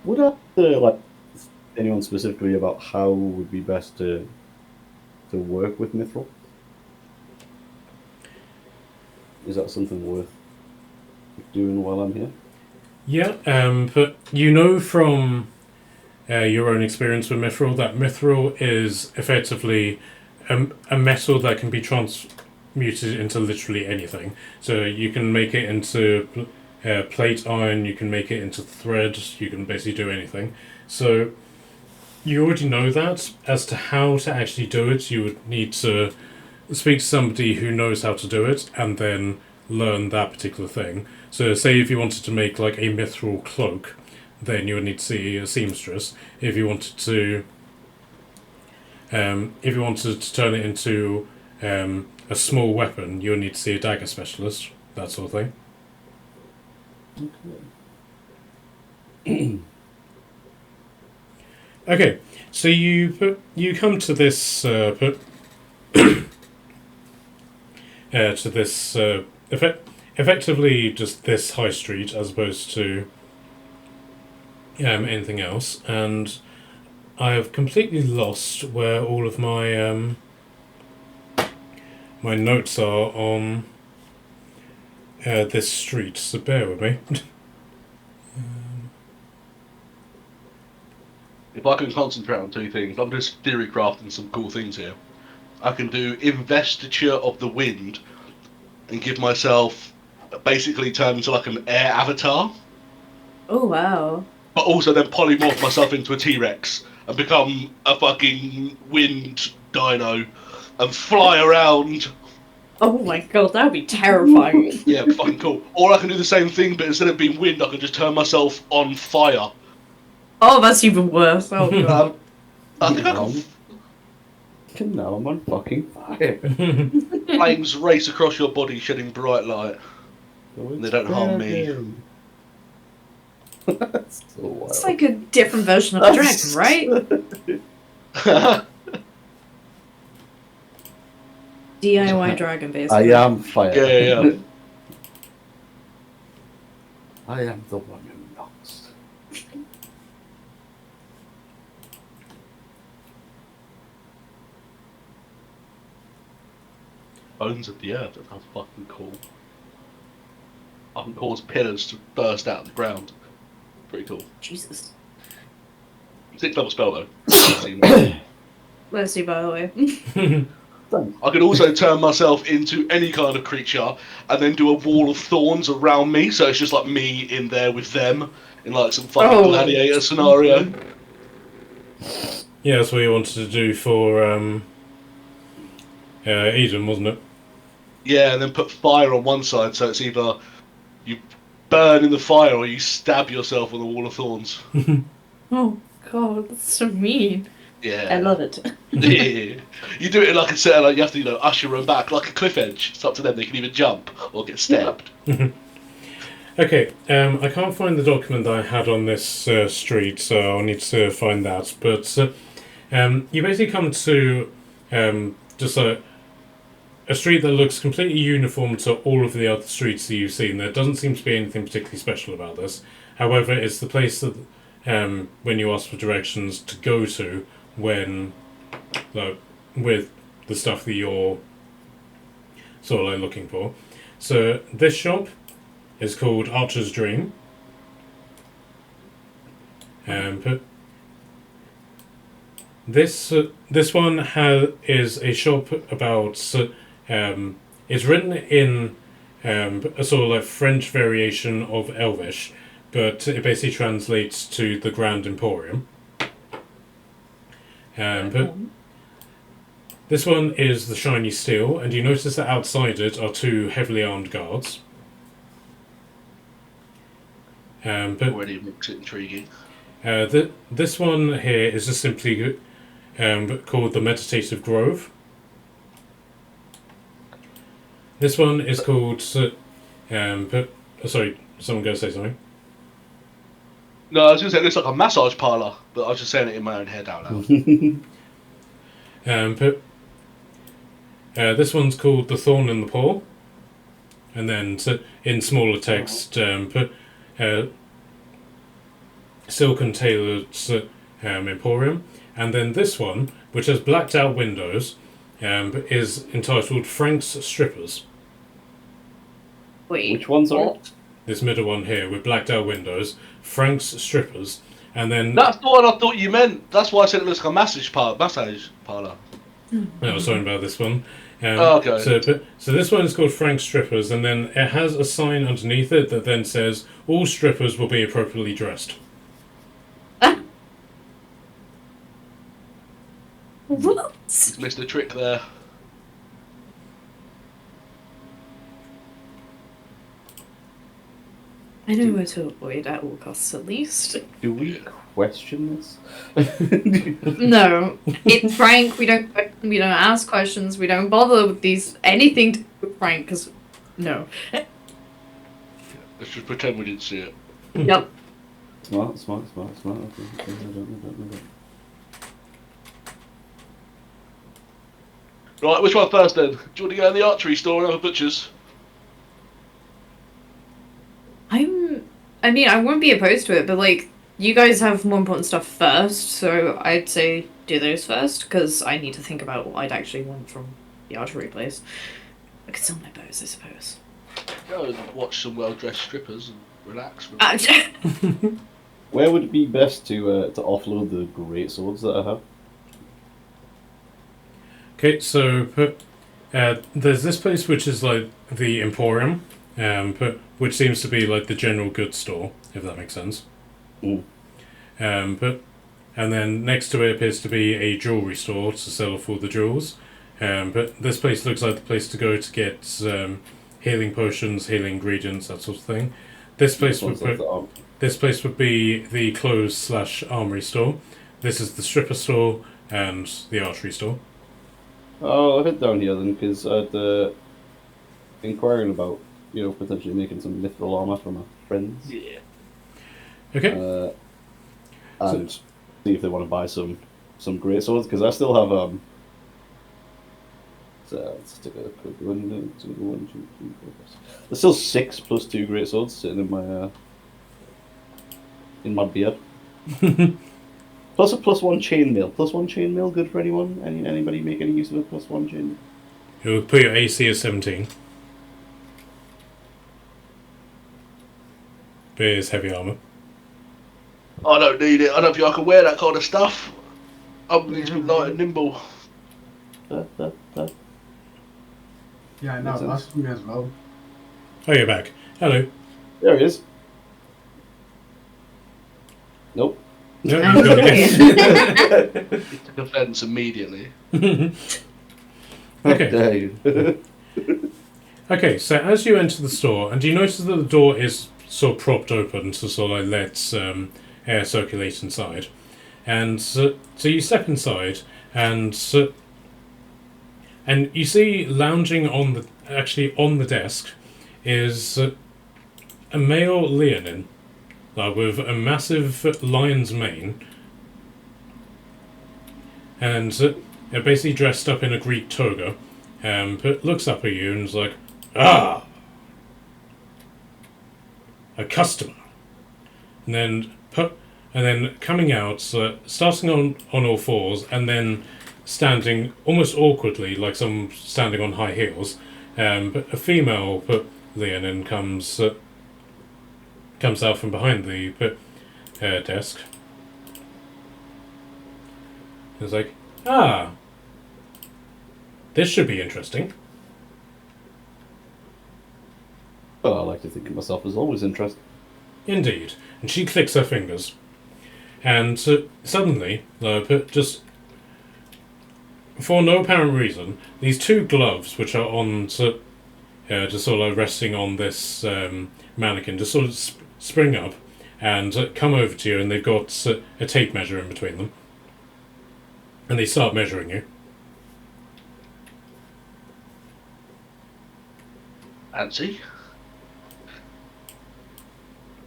Would I anyone specifically about how would be best to work with Mithril? Is that something worth doing while I'm here? Yeah, but you know from your own experience with Mithril that Mithril is effectively a metal that can be transmuted into literally anything. So you can make it into plate iron, you can make it into thread, you can basically do anything. So you already know that. As to how to actually do it, you would need to speak to somebody who knows how to do it and then learn that particular thing. So say if you wanted to make like a mithril cloak, then you would need to see a seamstress. If you wanted to turn it into a small weapon, you would need to see a dagger specialist, that sort of thing. Okay, so you come to this effectively just this high street as opposed to anything else, and I have completely lost where all of my my notes are on this street, so bear with me. If I can concentrate on 2 things, I'm just theory crafting some cool things here. I can do investiture of the wind and give myself basically turn into like an air avatar. Oh wow. But also then polymorph myself into a T-Rex and become a fucking wind dino and fly around. Oh my god, that would be terrifying. Yeah, fucking cool. Or I can do the same thing, but instead of being wind, I can just turn myself on fire. Oh, that's even worse. Oh god. I think I can. And now I'm on fucking fire. Flames race across your body, shedding bright light. So They don't harm me. That's so wild. It's like a different version of a dragon, right? DIY dragon, I basically. am fire. Yeah. I am the one who knocks. Bones of the earth, that sounds fucking cool. I can cause pillars to burst out of the ground. Pretty cool. Jesus. 6th level spell though. Let's see, by the way. I could also turn myself into any kind of creature and then do a wall of thorns around me, so it's just like me in there with them in like some fucking gladiator scenario. Yeah, that's what you wanted to do for Eden, wasn't it? Yeah, and then put fire on one side, so it's either you burn in the fire or you stab yourself on the wall of thorns. Oh god, that's so mean. Yeah. I love it. Yeah. You do it in like a set, like you have to, usher them back like a cliff edge. It's up to them. They can either jump or get stabbed. Okay, I can't find the document that I had on this street, so I'll need to find that. But you basically come to just a street that looks completely uniform to all of the other streets that you've seen. There doesn't seem to be anything particularly special about this. However, it's the place that, when you ask for directions, to go to when, with the stuff that you're sort of looking for. So this shop is called Archer's Dream. This one is a shop about. It's written in a sort of French variation of Elvish, but it basically translates to the Grand Emporium. But this one is the Shiny Steel, and you notice that outside it are 2 heavily armed guards. But Already makes it intriguing. this one here is just simply called the Meditative Grove. This one is called. Sorry, someone go say something. No, I was going to say it looks like a massage parlour, but I was just saying it in my own head out loud. This one's called The Thorn in the Paw. And then in smaller text, Silk and Tailored's Emporium. And then this one, which has blacked out windows, is entitled Frank's Strippers. Wait. Which ones are it? This middle one here with blacked out windows, Frank's Strippers. And then That's the one I thought you meant. That's why I said it looks like a massage parlour. I was talking about this one. Okay. So this one is called Frank's Strippers, and then it has a sign underneath it that then says, all strippers will be appropriately dressed. What? Missed a trick there. I know where to avoid at all costs, at least. Do we question this? No, it's Frank. We don't ask questions. We don't bother with anything to do with Frank, because no. Let's just pretend we didn't see it. Yep. Smart. Okay. Right, which one first then? Do you want to go in the archery store and have a butcher's? I mean, I wouldn't be opposed to it, but you guys have more important stuff first, so I'd say do those first, because I need to think about what I'd actually want from the archery place. I could sell my bows, I suppose. Go and watch some well-dressed strippers and relax. Where would it be best to offload the great swords that I have? Okay, so there's this place which is the Emporium, which seems to be the general goods store, if that makes sense. Mm. And then next to it appears to be a jewelry store to sell off all the jewels. But this place looks like the place to go to get healing potions, healing ingredients, that sort of thing. This place would be the clothes/armory store. This is the stripper store and the archery store. I'll head down here then, because I'd inquiring about, potentially making some mithril armor for my friends. Yeah. Okay. And see if they want to buy some great swords, because I still have so let's take a quick one. 1, 2, 3, 4. There's still 6 plus 2 great swords sitting in my beard. Plus a +1 chainmail. +1 chainmail good for anyone? Anybody make any use of a +1 chainmail? It will put your AC as 17. But it is heavy armor. I don't need it. I don't think I can wear that kind of stuff. I need to be light and nimble. Yeah, no, that's me as well. Oh, you're back. Hello. There he is. Nope. No, you've got it. Took offence immediately. Okay. There you. Okay, so as you enter the store, and you notice that the door is sort of propped open to sort of let air circulate inside. And so you step inside, and you see lounging on the desk is a male Leonin with a massive lion's mane, and basically dressed up in a Greek toga, but looks up at you and is like, "Ah, a customer," and then coming out, starting on all fours, and then standing almost awkwardly, like someone standing on high heels. But a female Leonin comes out from behind the desk. It's like, "Ah, this should be interesting." Well, I like to think of myself as always interesting. Indeed. And she clicks her fingers. And suddenly, just for no apparent reason, these 2 gloves, which are on just sort of resting on this mannequin, just sort of spring up and come over to you, and they've got a tape measure in between them. And they start measuring you. Fancy.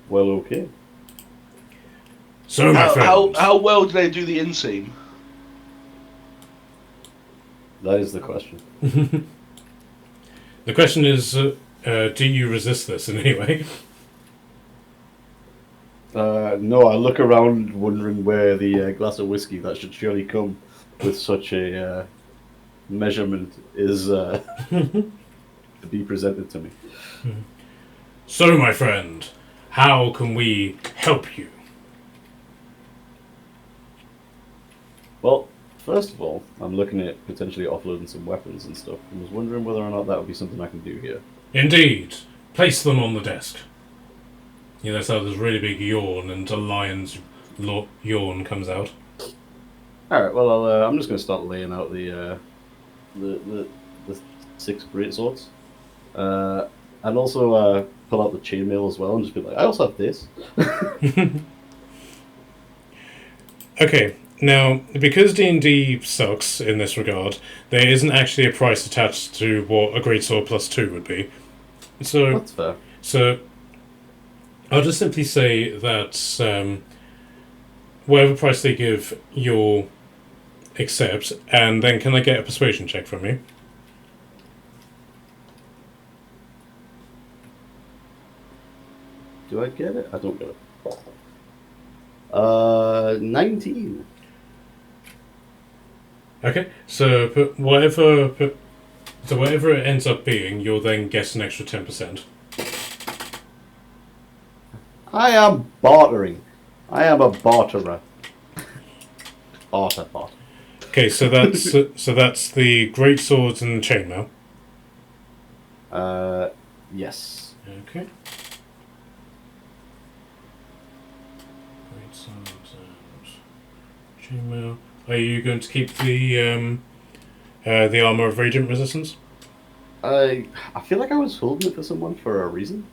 Well, okay. So, my friend. How well do they do the inseam? That is the question. The question is, do you resist this in any way? No, I look around wondering where the glass of whiskey that should surely come with such a measurement is to be presented to me. So, my friend, how can we help you? Well, first of all, I'm looking at potentially offloading some weapons and stuff. I was wondering whether or not that would be something I can do here. Indeed. Place them on the desk. You know, so there's a really big yawn, and a lion's yawn comes out. Alright, well, I'm just going to start laying out the 6 great swords. And also pull out the chainmail as well and just be like, I also have this. Okay, now, because D&D sucks in this regard, there isn't actually a price attached to what a greatsword plus 2 would be. So, that's fair. So, I'll just simply say that whatever price they give, you'll accept, and then can I get a persuasion check from you? Do I get it? I don't get it. 19. Okay, so whatever it ends up being, you'll then get an extra 10%. I am bartering. I am a barterer. Barter. Okay, so that's the great swords and the chainmail. Yes. Okay. Great swords and chainmail. Are you going to keep the armor of radiant resistance? I feel like I was holding it for someone for a reason.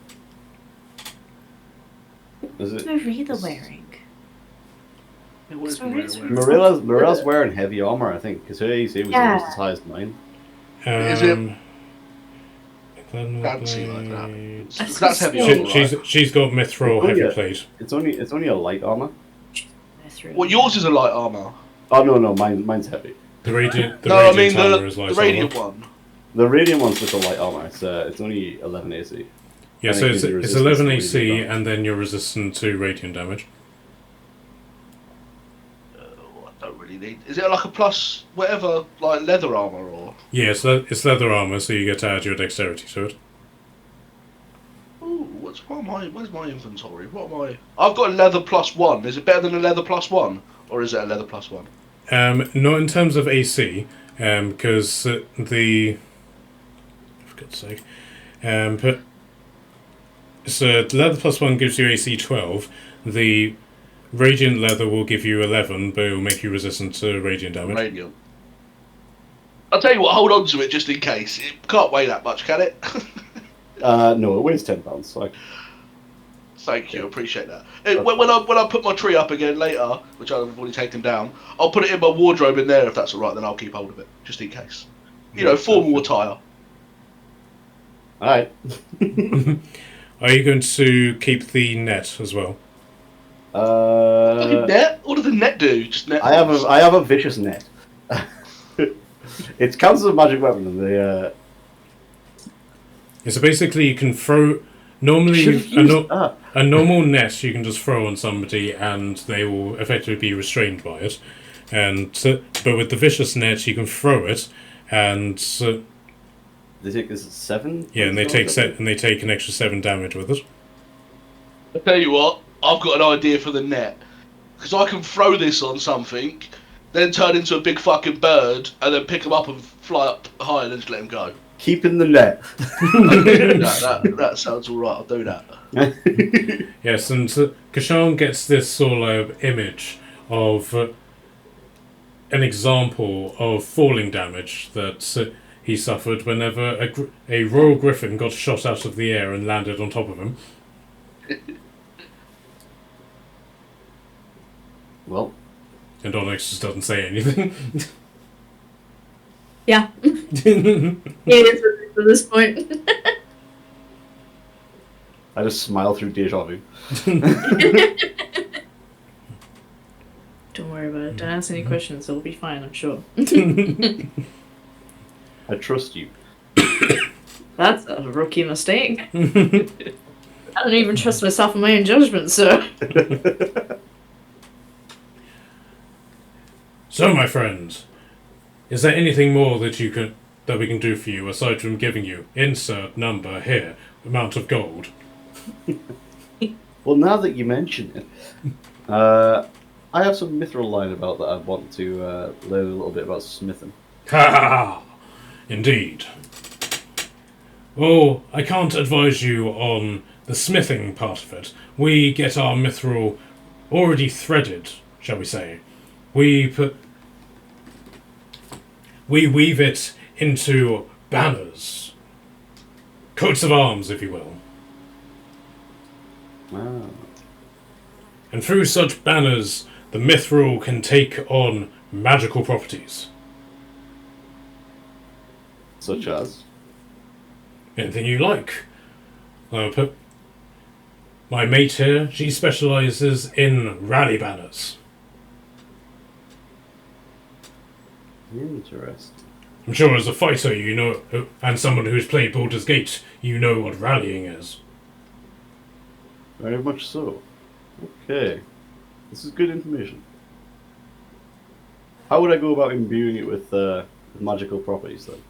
Is it? What are you wearing? What is So it's- Marilla wearing? Marilla's wearing heavy armor, I think, because her AC was Yeah. almost as high as mine. Is it Glenn fancy like that? Blade. That's heavy She- armor, right? She's got mithril Oh, heavy yeah. plate. It's only a light armor. Well, yours is a light armor. Oh no, mine's heavy. The radiant armor is light the radiant armor. one. The radiant one's just a light armor. It's only 11 AC. Yeah, And so it it's gives you 11 resistance to AC, radiant damage. and then you're resistant to radiant damage. I don't really need. Is it like a plus whatever, like leather armor or? Yeah, it's leather armor, so you get to add your dexterity to it. Ooh, where's my inventory? What am I? I've got a leather +1. Is it better than a leather +1, or is it a leather +1? Not in terms of AC, because the... For God's sake. But, so the leather +1 gives you AC 12. The radiant leather will give you 11, but it will make you resistant to radiant damage. Radiant. I'll tell you what. Hold on to it just in case. It can't weigh that much, can it? No, it weighs 10 pounds. So Thank you, appreciate that. When I put my tree up again later, which I've already taken down, I'll put it in my wardrobe in there if that's alright, then I'll keep hold of it, just in case. You know, formal attire. Alright. Are you going to keep the net as well? Fucking net? What does the net do? Just net. I have a vicious net. It counts as a magic weapon, and they Yeah, so basically you can throw... Normally, a normal net you can just throw on somebody and they will effectively be restrained by it. But with the vicious net you can throw it and... they take this 7? Yeah, and they take an extra 7 damage with it. I tell you what, I've got an idea for the net. Because I can throw this on something, then turn into a big fucking bird, and then pick them up and fly up high and then just let them go. Keep in the net. that sounds alright, I'll do that. Yes, and Kashan gets this sort of image of an example of falling damage that he suffered whenever a royal griffin got shot out of the air and landed on top of him. Well. And Onyx just doesn't say anything. Yeah. It is at this point. I just smile through deja vu. Don't worry about it. Don't ask any questions. It'll be fine, I'm sure. I trust you. That's a rookie mistake. I don't even trust myself in my own judgment, so. So, my friend, is there anything more that we can do for you aside from giving you insert number here, amount of gold? Well, now that you mention it, I have some mithril line about that I want to learn a little bit about smithing. Ha ha ha! Indeed. Well, I can't advise you on the smithing part of it. We get our mithril already threaded, shall we say. We weave it into banners. Coats of arms, if you will. Wow. And through such banners, the mithril can take on magical properties. Such as? Anything you like. My mate here, she specialises in rally banners. Interesting. I'm sure as a fighter, you know, and someone who's played Baldur's Gate, you know what rallying is. Very much so. Okay. This is good information. How would I go about imbuing it with magical properties then?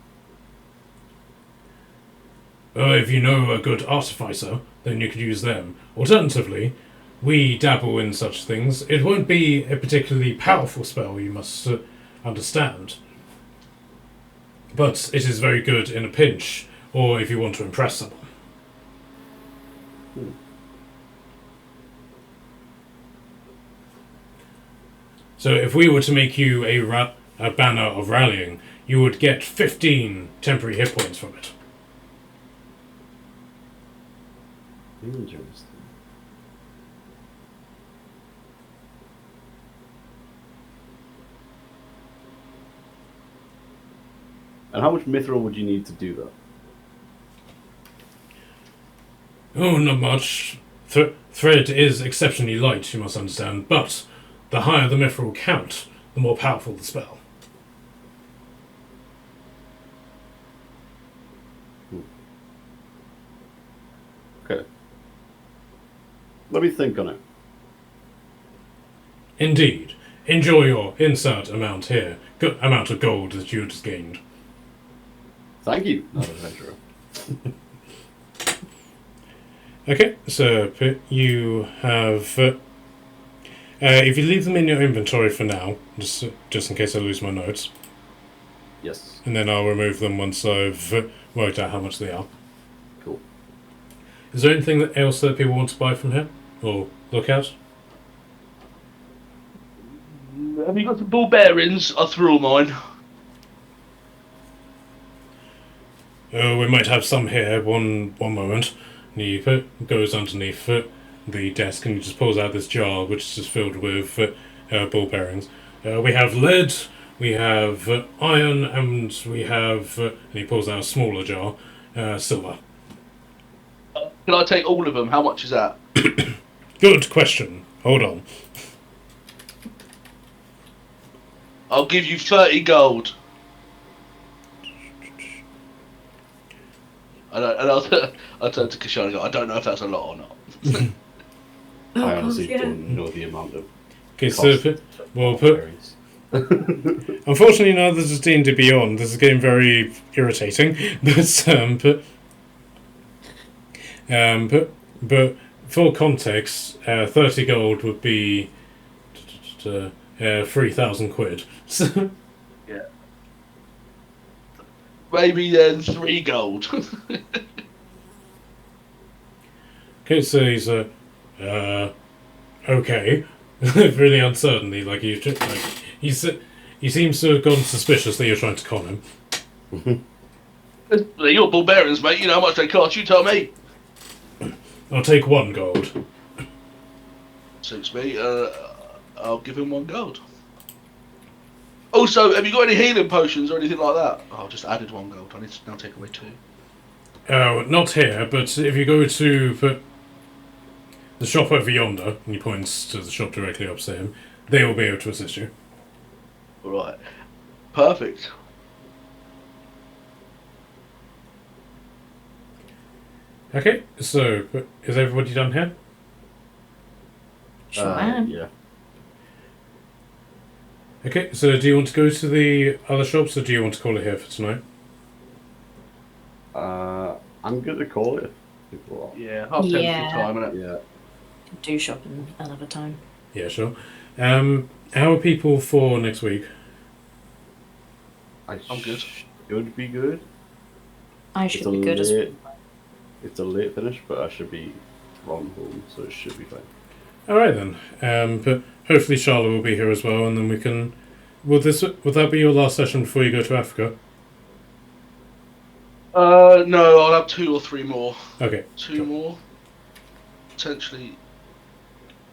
If you know a good artificer, then you could use them. Alternatively, we dabble in such things. It won't be a particularly powerful spell, you must understand. But it is very good in a pinch, or if you want to impress someone. So if we were to make you a banner of rallying, you would get 15 temporary hit points from it. Interesting. And how much mithril would you need to do that? Oh, not much. Thread is exceptionally light, you must understand, but the higher the mithril count, the more powerful the spell. Okay. Let me think on it. Indeed. Enjoy your insert amount here. Good amount of gold that you just gained. Thank you, not adventurer. Okay, so you have... if you leave them in your inventory for now, just in case I lose my notes, Yes. and then I'll remove them once I've worked out how much they are. Cool. Is there anything else that people want to buy from here? Or look at? Have you got some ball bearings? I threw all mine. We might have some here. One moment. And he goes underneath the desk and he just pulls out this jar which is just filled with ball bearings. We have lead, we have iron, and we have... and he pulls out a smaller jar, silver. Can I take all of them? How much is that? Good question. Hold on. I'll give you 30 gold. I'll turn to Kashan and go, I don't know if that's a lot or not. I honestly don't know the amount of Okay, so... Well, unfortunately, now this is D&D Beyond. This is getting very irritating. But for context, 30 gold would be 3,000 quid. Yeah. Maybe then 3 gold. Okay, so he's okay, really uncertainly. Like he seems to have gone suspicious that you're trying to con him. They're your ball bearings, mate. You know how much they cost. You tell me. I'll take 1 gold. Suits me. I'll give him 1 gold. Also, have you got any healing potions or anything like that? Oh, I just added 1 gold. I need to now take away 2. Not here, but if you go to the shop over yonder, and he points to the shop directly opposite him, they will be able to assist you. Right. Perfect. Okay, so is everybody done here? Sure am. Yeah. Okay, so do you want to go to the other shops, or do you want to call it here for tonight? I'm gonna call it. Yeah, half 10 Yeah. time, innit? Yeah. Do shopping another time. Yeah, sure. How are people for next week? I'm good. Should be good. I should be good as well. It's a late finish, but I should be from home, so it should be fine. Alright then. But hopefully Charlotte will be here as well, and then we can... Will that be your last session before you go to Africa? No, I'll have 2 or 3 more. Okay. 2 more. Potentially.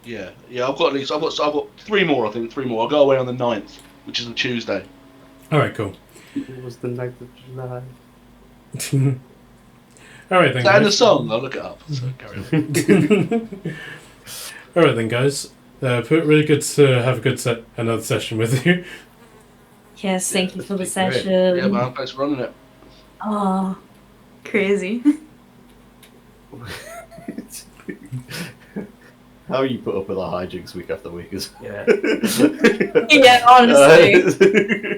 Yeah, I've got at least. I've got 3 more. I think 3 more. I'll go away on the 9th, which is a Tuesday. Alright, cool. It was the 9th of July. Alright then, Is that in the guys. song? I'll look it up. So carry on. Alright then, guys. Really good to have another session with you. Yes, thank you for the that's been great. session. Yeah, man. Thanks for running it. Oh, crazy. How you put up with our hijinks week after week is... Yeah. Yeah, honestly.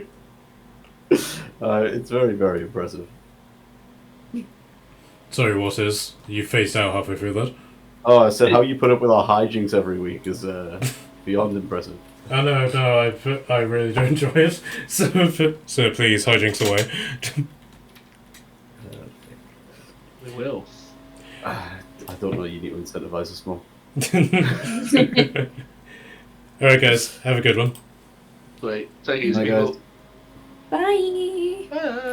It's very, very impressive. Sorry, what is? You phased out halfway through that. Oh, I said how you put up with our hijinks every week is beyond impressive. Oh no, I really do enjoy it. So please, hijinks away. We will. I don't know, you need to incentivize us more. Alright guys, have a good one. Sweet. Take it easy, Bye, guys. people. Bye. Bye.